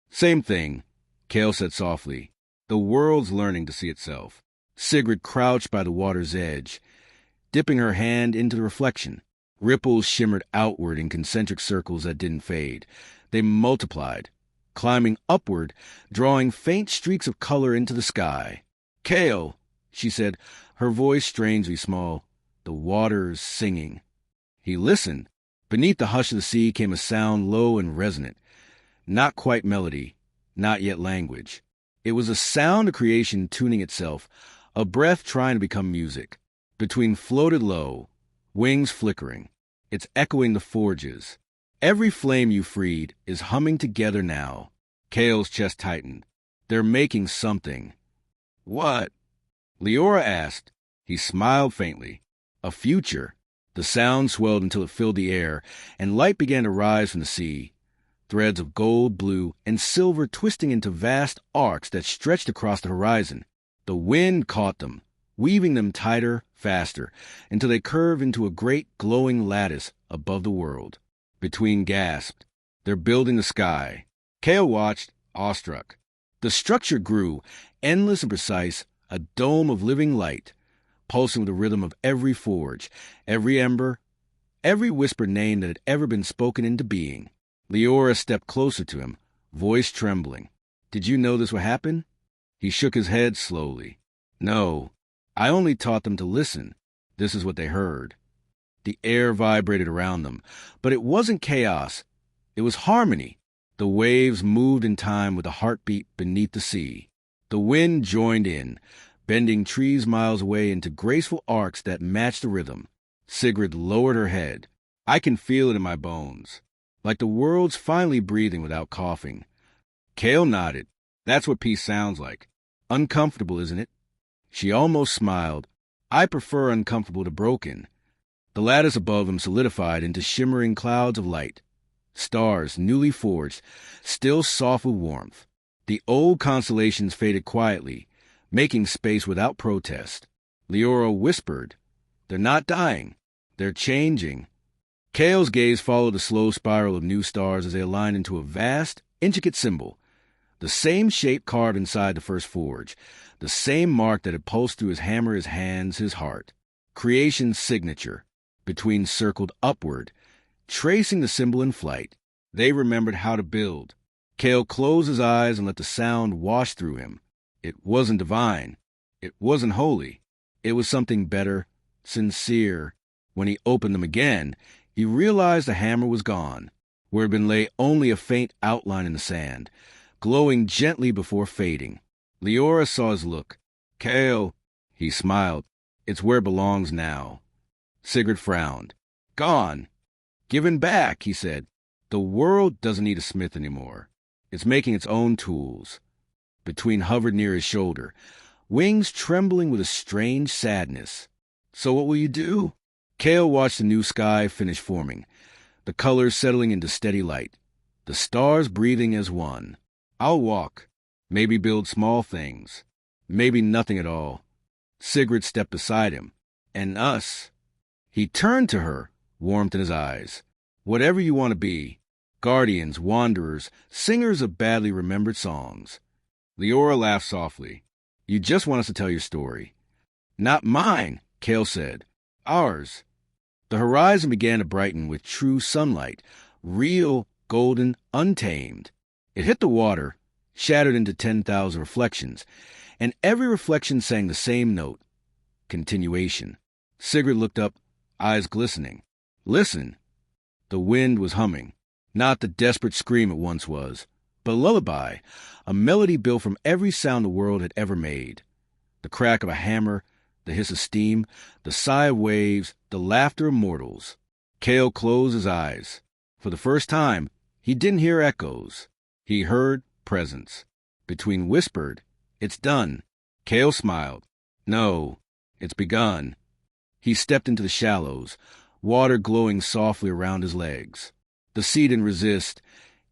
Same thing, Kale said softly. The world's learning to see itself. Sigrid crouched by the water's edge, dipping her hand into the reflection. Ripples shimmered outward in concentric circles that didn't fade. They multiplied, climbing upward, drawing faint streaks of color into the sky. Kale, she said, her voice strangely small. The water's singing. He listened. Beneath the hush of the sea came a sound low and resonant. Not quite melody, not yet language. It was a sound of creation tuning itself, a breath trying to become music. Between floated low, wings flickering. It's echoing the forges. Every flame you freed is humming together now. Kale's chest tightened. They're making something. What? Leora asked. He smiled faintly. A future. The sound swelled until it filled the air, and light began to rise from the sea. Threads of gold, blue, and silver twisting into vast arcs that stretched across the horizon. The wind caught them, weaving them tighter, faster, until they curved into a great glowing lattice above the world. Between gasped. They're building the sky. Kale watched, awestruck. The structure grew, endless and precise, a dome of living light, pulsing with the rhythm of every forge, every ember, every whispered name that had ever been spoken into being. Leora stepped closer to him, voice trembling. Did you know this would happen? He shook his head slowly. No, I only taught them to listen. This is what they heard. The air vibrated around them, but it wasn't chaos. It was harmony. The waves moved in time with the heartbeat beneath the sea. The wind joined in, bending trees miles away into graceful arcs that matched the rhythm. Sigrid lowered her head. I can feel it in my bones. Like the world's finally breathing without coughing. Kale nodded. That's what peace sounds like. Uncomfortable, isn't it? She almost smiled. I prefer uncomfortable to broken. The lattice above them solidified into shimmering clouds of light. Stars, newly forged, still soft with warmth. The old constellations faded quietly, making space without protest. Leora whispered, "They're not dying. They're changing." Kale's gaze followed the slow spiral of new stars as they aligned into a vast, intricate symbol. The same shape carved inside the first forge. The same mark that had pulsed through his hammer, his hands, his heart. Creation's signature, between circled upward, tracing the symbol in flight. They remembered how to build. Kale closed his eyes and let the sound wash through him. It wasn't divine. It wasn't holy. It was something better, sincere. When he opened them again, he realized the hammer was gone, where had been lay only a faint outline in the sand, glowing gently before fading. Leora saw his look. "Kale," he smiled. "It's where it belongs now." Sigurd frowned. "Gone. Given back," he said. "The world doesn't need a smith anymore. It's making its own tools." Between hovered near his shoulder, wings trembling with a strange sadness. "So what will you do?" Kale watched the new sky finish forming, the colors settling into steady light, the stars breathing as one. "I'll walk. Maybe build small things. Maybe nothing at all." Sigurd stepped beside him. "And us." He turned to her, warmth in his eyes. "Whatever you want to be. Guardians, wanderers, singers of badly remembered songs." Leora laughed softly. "You just want us to tell your story." "Not mine," Kale said. "Ours." The horizon began to brighten with true sunlight, real, golden, untamed. It hit the water, shattered into 10,000 reflections, and every reflection sang the same note. Continuation. Sigurd looked up, eyes glistening. "Listen." The wind was humming. Not the desperate scream it once was, but a lullaby, a melody built from every sound the world had ever made. The crack of a hammer, the hiss of steam, the sigh of waves, the laughter of mortals. Kale closed his eyes. For the first time, he didn't hear echoes. He heard presence. Between whispered, "It's done." Kale smiled. "No, it's begun." He stepped into the shallows, water glowing softly around his legs. The sea didn't resist.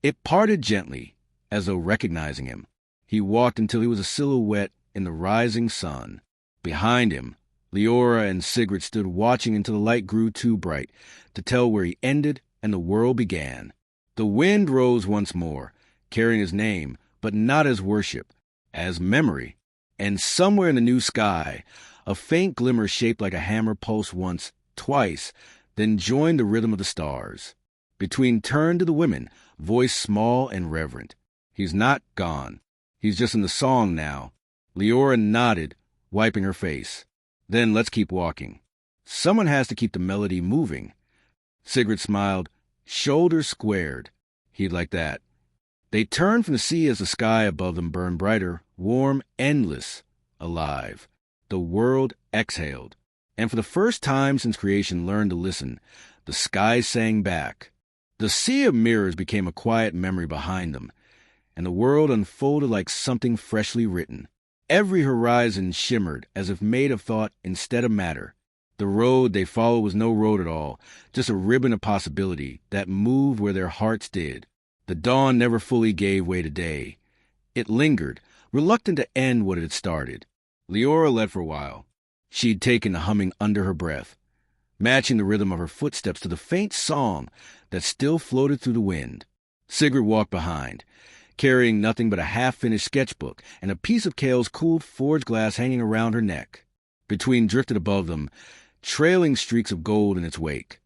It parted gently, as though recognizing him. He walked until he was a silhouette in the rising sun. Behind him, Leora and Sigurd stood watching until the light grew too bright to tell where he ended and the world began. The wind rose once more, carrying his name, but not as worship, as memory. And somewhere in the new sky, a faint glimmer shaped like a hammer pulsed once, twice, then joined the rhythm of the stars. Between turned to the women, voice small and reverent. "He's not gone. He's just in the song now." Leora nodded, wiping her face. "Then let's keep walking. Someone has to keep the melody moving." Sigurd smiled, shoulders squared. He'd like that. They turned from the sea as the sky above them burned brighter, warm, endless, alive. The world exhaled. And for the first time since creation learned to listen, the sky sang back. The sea of mirrors became a quiet memory behind them, and the world unfolded like something freshly written. Every horizon shimmered as if made of thought instead of matter. The road they followed was no road at all, just a ribbon of possibility that moved where their hearts did. The dawn never fully gave way to day. It lingered, reluctant to end what it had started. Leora led for a while. She'd taken the humming under her breath, matching the rhythm of her footsteps to the faint song that still floated through the wind. Sigurd walked behind, carrying nothing but a half-finished sketchbook and a piece of Kale's cooled forged glass hanging around her neck. Between drifted above them, trailing streaks of gold in its wake.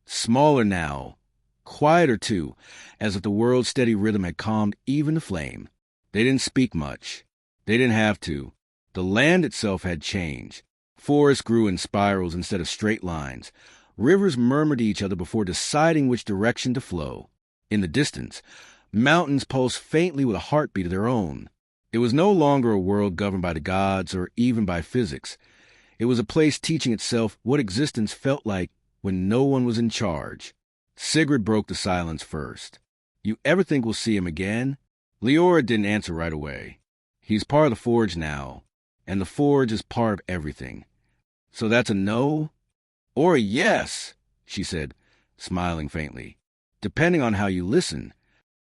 Smaller now, quieter too, as if the world's steady rhythm had calmed even the flame. They didn't speak much. They didn't have to. The land itself had changed. Forests grew in spirals instead of straight lines. Rivers murmured to each other before deciding which direction to flow. In the distance, mountains pulsed faintly with a heartbeat of their own. It was no longer a world governed by the gods or even by physics. It was a place teaching itself what existence felt like when no one was in charge. Sigurd broke the silence first. "You ever think we'll see him again?" Leora didn't answer right away. He's part of the Forge now, and the Forge is part of everything. So that's a no? Or a yes, she said, smiling faintly. Depending on how you listen.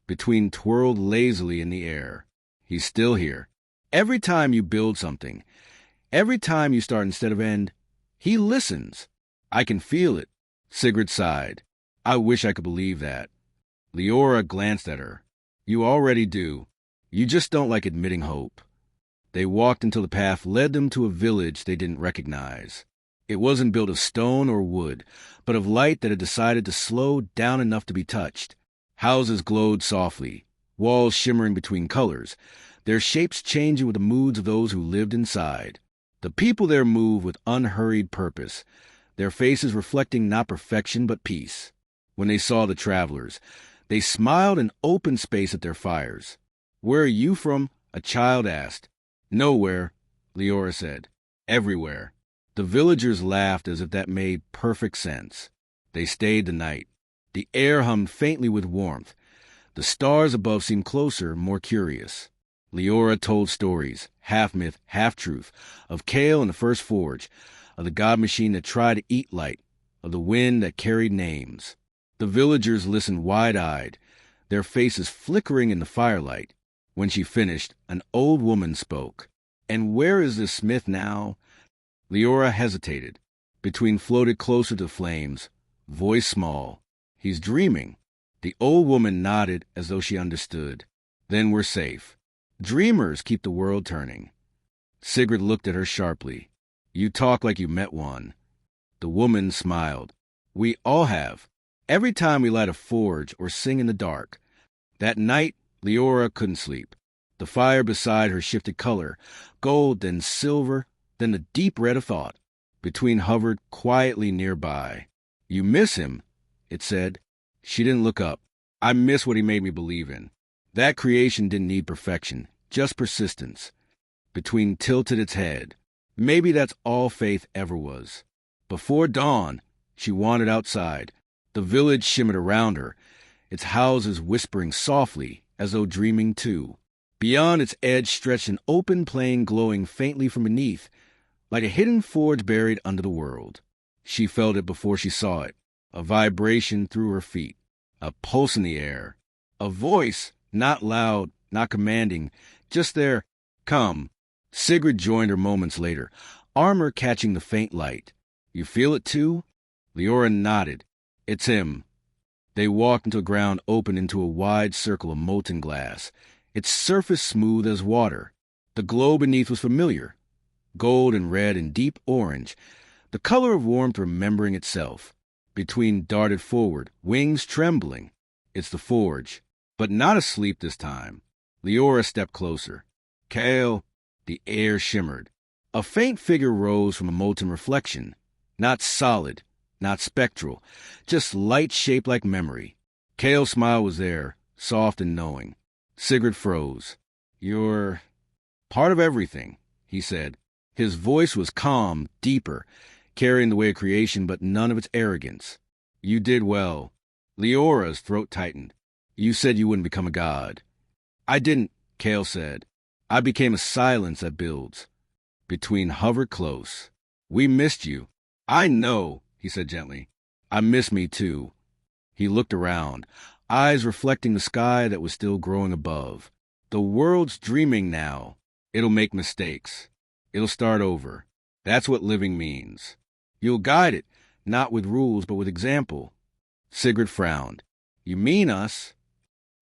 Between twirled lazily in the air. He's still here. Every time you build something, every time you start instead of end, he listens. I can feel it. Sigrid sighed. I wish I could believe that. Leora glanced at her. You already do. You just don't like admitting hope. They walked until the path led them to a village they didn't recognize. It wasn't built of stone or wood, but of light that had decided to slow down enough to be touched. Houses glowed softly, walls shimmering between colors, their shapes changing with the moods of those who lived inside. The people there moved with unhurried purpose, their faces reflecting not perfection but peace. When they saw the travelers, they smiled in open space at their fires. Where are you from? A child asked. Nowhere, Leora said. Everywhere. The villagers laughed as if that made perfect sense. They stayed the night. The air hummed faintly with warmth. The stars above seemed closer, more curious. Leora told stories, half myth, half truth, of Kale and the first forge, of the god machine that tried to eat light, of the wind that carried names. The villagers listened wide-eyed, their faces flickering in the firelight. When she finished, an old woman spoke. And where is this smith now? Leora hesitated. Between floated closer to the flames, voice small. He's dreaming. The old woman nodded as though she understood. Then we're safe. Dreamers keep the world turning. Sigrid looked at her sharply. You talk like you met one. The woman smiled. We all have. Every time we light a forge or sing in the dark. That night, Leora couldn't sleep. The fire beside her shifted color, gold, then silver, then the deep red of thought. Between hovered quietly nearby. You miss him, it said. She didn't look up. I miss what he made me believe in. That creation didn't need perfection, just persistence. Between tilted its head. Maybe that's all faith ever was. Before dawn, she wandered outside. The village shimmered around her, its houses whispering softly, as though dreaming too. Beyond its edge stretched an open plain glowing faintly from beneath, like a hidden forge buried under the world. She felt it before she saw it, a vibration through her feet, a pulse in the air, a voice, not loud, not commanding, just there. Come. Sigrid joined her moments later, armor catching the faint light. You feel it too? Leora nodded. It's him. They walked until ground opened into a wide circle of molten glass, its surface smooth as water. The glow beneath was familiar, gold and red and deep orange, the color of warmth remembering itself. Between darted forward, wings trembling. It's the forge, but not asleep this time. Leora stepped closer. Kale. The air shimmered. A faint figure rose from a molten reflection, not solid, not spectral, just light shaped like memory. Kale's smile was there, soft and knowing. Sigrid froze. You're part of everything, he said. His voice was calm, deeper, carrying the weight of creation but none of its arrogance. You did well. Leora's throat tightened. You said you wouldn't become a god. I didn't, Kale said. I became a silence that builds. Between hovered close. We missed you. I know, he said gently. I miss me too. He looked around, eyes reflecting the sky that was still growing above. The world's dreaming now. It'll make mistakes. It'll start over. That's what living means. You'll guide it, not with rules, but with example. Sigrid frowned. You mean us?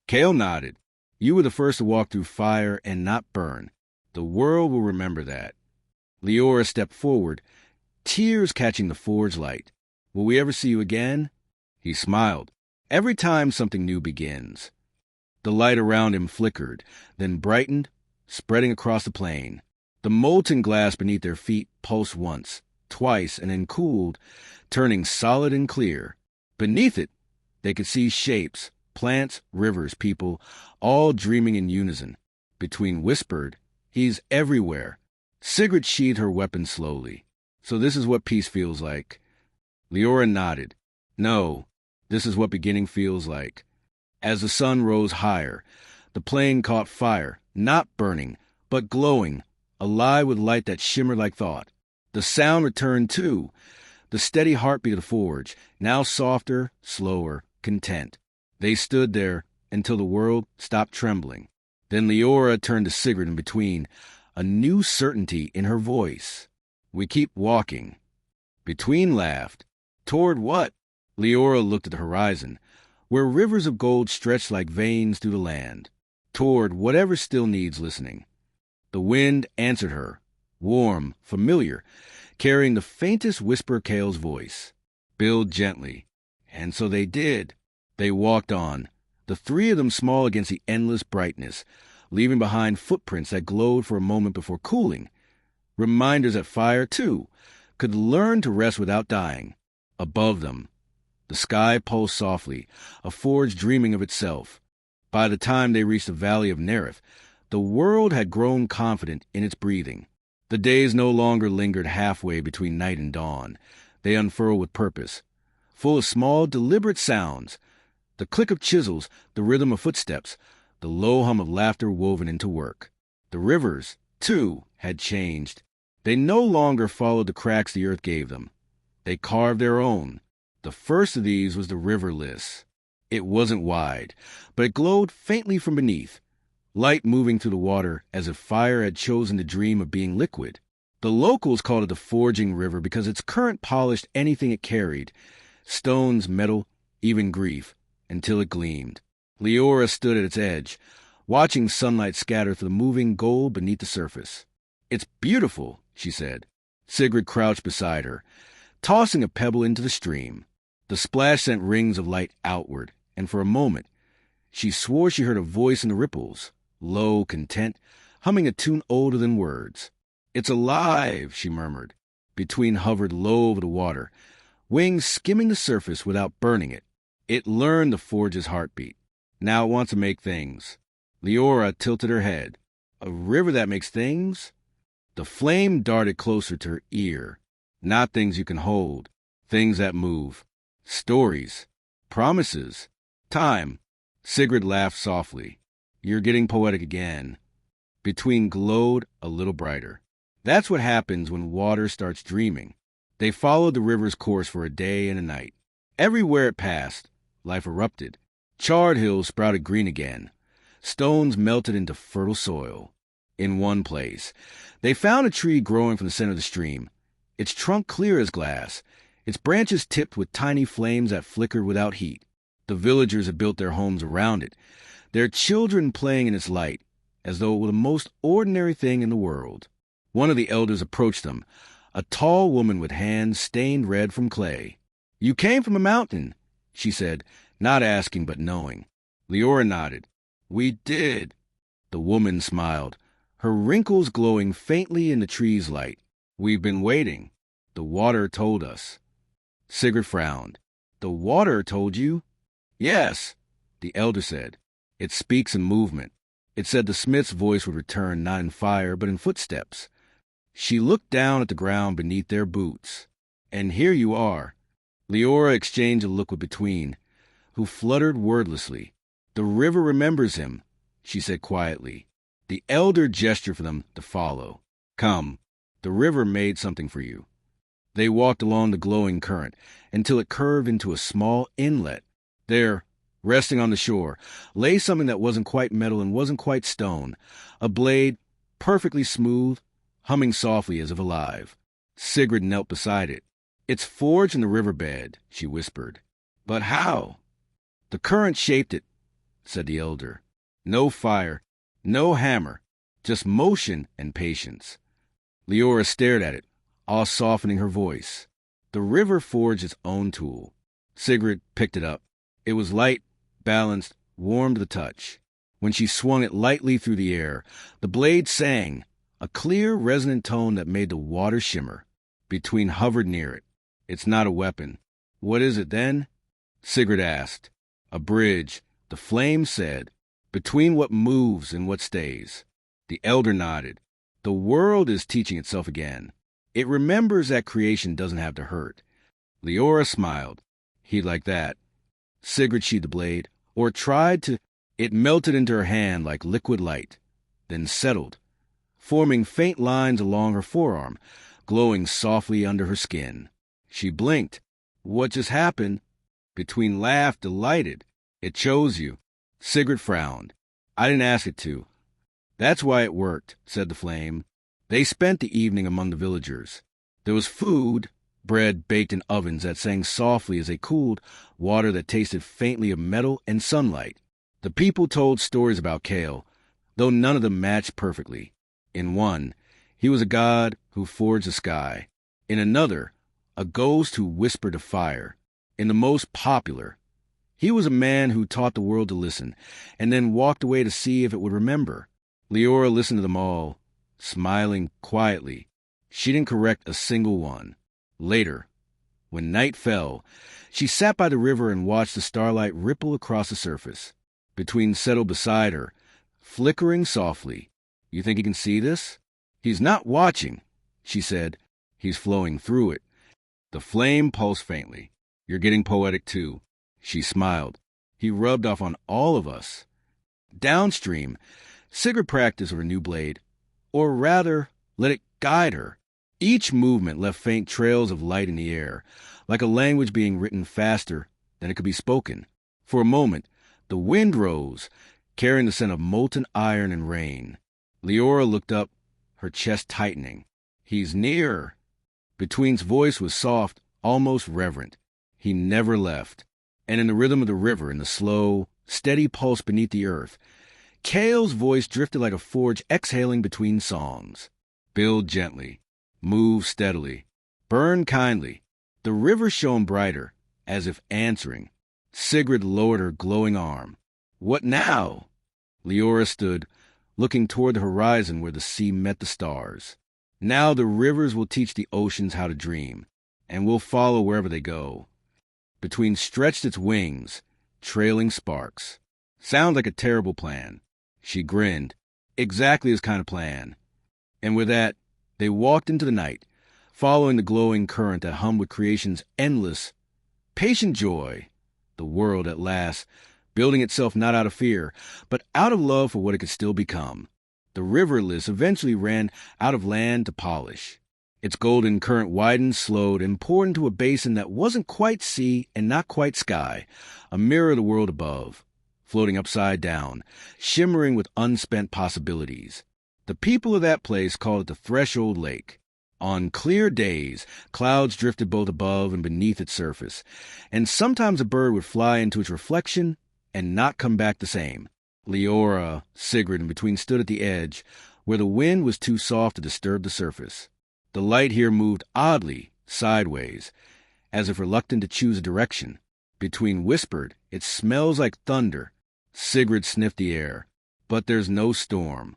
Kale nodded. You were the first to walk through fire and not burn. The world will remember that. Leora stepped forward, tears catching the forge light. Will we ever see you again? He smiled. Every time something new begins. The light around him flickered, then brightened, spreading across the plain. The molten glass beneath their feet pulsed once, twice, and then cooled, turning solid and clear. Beneath it, they could see shapes, plants, rivers, people, all dreaming in unison. Between whispered, he's everywhere. Sigrid sheathed her weapon slowly. So this is what peace feels like. Leora nodded. No, this is what beginning feels like. As the sun rose higher, The plane caught fire, not burning, but glowing, alive with light that shimmered like thought. The sound returned too, the steady heartbeat of the forge, now softer, slower, content. They stood there until the world stopped trembling. Then Leora turned to Sigrid in between, a new certainty in her voice. "We keep walking." Between laughed. "Toward what?" Leora looked at the horizon, where rivers of gold stretched like veins through the land. "Toward whatever still needs listening." The wind answered her, warm, familiar, carrying the faintest whisper of Kale's voice. "Build gently." And so they did. They walked on, the three of them small against the endless brightness, leaving behind footprints that glowed for a moment before cooling. Reminders that fire, too, could learn to rest without dying. Above them, the sky pulsed softly, a forge dreaming of itself. By the time they reached the valley of Nerith, the world had grown confident in its breathing. The days no longer lingered halfway between night and dawn. They unfurled with purpose, full of small, deliberate sounds. The click of chisels, the rhythm of footsteps, the low hum of laughter woven into work. The rivers, too, had changed. They no longer followed the cracks the earth gave them. They carved their own. The first of these was the River Liss. It wasn't wide, but it glowed faintly from beneath, light moving through the water as if fire had chosen to dream of being liquid. The locals called it the Forging River because its current polished anything it carried, stones, metal, even grief, until it gleamed. Leora stood at its edge, watching sunlight scatter through the moving gold beneath the surface. "It's beautiful," she said. Sigrid crouched beside her, tossing a pebble into the stream. The splash sent rings of light outward, and for a moment, she swore she heard a voice in the ripples, low, content, humming a tune older than words. "It's alive," she murmured. Between hovered low over the water, wings skimming the surface without burning it. It learned the forge's heartbeat. Now it wants to make things. Leora tilted her head. "A river that makes things?" The flame darted closer to her ear. "Not things you can hold. Things that move. Stories. Promises. Time." Sigrid laughed softly. "You're getting poetic again." Between glowed a little brighter. That's what happens when water starts dreaming. They followed the river's course for a day and a night. Everywhere it passed, life erupted. Charred hills sprouted green again. Stones melted into fertile soil. In one place, they found a tree growing from the center of the stream, its trunk clear as glass, its branches tipped with tiny flames that flickered without heat. The villagers had built their homes around it, their children playing in its light, as though it were the most ordinary thing in the world. One of the elders approached them, a tall woman with hands stained red from clay. "You came from a mountain," she said, not asking but knowing. Leora nodded. "We did." The woman smiled, her wrinkles glowing faintly in the tree's light. "We've been waiting. The water told us." Sigrid frowned. "The water told you?" "Yes," the elder said. "It speaks in movement." It said the smith's voice would return not in fire but in footsteps. She looked down at the ground beneath their boots. "And here you are." Leora exchanged a look with Between, who fluttered wordlessly. "The river remembers him," she said quietly. The elder gestured for them to follow. "Come, the river made something for you." They walked along the glowing current until it curved into a small inlet. There, resting on the shore, lay something that wasn't quite metal and wasn't quite stone, a blade, perfectly smooth, humming softly as if alive. Sigrid knelt beside it. "It's forged in the riverbed," she whispered. "But how?" "The current shaped it," said the elder. "No fire, no hammer, just motion and patience." Leora stared at it, awe softening her voice. The river forged its own tool. Sigrid picked it up. It was light, balanced, warm to the touch. When she swung it lightly through the air, the blade sang, a clear, resonant tone that made the water shimmer. Between hovered near it. "It's not a weapon." "What is it, then?" Sigrid asked. "A bridge," the flame said, "between what moves and what stays." The elder nodded. "The world is teaching itself again. It remembers that creation doesn't have to hurt." Leora smiled. "He'd like that." Sigrid sheathed the blade, or tried to, It melted into her hand like liquid light, then settled, forming faint lines along her forearm, glowing softly under her skin. She blinked. What just happened? Between laughed, delighted. It chose you. Sigrid frowned. I didn't ask it to. That's why it worked, said the flame. They spent the evening among the villagers. There was food, bread baked in ovens that sang softly as they cooled, water that tasted faintly of metal and sunlight. The people told stories about Kale, though none of them matched perfectly. In one, he was a god who forged the sky. In another, a ghost who whispered of fire. In the most popular, he was a man who taught the world to listen, and then walked away to see if it would remember. Leora listened to them all, smiling quietly. She didn't correct a single one. Later, when night fell, she sat by the river and watched the starlight ripple across the surface. Between settled beside her, flickering softly. You think he can see this? He's not watching, she said. He's flowing through it. The flame pulsed faintly. You're getting poetic too. She smiled. He rubbed off on all of us. Downstream, Sigrid practiced with her new blade, or rather, let it guide her. Each movement left faint trails of light in the air, like a language being written faster than it could be spoken. For a moment, the wind rose, carrying the scent of molten iron and rain. Leora looked up, her chest tightening. He's near. Between's voice was soft, almost reverent. He never left. And in the rhythm of the river, in the slow, steady pulse beneath the earth, Kale's voice drifted like a forge exhaling between songs. Build gently. Move steadily. Burn kindly. The river shone brighter, as if answering. Sigrid lowered her glowing arm. What now? Leora stood, looking toward the horizon where the sea met the stars. Now the rivers will teach the oceans how to dream, and we'll follow wherever they go. Between stretched its wings, trailing sparks. Sounds like a terrible plan. She grinned. Exactly his kind of plan. And with that, they walked into the night, following the glowing current that hummed with creation's endless, patient joy. The world, at last, building itself not out of fear, but out of love for what it could still become. The riverless eventually ran out of land to polish. Its golden current widened, slowed, and poured into a basin that wasn't quite sea and not quite sky, a mirror of the world above, floating upside down, shimmering with unspent possibilities. The people of that place called it the Threshold Lake. On clear days, clouds drifted both above and beneath its surface, and sometimes a bird would fly into its reflection and not come back the same. Leora, Sigrid, and between stood at the edge, where the wind was too soft to disturb the surface. The light here moved oddly, sideways, as if reluctant to choose a direction. Between whispered, "It smells like thunder." Sigrid sniffed the air. "But there's no storm."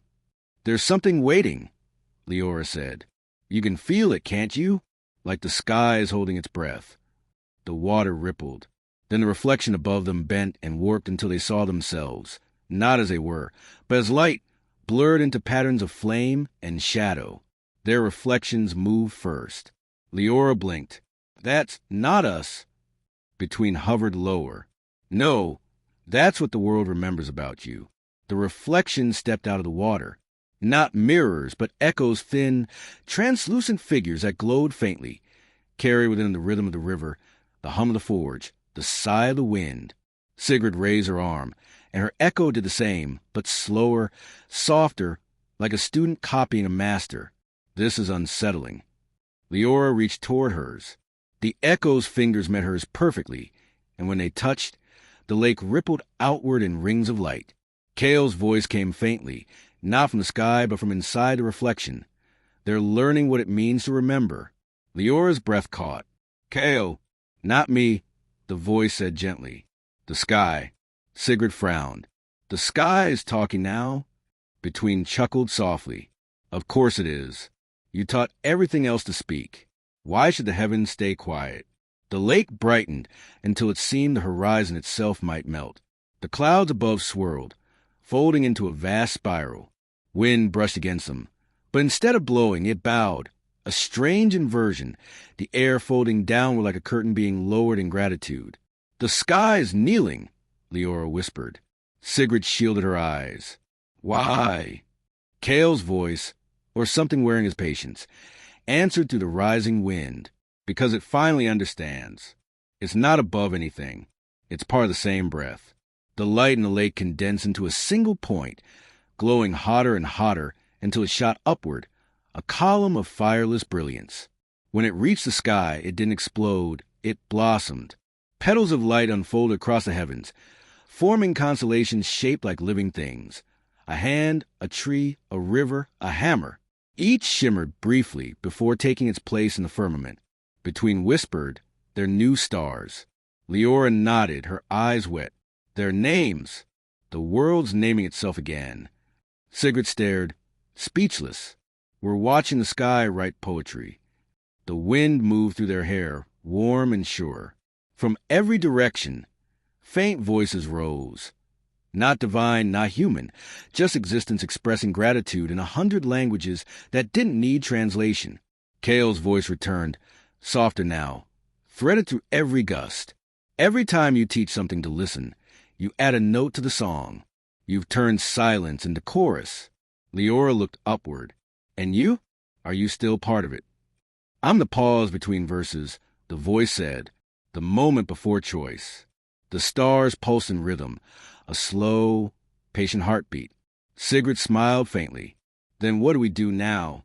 "There's something waiting," Leora said. "You can feel it, can't you? Like the sky is holding its breath." The water rippled. Then the reflection above them bent and warped until they saw themselves, not as they were, but as light, blurred into patterns of flame and shadow. Their reflections moved first. Leora blinked. "That's not us." Between hovered lower. "No, that's what the world remembers about you." The reflection stepped out of the water. Not mirrors, but echoes, thin, translucent figures that glowed faintly, carried within the rhythm of the river, the hum of the forge, the sigh of the wind. Sigrid raised her arm, and her echo did the same, but slower, softer, like a student copying a master. "This is unsettling." Leora reached toward hers. The echo's fingers met hers perfectly, and when they touched, the lake rippled outward in rings of light. Kale's voice came faintly, not from the sky, but from inside the reflection. "They're learning what it means to remember." Leora's breath caught. "Kale." "Not me," the voice said gently. "The sky." Sigrid frowned. "The sky is talking now." Between chuckled softly. "Of course it is. You taught everything else to speak. Why should the heavens stay quiet?" The lake brightened until it seemed the horizon itself might melt. The clouds above swirled, folding into a vast spiral. Wind brushed against them, but instead of blowing, it bowed, a strange inversion, the air folding downward like a curtain being lowered in gratitude. "The sky is kneeling," Leora whispered. Sigrid shielded her eyes. Why? Kale's voice, or something wearing his patience, answered through the rising wind, because it finally understands. It's not above anything. It's part of the same breath. The light in the lake condensed into a single point, glowing hotter and hotter until it shot upward, a column of fireless brilliance. When it reached the sky, it didn't explode, it blossomed. Petals of light unfolded across the heavens, forming constellations shaped like living things. A hand, a tree, a river, a hammer. Each shimmered briefly before taking its place in the firmament. Between whispered, their new stars. Leora nodded, her eyes wet. Their names. The world's naming itself again. Sigrid stared, speechless. We're watching the sky write poetry. The wind moved through their hair, warm and sure. From every direction, faint voices rose. Not divine, not human, just existence expressing gratitude in 100 languages that didn't need translation. Kale's voice returned, softer now, threaded through every gust. Every time you teach something to listen, you add a note to the song. You've turned silence into chorus. Leora looked upward. And you? Are you still part of it? I'm the pause between verses, the voice said, the moment before choice. The stars pulse in rhythm, a slow, patient heartbeat. Sigrid smiled faintly. Then what do we do now?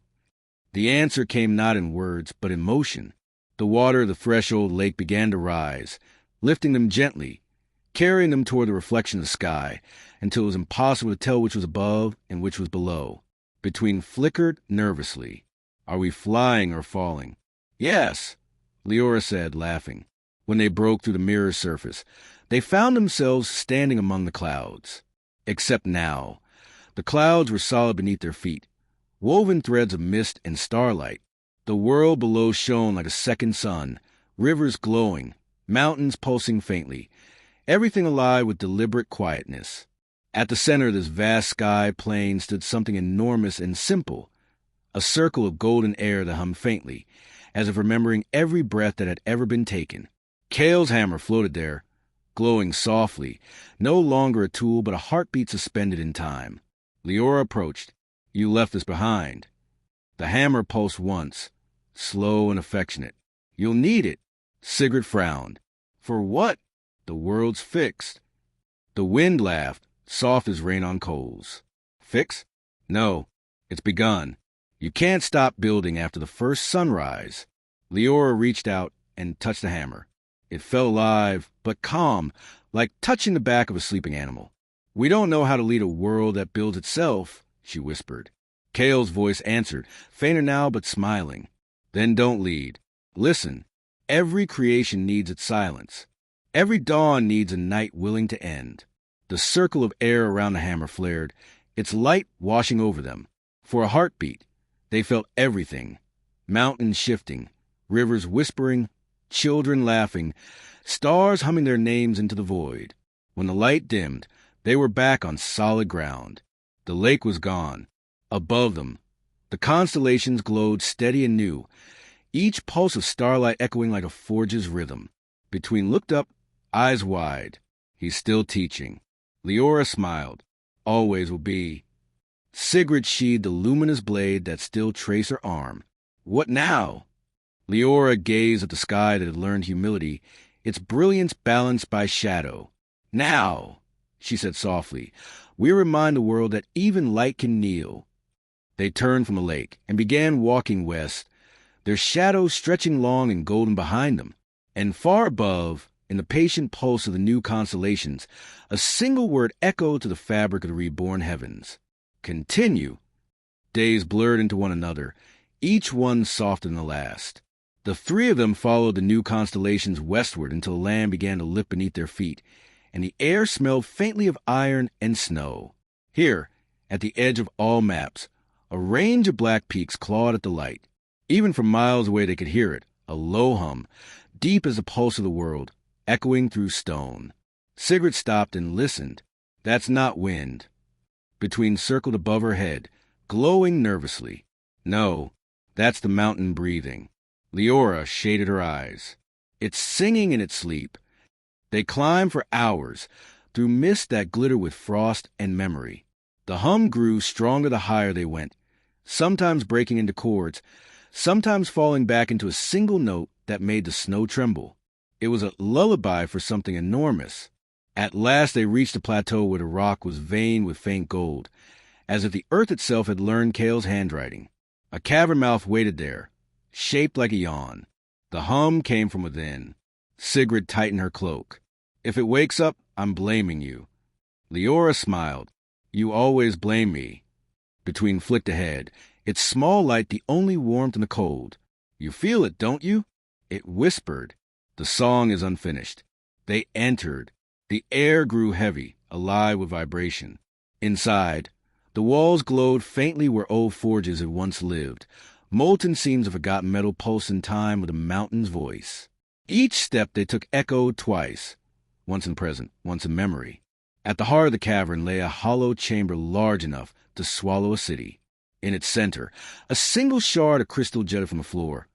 The answer came not in words, but in motion. The water of the fresh old lake began to rise, lifting them gently, carrying them toward the reflection of the sky, until it was impossible to tell which was above and which was below. Between flickered nervously. Are we flying or falling? Yes, Leora said, laughing. When they broke through the mirror's surface, they found themselves standing among the clouds. Except now. The clouds were solid beneath their feet, woven threads of mist and starlight. The world below shone like a second sun, rivers glowing, mountains pulsing faintly, everything alive with deliberate quietness. At the center of this vast sky plain stood something enormous and simple, a circle of golden air that hummed faintly, as if remembering every breath that had ever been taken. Kale's hammer floated there, glowing softly, no longer a tool but a heartbeat suspended in time. Leora approached. You left this behind. The hammer pulsed once, slow and affectionate. You'll need it. Sigrid frowned. For what? The world's fixed. The wind laughed, soft as rain on coals. Fix? No, it's begun. You can't stop building after the first sunrise. Leora reached out and touched the hammer. It felt alive, but calm, like touching the back of a sleeping animal. We don't know how to lead a world that builds itself, she whispered. Kale's voice answered, fainter now but smiling. Then don't lead. Listen. Every creation needs its silence. Every dawn needs a night willing to end. The circle of air around the hammer flared, its light washing over them. For a heartbeat, they felt everything. Mountains shifting, rivers whispering, children laughing, stars humming their names into the void. When the light dimmed, they were back on solid ground. The lake was gone. Above them, the constellations glowed steady and new, each pulse of starlight echoing like a forge's rhythm. Between looked up, eyes wide. He's still teaching. Leora smiled. Always will be. Sigrid sheathed the luminous blade that still traced her arm. What now? Leora gazed at the sky that had learned humility, its brilliance balanced by shadow. Now, she said softly, we remind the world that even light can kneel. They turned from the lake and began walking west, their shadows stretching long and golden behind them. And far above, in the patient pulse of the new constellations, a single word echoed to the fabric of the reborn heavens. Continue. Days blurred into one another, each one softer than the last. The three of them followed the new constellations westward until the land began to lift beneath their feet, and the air smelled faintly of iron and snow. Here, at the edge of all maps, a range of black peaks clawed at the light. Even from miles away they could hear it, a low hum, deep as the pulse of the world, echoing through stone. Sigrid stopped and listened. That's not wind. Between circled above her head, glowing nervously. No, that's the mountain breathing. Leora shaded her eyes. It's singing in its sleep. They climb for hours, through mist that glittered with frost and memory. The hum grew stronger the higher they went, sometimes breaking into chords, sometimes falling back into a single note that made the snow tremble. It was a lullaby for something enormous. At last they reached a plateau where the rock was veined with faint gold, as if the earth itself had learned Cale's handwriting. A cavern mouth waited there, shaped like a yawn. The hum came from within. Sigrid tightened her cloak. "If it wakes up, I'm blaming you." Leora smiled. "You always blame me." Between flicked ahead, its small light the only warmth in the cold. "You feel it, don't you?" It whispered. "The song is unfinished." They entered. The air grew heavy, alive with vibration. Inside, the walls glowed faintly where old forges had once lived. Molten seams of forgotten metal pulsed in time with a mountain's voice. Each step they took echoed twice, once in present, once in memory. At the heart of the cavern lay a hollow chamber large enough to swallow a city. In its center, a single shard of crystal jutted from the floor,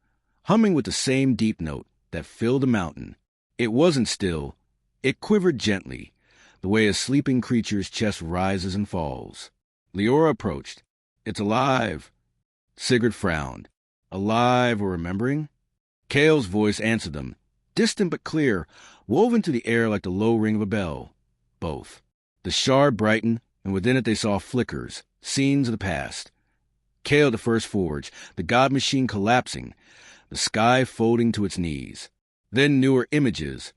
humming with the same deep note that filled the mountain. It wasn't still. It quivered gently, the way a sleeping creature's chest rises and falls. Leora approached. "It's alive." Sigrid frowned. "Alive or remembering?" Cale's voice answered them, distant but clear, woven through the air like the low ring of a bell. Both. The shard brightened, and within it they saw flickers, scenes of the past. Cale the first forge, the god machine collapsing, the sky folding to its knees. Then newer images,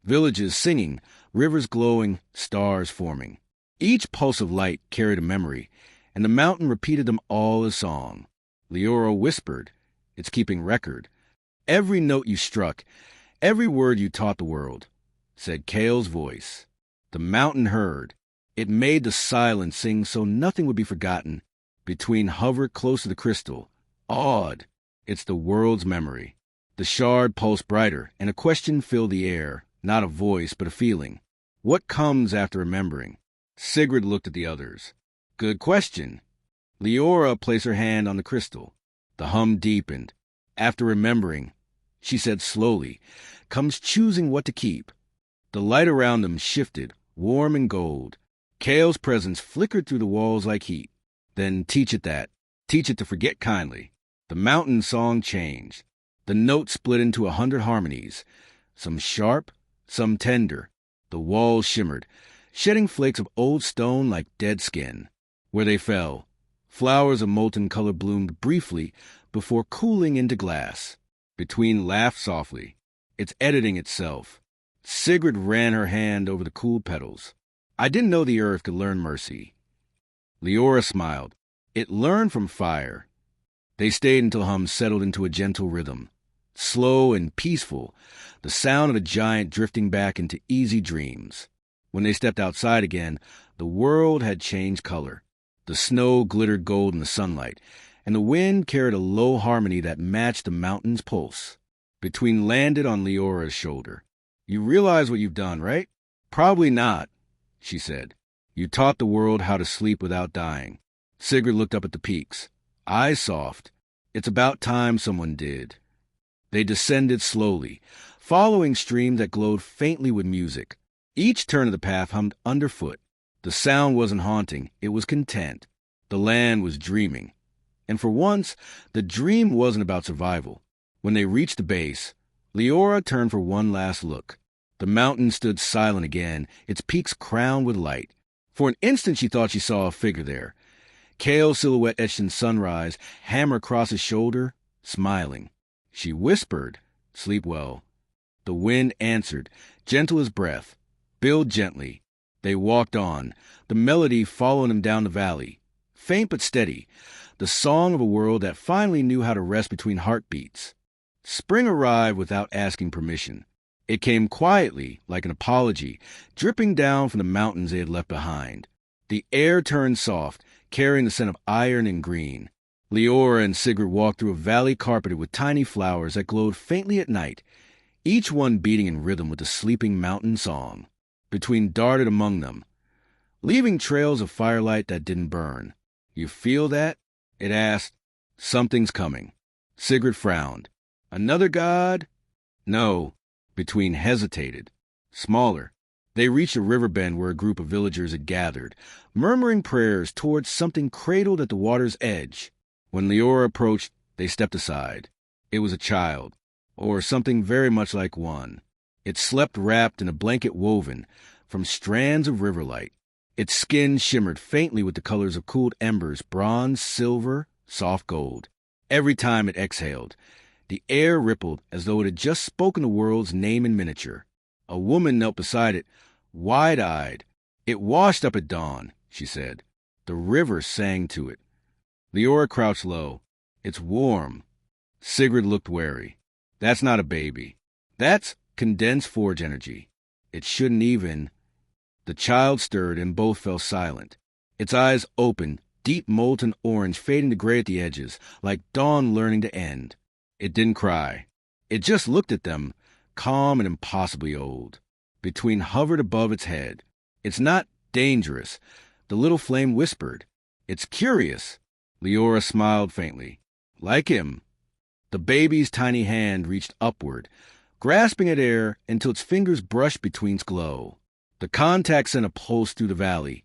villages singing, rivers glowing, stars forming. Each pulse of light carried a memory, and the mountain repeated them all as song. Leora whispered, "It's keeping record. Every note you struck, every word you taught the world," said Cale's voice. The mountain heard. It made the silence sing so nothing would be forgotten. Between hovered close to the crystal, awed. "It's the world's memory." The shard pulsed brighter, and a question filled the air, not a voice, but a feeling. What comes after remembering? Sigrid looked at the others. "Good question." Leora placed her hand on the crystal. The hum deepened. "After remembering," she said slowly, "comes choosing what to keep." The light around them shifted, warm and gold. Cale's presence flickered through the walls like heat. "Then teach it that. Teach it to forget kindly." The mountain song changed. The notes split into 100 harmonies, some sharp, some tender. The walls shimmered, shedding flakes of old stone like dead skin. Where they fell, flowers of molten color bloomed briefly before cooling into glass. Between laughed softly. "It's editing itself." Sigrid ran her hand over the cool petals. "I didn't know the earth could learn mercy." Leora smiled. "It learned from fire." They stayed until hum settled into a gentle rhythm. Slow and peaceful, the sound of a giant drifting back into easy dreams. When they stepped outside again, the world had changed color. The snow glittered gold in the sunlight, and the wind carried a low harmony that matched the mountain's pulse. Between landed on Leora's shoulder. "You realize what you've done, right?" "Probably not," she said. "You taught the world how to sleep without dying." Sigrid looked up at the peaks, eyes soft. "It's about time someone did." They descended slowly, following streams that glowed faintly with music. Each turn of the path hummed underfoot. The sound wasn't haunting, it was content. The land was dreaming. And for once, the dream wasn't about survival. When they reached the base, Leora turned for one last look. The mountain stood silent again, its peaks crowned with light. For an instant she thought she saw a figure there. Cale's silhouette etched in sunrise, hammer across his shoulder, smiling. She whispered, "Sleep well." The wind answered, gentle as breath. Build gently. They walked on, the melody following them down the valley. Faint but steady, the song of a world that finally knew how to rest between heartbeats. Spring arrived without asking permission. It came quietly, like an apology, dripping down from the mountains they had left behind. The air turned soft, carrying the scent of iron and green. Leora and Sigrid walked through a valley carpeted with tiny flowers that glowed faintly at night, each one beating in rhythm with the sleeping mountain song. Between darted among them, leaving trails of firelight that didn't burn. "You feel that?" it asked. "Something's coming." Sigrid frowned. "Another god?" "No." Between hesitated. "Smaller. They reached a river bend where a group of villagers had gathered, murmuring prayers towards something cradled at the water's edge. When Leora approached, they stepped aside. It was a child, or something very much like one. It slept wrapped in a blanket woven from strands of river light. Its skin shimmered faintly with the colors of cooled embers, bronze, silver, soft gold. Every time it exhaled, the air rippled as though it had just spoken the world's name in miniature. A woman knelt beside it, wide-eyed. "It washed up at dawn," she said. The river sang to it. Leora crouched low. "It's warm." Sigrid looked wary. "That's not a baby. That's condensed forge energy. It shouldn't even—" The child stirred and both fell silent. Its eyes opened, deep molten orange fading to gray at the edges, like dawn learning to end. It didn't cry. It just looked at them, calm and impossibly old. Between hovered above its head. "It's not dangerous," the little flame whispered. "It's curious." Leora smiled faintly. "Like him." The baby's tiny hand reached upward, grasping at air until its fingers brushed between its glow. The contact sent a pulse through the valley.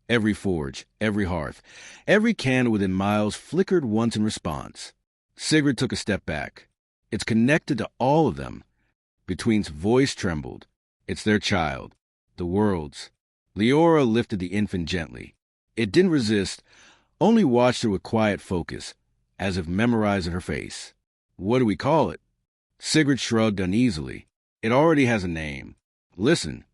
Every forge, every hearth, every candle within miles flickered once in response. Sigrid took a step back. "It's connected to all of them." Between's voice trembled. "It's their child. The world's." Leora lifted the infant gently. It didn't resist, only watched her with quiet focus, as if memorizing her face. "What do we call it?" Sigrid shrugged uneasily. "It already has a name. Listen."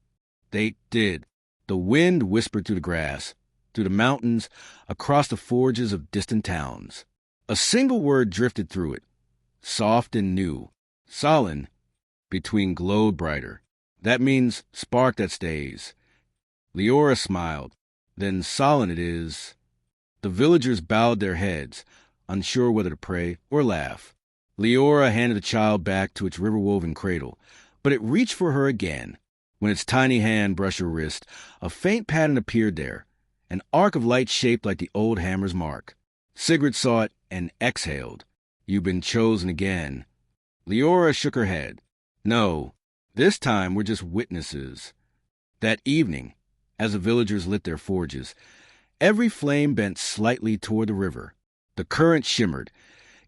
They did. The wind whispered through the grass, through the mountains, across the forges of distant towns. A single word drifted through it, soft and new. Solin. Between glowed brighter. "That means spark that stays." Leora smiled. "Then Solin it is." The villagers bowed their heads, unsure whether to pray or laugh. Leora handed the child back to its river-woven cradle, but it reached for her again. When its tiny hand brushed her wrist, a faint pattern appeared there, an arc of light shaped like the old hammer's mark. Sigrid saw it and exhaled. "You've been chosen again." Leora shook her head. "No, this time we're just witnesses." That evening, as the villagers lit their forges, every flame bent slightly toward the river. The current shimmered,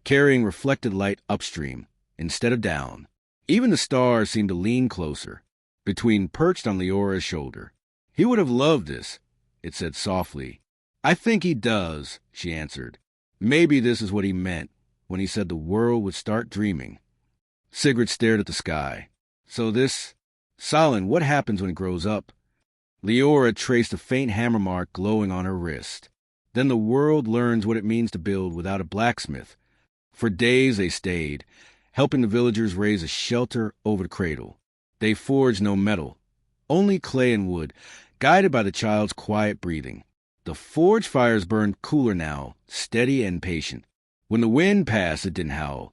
carrying reflected light upstream instead of down. Even the stars seemed to lean closer. Between perched on Leora's shoulder. "He would have loved this," it said softly. "I think he does," she answered. "Maybe this is what he meant when he said the world would start dreaming." Sigrid stared at the sky. "So this... Solin, what happens when it grows up?" Leora traced a faint hammer mark glowing on her wrist. "Then the world learns what it means to build without a blacksmith." For days they stayed, helping the villagers raise a shelter over the cradle. They forged no metal, only clay and wood, guided by the child's quiet breathing. The forge fires burned cooler now, steady and patient. When the wind passed, it didn't howl.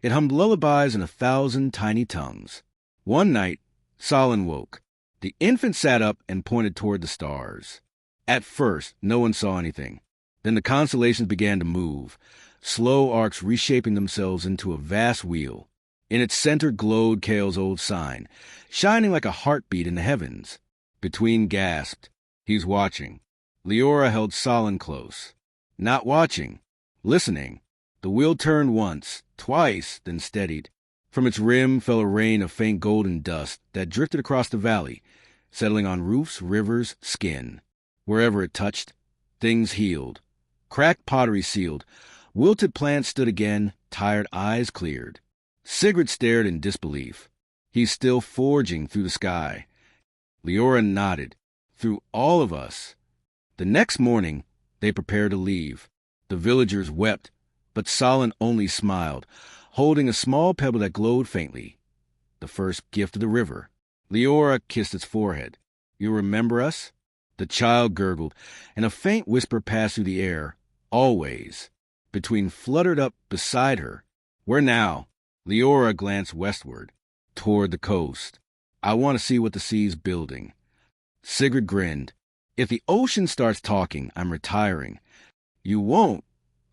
It hummed lullabies in 1,000 tiny tongues. One night, Solin woke. The infant sat up and pointed toward the stars. At first, no one saw anything. Then the constellations began to move, slow arcs reshaping themselves into a vast wheel. In its center glowed Kale's old sign, shining like a heartbeat in the heavens. Between gasped. "He's watching." Leora held Solin close. "Not watching. Listening." The wheel turned once, twice, then steadied. From its rim fell a rain of faint golden dust that drifted across the valley, settling on roofs, rivers, skin. Wherever it touched, things healed. Cracked pottery sealed. Wilted plants stood again, tired eyes cleared. Sigrid stared in disbelief. "He's still forging through the sky." Leora nodded. "Through all of us." The next morning, they prepared to leave. The villagers wept, but Solin only smiled, holding a small pebble that glowed faintly. The first gift of the river. Leora kissed its forehead. "You remember us?" The child gurgled, and a faint whisper passed through the air. "Always." Between fluttered up beside her. "Where now?" Leora glanced westward, toward the coast. "I want to see what the sea's building." Sigrid grinned. "If the ocean starts talking, I'm retiring." "You won't,"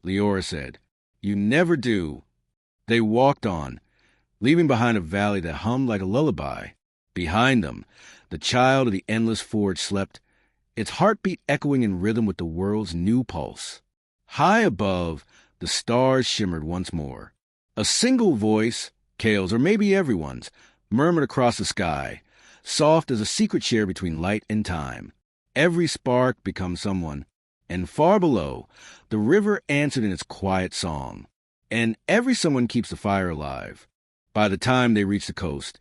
Leora said. "You never do." They walked on, leaving behind a valley that hummed like a lullaby. Behind them, The child of the endless forge slept, its heartbeat echoing in rhythm with the world's new pulse. High above, the stars shimmered once more. A single voice, Cale's or maybe everyone's, murmured across the sky, soft as a secret share between light and time. Every spark becomes someone, and far below, the river answered in its quiet song. And every someone keeps the fire alive. By the time they reached the coast,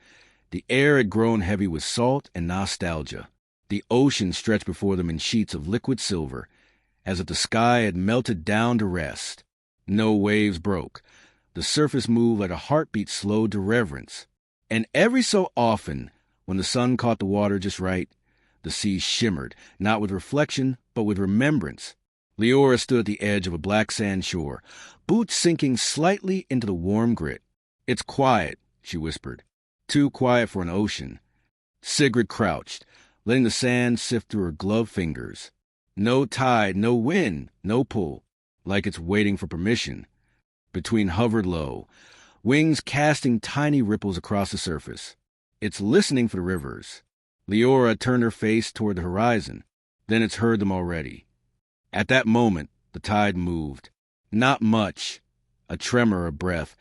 the air had grown heavy with salt and nostalgia. The ocean stretched before them in sheets of liquid silver, as if the sky had melted down to rest. No waves broke. The surface moved like a heartbeat slowed to reverence. And every so often, when the sun caught the water just right, the sea shimmered, not with reflection, but with remembrance. Leora stood at the edge of a black sand shore, boots sinking slightly into the warm grit. "It's quiet," she whispered. "Too quiet for an ocean." Sigrid crouched, letting the sand sift through her gloved fingers. No tide, no wind, no pull, like it's waiting for permission. Between hovered low, wings casting tiny ripples across the surface. It's listening for the rivers. Leora turned her face toward the horizon. Then it's heard them already. At that moment, the tide moved. Not much, a tremor of breath,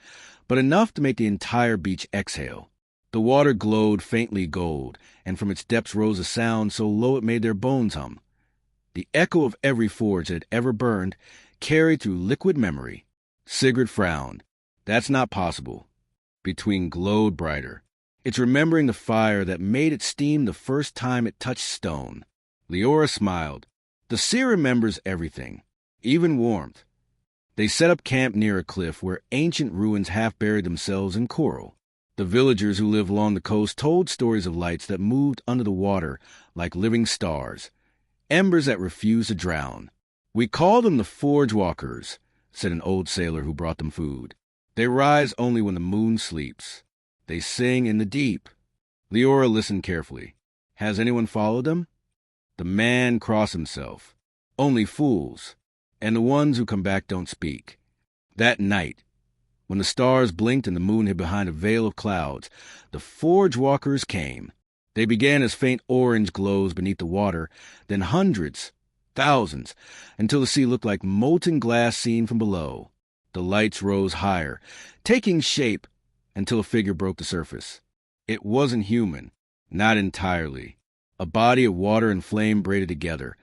but enough to make the entire beach exhale. The water glowed faintly gold, and from its depths rose a sound so low it made their bones hum. The echo of every forge that had ever burned, carried through liquid memory. Sigrid frowned. That's not possible. Between glowed brighter. It's remembering the fire that made it steam the first time it touched stone. Leora smiled. The seer remembers everything, even warmth. They set up camp near a cliff where ancient ruins half buried themselves in coral. The villagers who lived along the coast told stories of lights that moved under the water like living stars, embers that refused to drown. "We call them the Forge Walkers," said an old sailor who brought them food. "They rise only when the moon sleeps. They sing in the deep." Leora listened carefully. "Has anyone followed them?" "The man crossed himself. Only fools. And the ones who come back don't speak." That night, when the stars blinked and the moon hid behind a veil of clouds, the Forge Walkers came. They began as faint orange glows beneath the water, then hundreds, thousands, until the sea looked like molten glass seen from below. The lights rose higher, taking shape until a figure broke the surface. It wasn't human, not entirely. A body of water and flame braided together,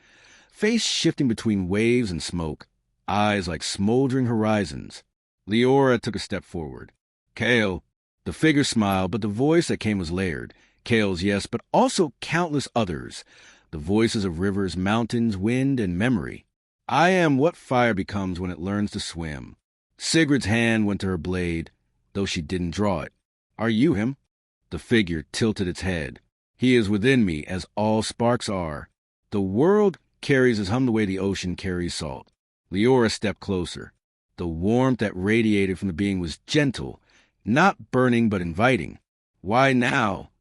face shifting between waves and smoke, eyes like smoldering horizons. Leora took a step forward. "Cale." The figure smiled, but the voice that came was layered. Cale's, yes, but also countless others. The voices of rivers, mountains, wind, and memory. "I am what fire becomes when it learns to swim." Sigrid's hand went to her blade, though she didn't draw it. "Are you him?" The figure tilted its head. "He is within me, as all sparks are. The world carries his hum the way the ocean carries salt." Leora stepped closer. The warmth that radiated from the being was gentle, not burning but inviting. "Why now?"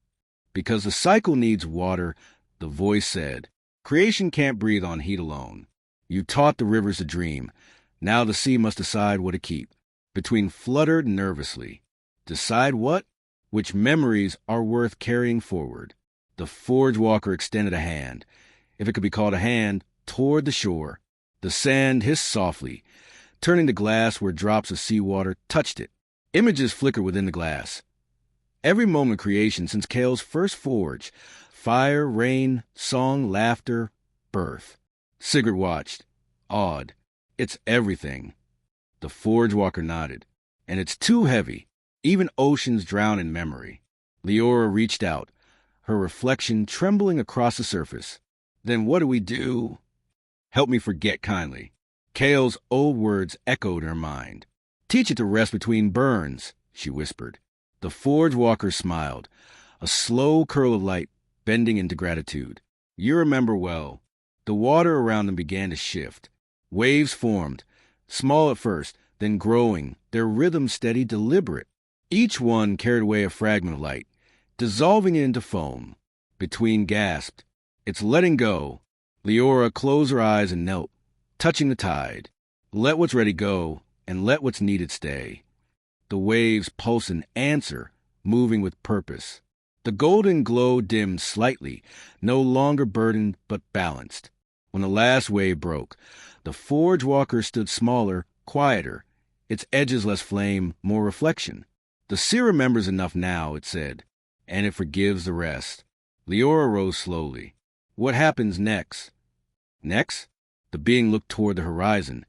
"Because the cycle needs water," the voice said. "Creation can't breathe on heat alone. You taught the rivers to dream. Now the sea must decide what to keep." Between fluttered nervously. Decide what? Which memories are worth carrying forward. The Forge Walker extended a hand, if it could be called a hand, toward the shore. The sand hissed softly, turning to glass where drops of seawater touched it. Images flickered within the glass. Every moment of creation since Cale's first forge. Fire, rain, song, laughter, birth. Sigrid watched, awed. "It's everything." The Forge Walker nodded. "And it's too heavy. Even oceans drown in memory." Leora reached out, her reflection trembling across the surface. "Then what do we do?" "Help me forget kindly." Cale's old words echoed in her mind. "Teach it to rest between burns," she whispered. The Forge Walker smiled, a slow curl of light bending into gratitude. "You remember well." The water around them began to shift. Waves formed, small at first, then growing, their rhythm steady, deliberate. Each one carried away a fragment of light, dissolving it into foam. Between gasped, "It's letting go." Leora closed her eyes and knelt, touching the tide. Let what's ready go, and let what's needed stay. The waves pulse an answer, moving with purpose. The golden glow dimmed slightly, no longer burdened but balanced. When the last wave broke, the Forge Walker stood smaller, quieter, its edges less flame, more reflection. The seer remembers enough now, it said, and it forgives the rest. Leora rose slowly. What happens next? Next? The being looked toward the horizon,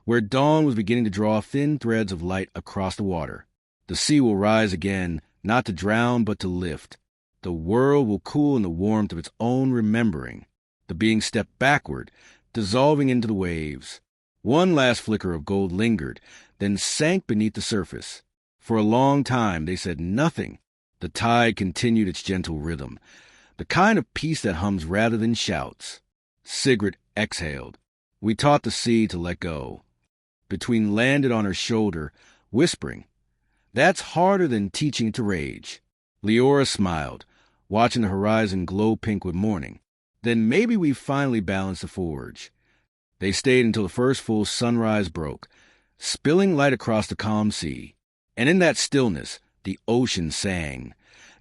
where dawn was beginning to draw thin threads of light across the water. The sea will rise again, not to drown but to lift. The world will cool in the warmth of its own remembering. The being stepped backward, dissolving into the waves. One last flicker of gold lingered, then sank beneath the surface. For a long time they said nothing. The tide continued its gentle rhythm, the kind of peace that hums rather than shouts. Sigrid exhaled. We taught the sea to let go. Between landed on her shoulder, whispering. That's harder than teaching it to rage. Leora smiled, watching the horizon glow pink with morning. Then maybe we finally balanced the forge. They stayed until the first full sunrise broke, spilling light across the calm sea. And in that stillness, the ocean sang,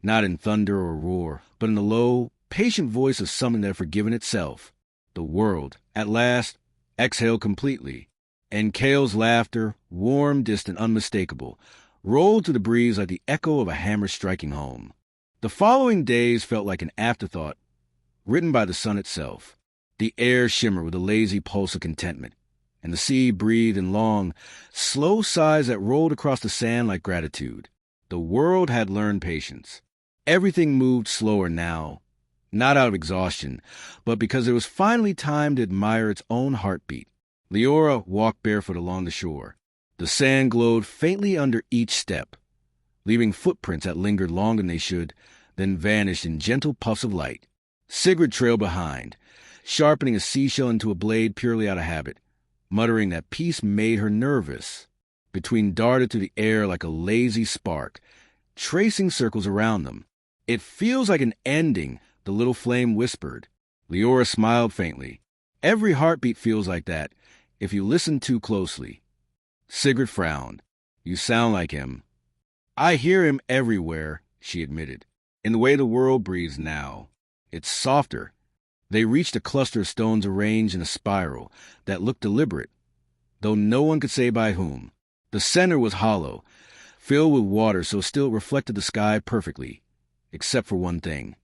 not in thunder or roar, but in the low, patient voice of something that had forgiven itself. The world, at last, exhaled completely, and Kale's laughter, warm, distant, unmistakable, rolled through the breeze like the echo of a hammer striking home. The following days felt like an afterthought, written by the sun itself. The air shimmered with a lazy pulse of contentment, and the sea breathed in long, slow sighs that rolled across the sand like gratitude. The world had learned patience. Everything moved slower now, not out of exhaustion, but because it was finally time to admire its own heartbeat. Leora walked barefoot along the shore. The sand glowed faintly under each step, leaving footprints that lingered longer than they should, then vanished in gentle puffs of light. Sigrid trailed behind, sharpening a seashell into a blade purely out of habit, muttering that peace made her nervous. Between darted through the air like a lazy spark, tracing circles around them. It feels like an ending, the little flame whispered. Leora smiled faintly. Every heartbeat feels like that, if you listen too closely. Sigrid frowned. You sound like him. I hear him everywhere, she admitted, in the way the world breathes now. It's softer. They reached a cluster of stones arranged in a spiral that looked deliberate, though no one could say by whom. The center was hollow, filled with water so still it reflected the sky perfectly, except for one thing.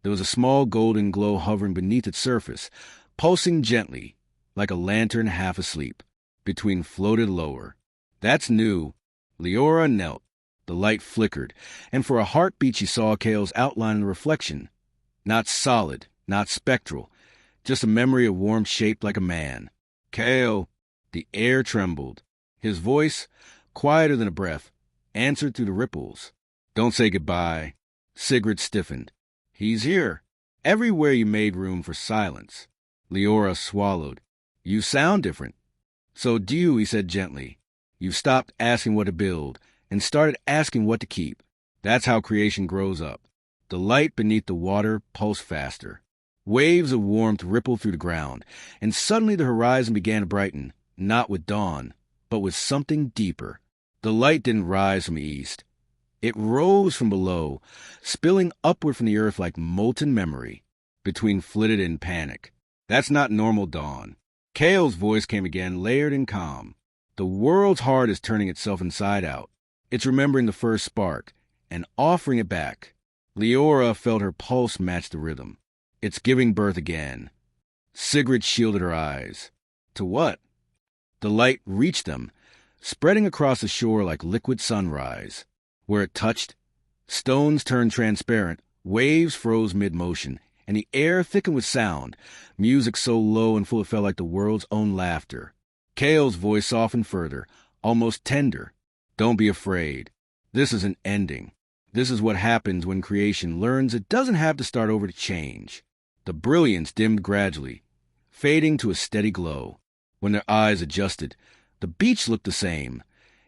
There was a small golden glow hovering beneath its surface, pulsing gently, like a lantern half asleep. Between floated lower. That's new. Leora knelt. The light flickered, and for a heartbeat she saw Kale's outline in the reflection. Not solid, not spectral, just a memory of warmth shaped like a man. Kale! The air trembled. His voice, quieter than a breath, answered through the ripples. Don't say goodbye. Sigrid stiffened. He's here. Everywhere you made room for silence. Leora swallowed. You sound different. So do you, he said gently. You've stopped asking what to build and started asking what to keep. That's how creation grows up. The light beneath the water pulsed faster. Waves of warmth rippled through the ground, and suddenly the horizon began to brighten, not with dawn, but with something deeper. The light didn't rise from the east. It rose from below, spilling upward from the earth like molten memory. Between flitted and panic. That's not normal dawn. Kale's voice came again, layered and calm. The world's heart is turning itself inside out. It's remembering the first spark and offering it back. Leora felt her pulse match the rhythm. It's giving birth again. Sigrid shielded her eyes. To what? The light reached them, spreading across the shore like liquid sunrise. Where it touched, stones turned transparent, waves froze mid-motion, and the air thickened with sound, music so low and full it felt like the world's own laughter. Kale's voice softened further, almost tender. Don't be afraid. This is an ending. This is what happens when creation learns it doesn't have to start over to change. The brilliance dimmed gradually, fading to a steady glow. When their eyes adjusted, the beach looked the same,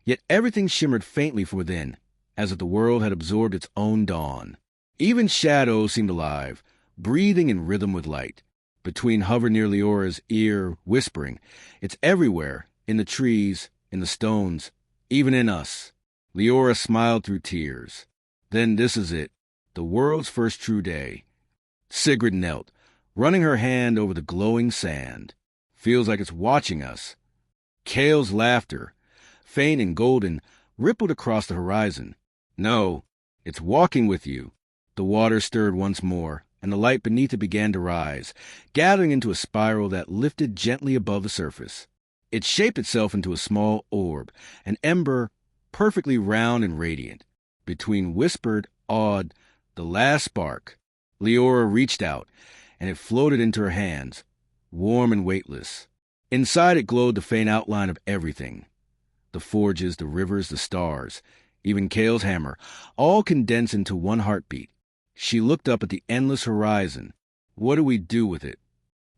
yet everything shimmered faintly from within, as if the world had absorbed its own dawn. Even shadows seemed alive, breathing in rhythm with light. Between hovered near Leora's ear, whispering, it's everywhere, in the trees, in the stones, even in us. Leora smiled through tears. Then this is it. The world's first true day. Sigrid knelt, running her hand over the glowing sand. Feels like it's watching us. Kale's laughter, faint and golden, rippled across the horizon. No, it's walking with you. The water stirred once more, and the light beneath it began to rise, gathering into a spiral that lifted gently above the surface. It shaped itself into a small orb, an ember perfectly round and radiant. Between whispered, awed, the last spark, Leora reached out, and it floated into her hands, warm and weightless. Inside it glowed the faint outline of everything. The forges, the rivers, the stars, even Kale's hammer, all condensed into one heartbeat. She looked up at the endless horizon. What do we do with it?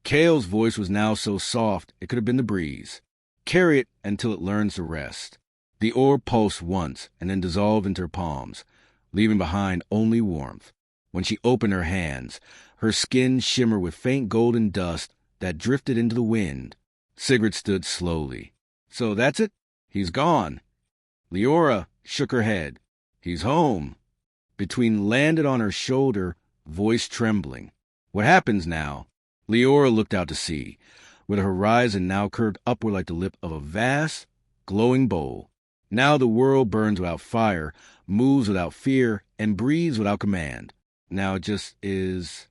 Kale's voice was now so soft it could have been the breeze. Carry it until it learns to rest. The orb pulsed once and then dissolved into her palms, leaving behind only warmth. When she opened her hands, her skin shimmered with faint golden dust that drifted into the wind. Sigrid stood slowly. So that's it? He's gone. Leora shook her head. He's home. Between landed on her shoulder, voice trembling. What happens now? Leora looked out to sea, where the horizon now curved upward like the lip of a vast, glowing bowl. Now the world burns without fire, moves without fear, and breathes without command. Now it just is.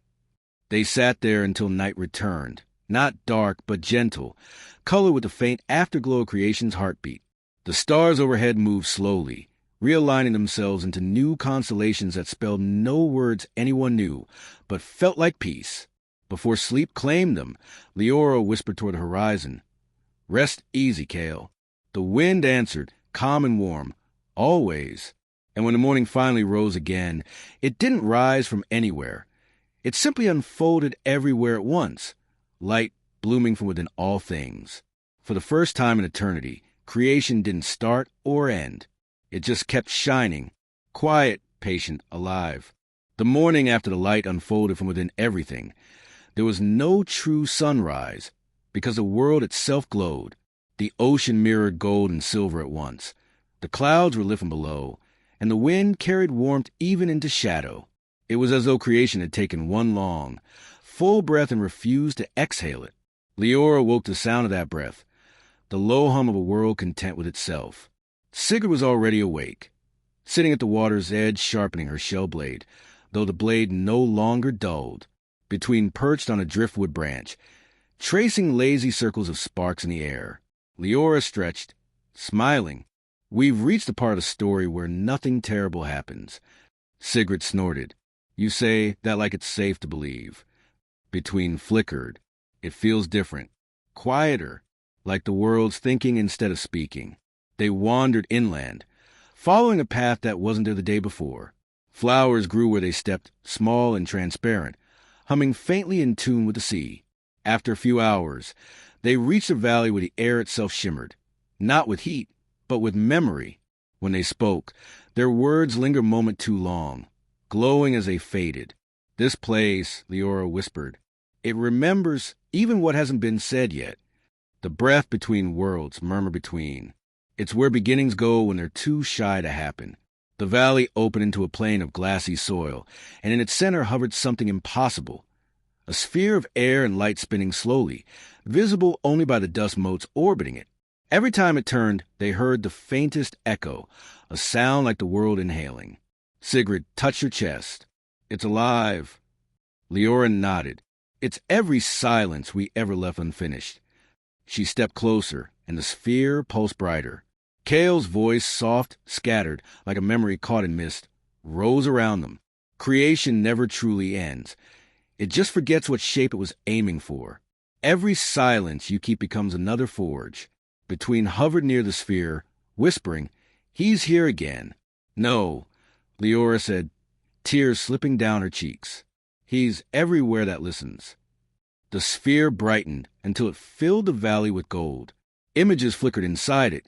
They sat there until night returned, not dark but gentle, colored with the faint afterglow of creation's heartbeat. The stars overhead moved slowly, realigning themselves into new constellations that spelled no words anyone knew, but felt like peace. Before sleep claimed them, Leora whispered toward the horizon. Rest easy, Kale. The wind answered, calm and warm, always. And when the morning finally rose again, it didn't rise from anywhere. It simply unfolded everywhere at once, light blooming from within all things. For the first time in eternity, creation didn't start or end. It just kept shining, quiet, patient, alive. The morning after the light unfolded from within everything, there was no true sunrise, because the world itself glowed. The ocean mirrored gold and silver at once. The clouds were lifting below, and the wind carried warmth even into shadow. It was as though creation had taken one long, full breath and refused to exhale it. Leora woke to the sound of that breath, the low hum of a world content with itself. Sigrid was already awake, sitting at the water's edge sharpening her shell blade, though the blade no longer dulled, between perched on a driftwood branch, tracing lazy circles of sparks in the air. Leora stretched, smiling. We've reached the part of the story where nothing terrible happens. Sigrid snorted. You say that like it's safe to believe. Between flickered. It feels different. Quieter. Like the world's thinking instead of speaking. They wandered inland, following a path that wasn't there the day before. Flowers grew where they stepped, small and transparent, humming faintly in tune with the sea. After a few hours, they reached a valley where the air itself shimmered, not with heat, but with memory. When they spoke, their words lingered a moment too long, glowing as they faded. This place, Leora whispered, it remembers even what hasn't been said yet. The breath between worlds, murmur between. It's where beginnings go when they're too shy to happen. The valley opened into a plain of glassy soil, and in its center hovered something impossible. A sphere of air and light spinning slowly, visible only by the dust motes orbiting it. Every time it turned, they heard the faintest echo, a sound like the world inhaling. Sigrid touched her chest. It's alive. Leora nodded. It's every silence we ever left unfinished. She stepped closer, and the sphere pulsed brighter. Kale's voice, soft, scattered, like a memory caught in mist, rose around them. Creation never truly ends. It just forgets what shape it was aiming for. Every silence you keep becomes another forge. Between hovered near the sphere, whispering, He's here again. No, Leora said, tears slipping down her cheeks. He's everywhere that listens. The sphere brightened until it filled the valley with gold. Images flickered inside it.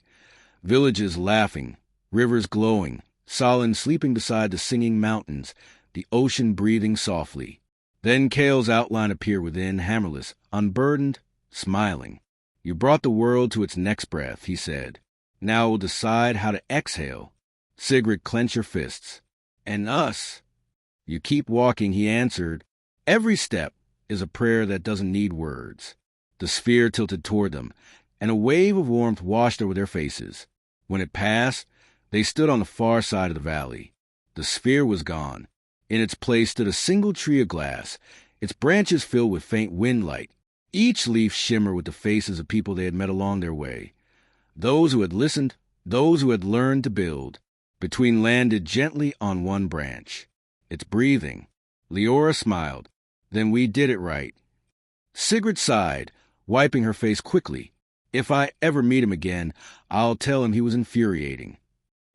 Villages laughing, rivers glowing, Solon sleeping beside the singing mountains, the ocean breathing softly. Then Kale's outline appeared within, hammerless, unburdened, smiling. You brought the world to its next breath, he said. Now we'll decide how to exhale. Sigrid clenched her fists. And us. You keep walking, he answered. Every step is a prayer that doesn't need words. The sphere tilted toward them, and a wave of warmth washed over their faces. When it passed, they stood on the far side of the valley. The sphere was gone. In its place stood a single tree of glass, its branches filled with faint wind light. Each leaf shimmered with the faces of people they had met along their way. Those who had listened, those who had learned to build. Between landed gently on one branch. It's breathing. Leora smiled. Then we did it right. Sigrid sighed, wiping her face quickly. If I ever meet him again, I'll tell him he was infuriating.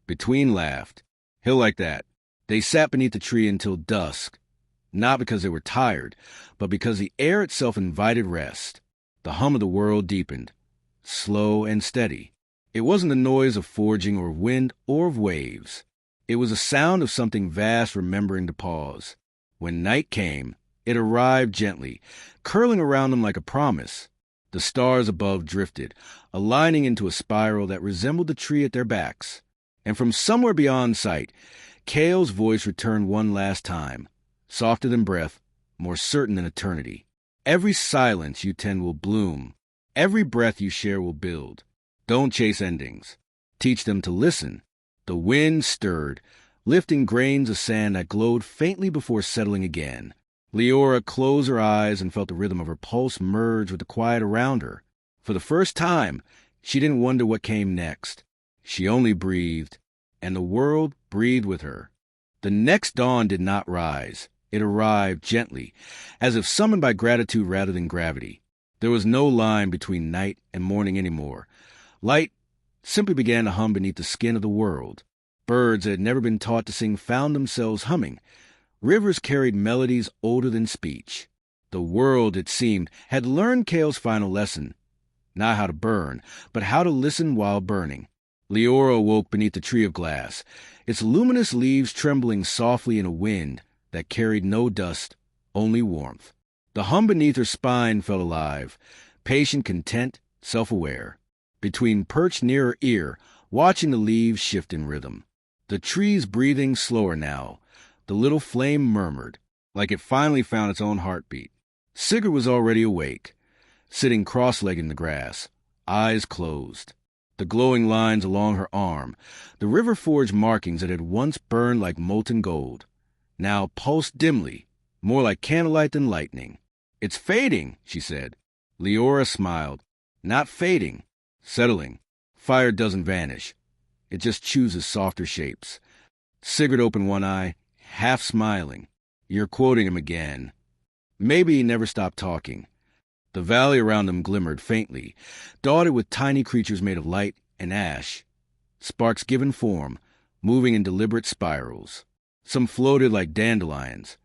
Between laughed. He'll like that. They sat beneath the tree until dusk. Not because they were tired, but because the air itself invited rest. The hum of the world deepened, slow and steady. It wasn't the noise of forging or of wind or of waves. It was the sound of something vast remembering to pause. When night came, it arrived gently, curling around them like a promise. The stars above drifted, aligning into a spiral that resembled the tree at their backs. And from somewhere beyond sight, Kale's voice returned one last time, softer than breath, more certain than eternity. Every silence you tend will bloom. Every breath you share will build. Don't chase endings. Teach them to listen. The wind stirred, lifting grains of sand that glowed faintly before settling again. Leora closed her eyes and felt the rhythm of her pulse merge with the quiet around her. For the first time, she didn't wonder what came next. She only breathed, and the world breathed with her. The next dawn did not rise. It arrived gently, as if summoned by gratitude rather than gravity. There was no line between night and morning anymore. Light simply began to hum beneath the skin of the world. Birds that had never been taught to sing found themselves humming. Rivers carried melodies older than speech. The world, it seemed, had learned Kale's final lesson. Not how to burn, but how to listen while burning. Leora awoke beneath the tree of glass, its luminous leaves trembling softly in a wind that carried no dust, only warmth. The hum beneath her spine felt alive, patient, content, self-aware. Between perched near her ear, watching the leaves shift in rhythm. The trees breathing slower now. The little flame murmured, like it finally found its own heartbeat. Sigurd was already awake, sitting cross-legged in the grass, eyes closed. The glowing lines along her arm, the river-forged markings that had once burned like molten gold, now pulsed dimly, more like candlelight than lightning. "It's fading," she said. Leora smiled. "Not fading. Settling. Fire doesn't vanish. It just chooses softer shapes." Sigurd opened one eye, half smiling. "You're quoting him again." Maybe he never stopped talking. The valley around them glimmered faintly, dotted with tiny creatures made of light and ash. Sparks given form, moving in deliberate spirals. Some floated like dandelions.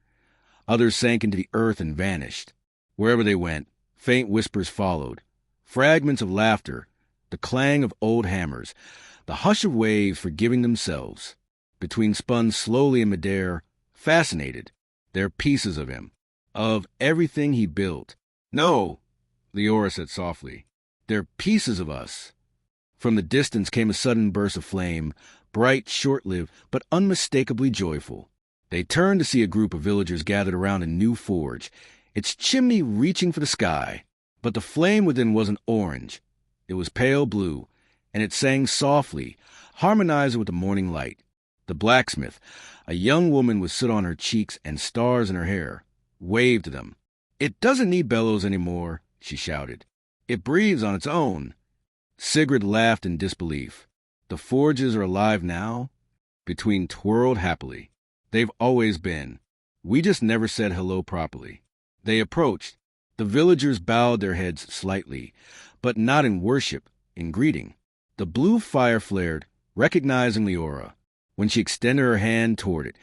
Others sank into the earth and vanished. Wherever they went, faint whispers followed. Fragments of laughter, the clang of old hammers, the hush of waves forgiving themselves. Between spun slowly in midair, fascinated. They're pieces of him, of everything he built. "No," Leora said softly. "They're pieces of us." From the distance came a sudden burst of flame, bright, short-lived, but unmistakably joyful. They turned to see a group of villagers gathered around a new forge, its chimney reaching for the sky. But the flame within wasn't orange. It was pale blue, and it sang softly, harmonizing with the morning light. The blacksmith, a young woman with soot on her cheeks and stars in her hair, waved to them. "It doesn't need bellows anymore," she shouted. "It breathes on its own." Sigrid laughed in disbelief. "The forges are alive now?" Between twirled happily. "They've always been. We just never said hello properly." They approached. The villagers bowed their heads slightly, but not in worship, in greeting. The blue fire flared, recognizing Leora. When she extended her hand toward it,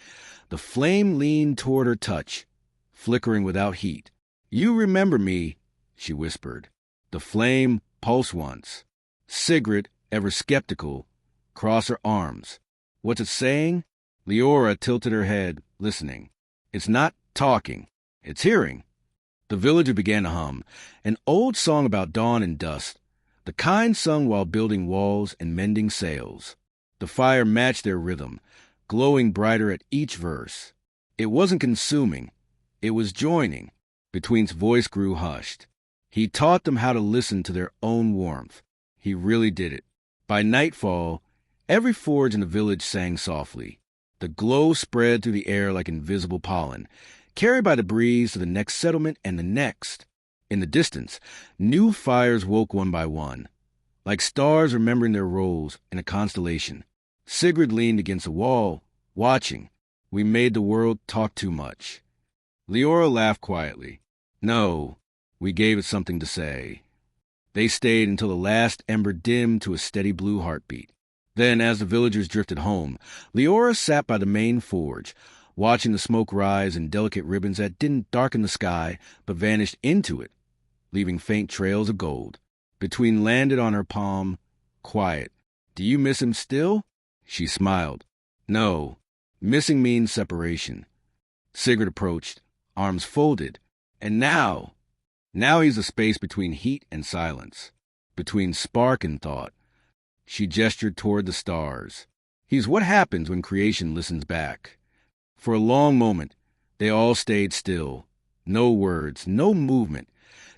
the flame leaned toward her touch, flickering without heat. "You remember me," she whispered. The flame pulsed once. Sigrid, ever skeptical, crossed her arms. "What's it saying?" Leora tilted her head, listening. "It's not talking. It's hearing." The villager began to hum, an old song about dawn and dust, the kind sung while building walls and mending sails. The fire matched their rhythm, glowing brighter at each verse. It wasn't consuming. It was joining. Between's voice grew hushed. He taught them how to listen to their own warmth. He really did it. By nightfall, every forge in the village sang softly. The glow spread through the air like invisible pollen, carried by the breeze to the next settlement and the next. In the distance, new fires woke one by one, like stars remembering their roles in a constellation. Sigrid leaned against a wall, watching. We made the world talk too much. Leora laughed quietly. No, we gave it something to say. They stayed until the last ember dimmed to a steady blue heartbeat. Then, as the villagers drifted home, Leora sat by the main forge, watching the smoke rise in delicate ribbons that didn't darken the sky, but vanished into it, leaving faint trails of gold. Between landed on her palm, quiet. Do you miss him still? She smiled. No, missing means separation. Sigrid approached, arms folded, and now he's a space between heat and silence, between spark and thought. She gestured toward the stars. He's what happens when creation listens back. For a long moment, they all stayed still. No words, no movement,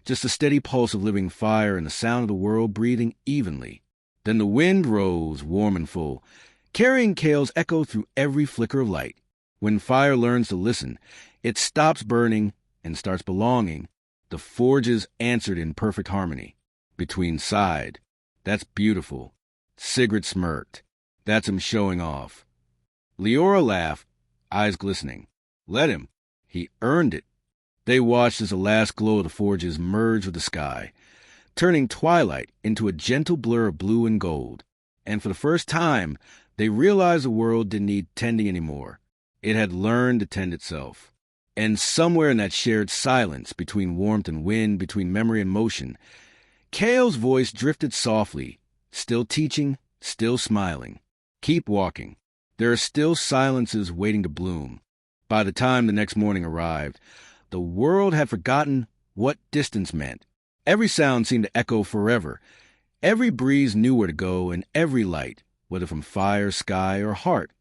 just a steady pulse of living fire and the sound of the world breathing evenly. Then the wind rose, warm and full, carrying Kale's echo through every flicker of light. When fire learns to listen, it stops burning and starts belonging. The forges answered in perfect harmony. Between sighed. That's beautiful. Sigrid smirked. That's him showing off. Leora laughed, eyes glistening. Let him. He earned it. They watched as the last glow of the forges merged with the sky, turning twilight into a gentle blur of blue and gold. And for the first time, they realized the world didn't need tending anymore. It had learned to tend itself. And somewhere in that shared silence, between warmth and wind, between memory and motion, Kale's voice drifted softly, still teaching, still smiling. Keep walking. There are still silences waiting to bloom. By the time the next morning arrived, the world had forgotten what distance meant. Every sound seemed to echo forever. Every breeze knew where to go, and every light, whether from fire, sky, or heart,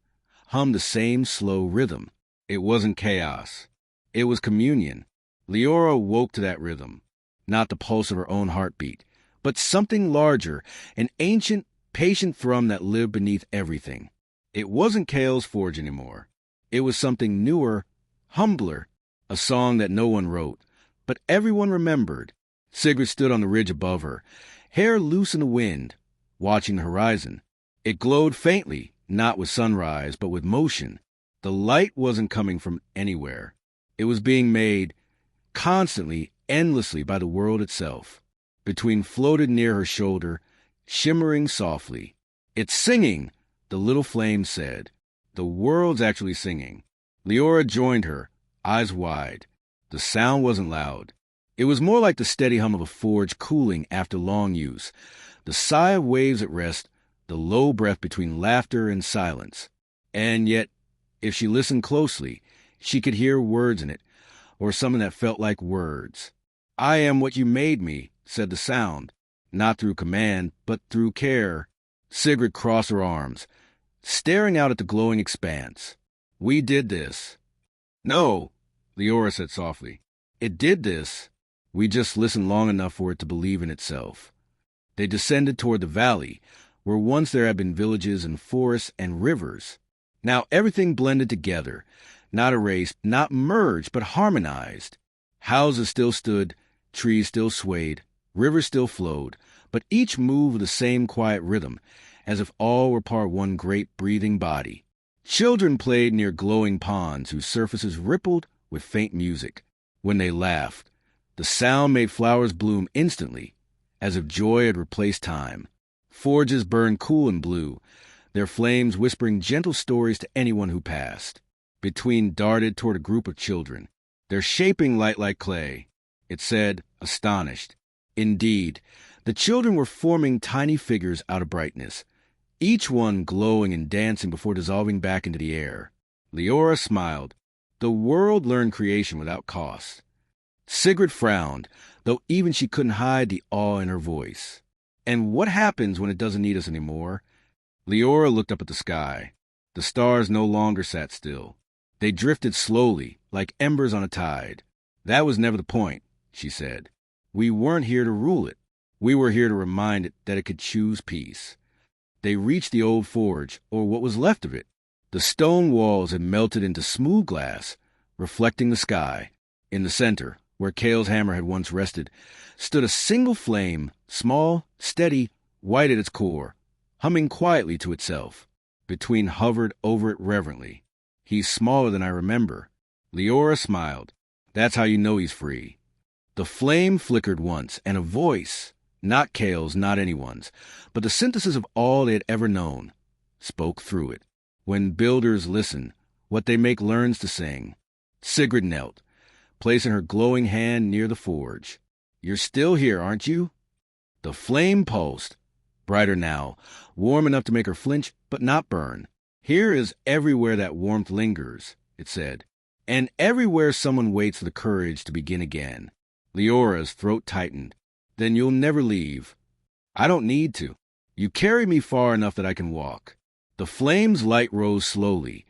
hummed the same slow rhythm. It wasn't chaos. It was communion. Leora woke to that rhythm, not the pulse of her own heartbeat, but something larger, an ancient, patient thrum that lived beneath everything. It wasn't Kale's forge anymore. It was something newer, humbler, a song that no one wrote, but everyone remembered. Sigrid stood on the ridge above her, hair loose in the wind, watching the horizon. It glowed faintly, not with sunrise, but with motion. The light wasn't coming from anywhere. It was being made constantly, endlessly by the world itself. Between floated near her shoulder, shimmering softly. It's singing, the little flame said. The world's actually singing. Leora joined her, eyes wide. The sound wasn't loud. It was more like the steady hum of a forge cooling after long use, the sigh of waves at rest, the low breath between laughter and silence. And yet, if she listened closely, she could hear words in it, or something that felt like words. I am what you made me, said the sound, not through command, but through care. Sigrid crossed her arms, staring out at the glowing expanse. We did this. No, Leora said softly. It did this. We just listened long enough for it to believe in itself. They descended toward the valley, where once there had been villages and forests and rivers. Now everything blended together, not erased, not merged, but harmonized. Houses still stood, trees still swayed, rivers still flowed, but each moved with the same quiet rhythm, as if all were part of one great breathing body. Children played near glowing ponds whose surfaces rippled with faint music. When they laughed, the sound made flowers bloom instantly, as if joy had replaced time. Forges burned cool and blue, their flames whispering gentle stories to anyone who passed. Between darted toward a group of children, their shaping light like clay. It said, astonished. Indeed, the children were forming tiny figures out of brightness, each one glowing and dancing before dissolving back into the air. Leora smiled. The world learned creation without cost. Sigrid frowned, though even she couldn't hide the awe in her voice. And what happens when it doesn't need us anymore? Leora looked up at the sky. The stars no longer sat still. They drifted slowly, like embers on a tide. That was never the point, she said. We weren't here to rule it. We were here to remind it that it could choose peace. They reached the old forge, or what was left of it. The stone walls had melted into smooth glass, reflecting the sky. In the center, where Cale's hammer had once rested, stood a single flame, small, steady, white at its core, humming quietly to itself. Between hovered over it reverently. He's smaller than I remember. Leora smiled. That's how you know he's free. The flame flickered once, and a voice, not Cale's, not anyone's, but the synthesis of all they had ever known, spoke through it. When builders listen, what they make learns to sing. Sigrid knelt, placing her glowing hand near the forge. You're still here, aren't you? The flame pulsed, brighter now, warm enough to make her flinch, but not burn. Here is everywhere that warmth lingers, it said, and everywhere someone waits for the courage to begin again. Leora's throat tightened. Then you'll never leave. I don't need to. You carry me far enough that I can walk. The flame's light rose slowly,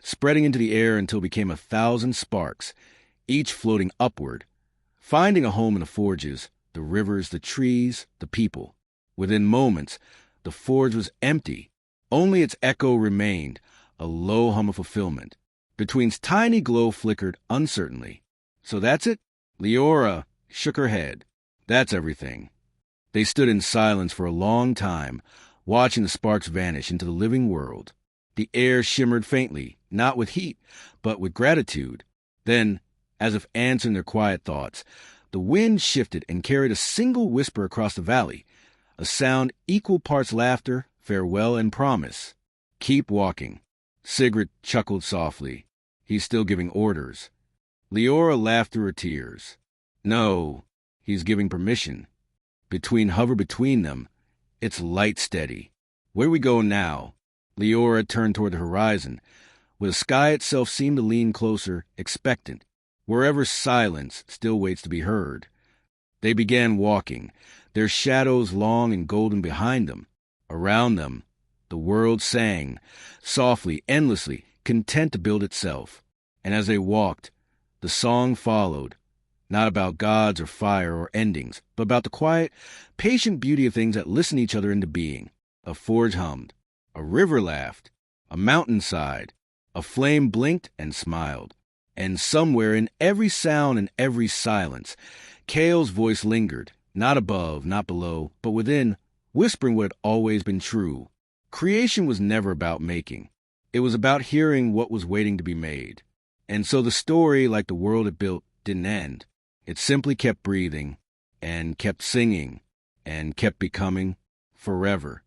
spreading into the air until it became 1,000 sparks, each floating upward, finding a home in the forges, the rivers, the trees, the people. Within moments, the forge was empty. Only its echo remained, a low hum of fulfillment. Between's tiny glow flickered uncertainly. So that's it? Leora shook her head. That's everything. They stood in silence for a long time, watching the sparks vanish into the living world. The air shimmered faintly, not with heat, but with gratitude. Then, as if answering their quiet thoughts, the wind shifted and carried a single whisper across the valley, a sound equal parts laughter, farewell, and promise. Keep walking. Sigrid chuckled softly. He's still giving orders. Leora laughed through her tears. No, he's giving permission. Hover between them, it's light steady. Where we go now? Leora turned toward the horizon, where the sky itself seemed to lean closer, expectant, wherever silence still waits to be heard. They began walking, their shadows long and golden behind them. Around them, the world sang, softly, endlessly, content to build itself. And as they walked, the song followed, not about gods or fire or endings, but about the quiet, patient beauty of things that listen each other into being. A forge hummed, a river laughed, a mountain sighed, a flame blinked and smiled. And somewhere in every sound and every silence, Cale's voice lingered, not above, not below, but within, whispering what had always been true. Creation was never about making. It was about hearing what was waiting to be made. And so the story, like the world it built, didn't end. It simply kept breathing, and kept singing, and kept becoming forever.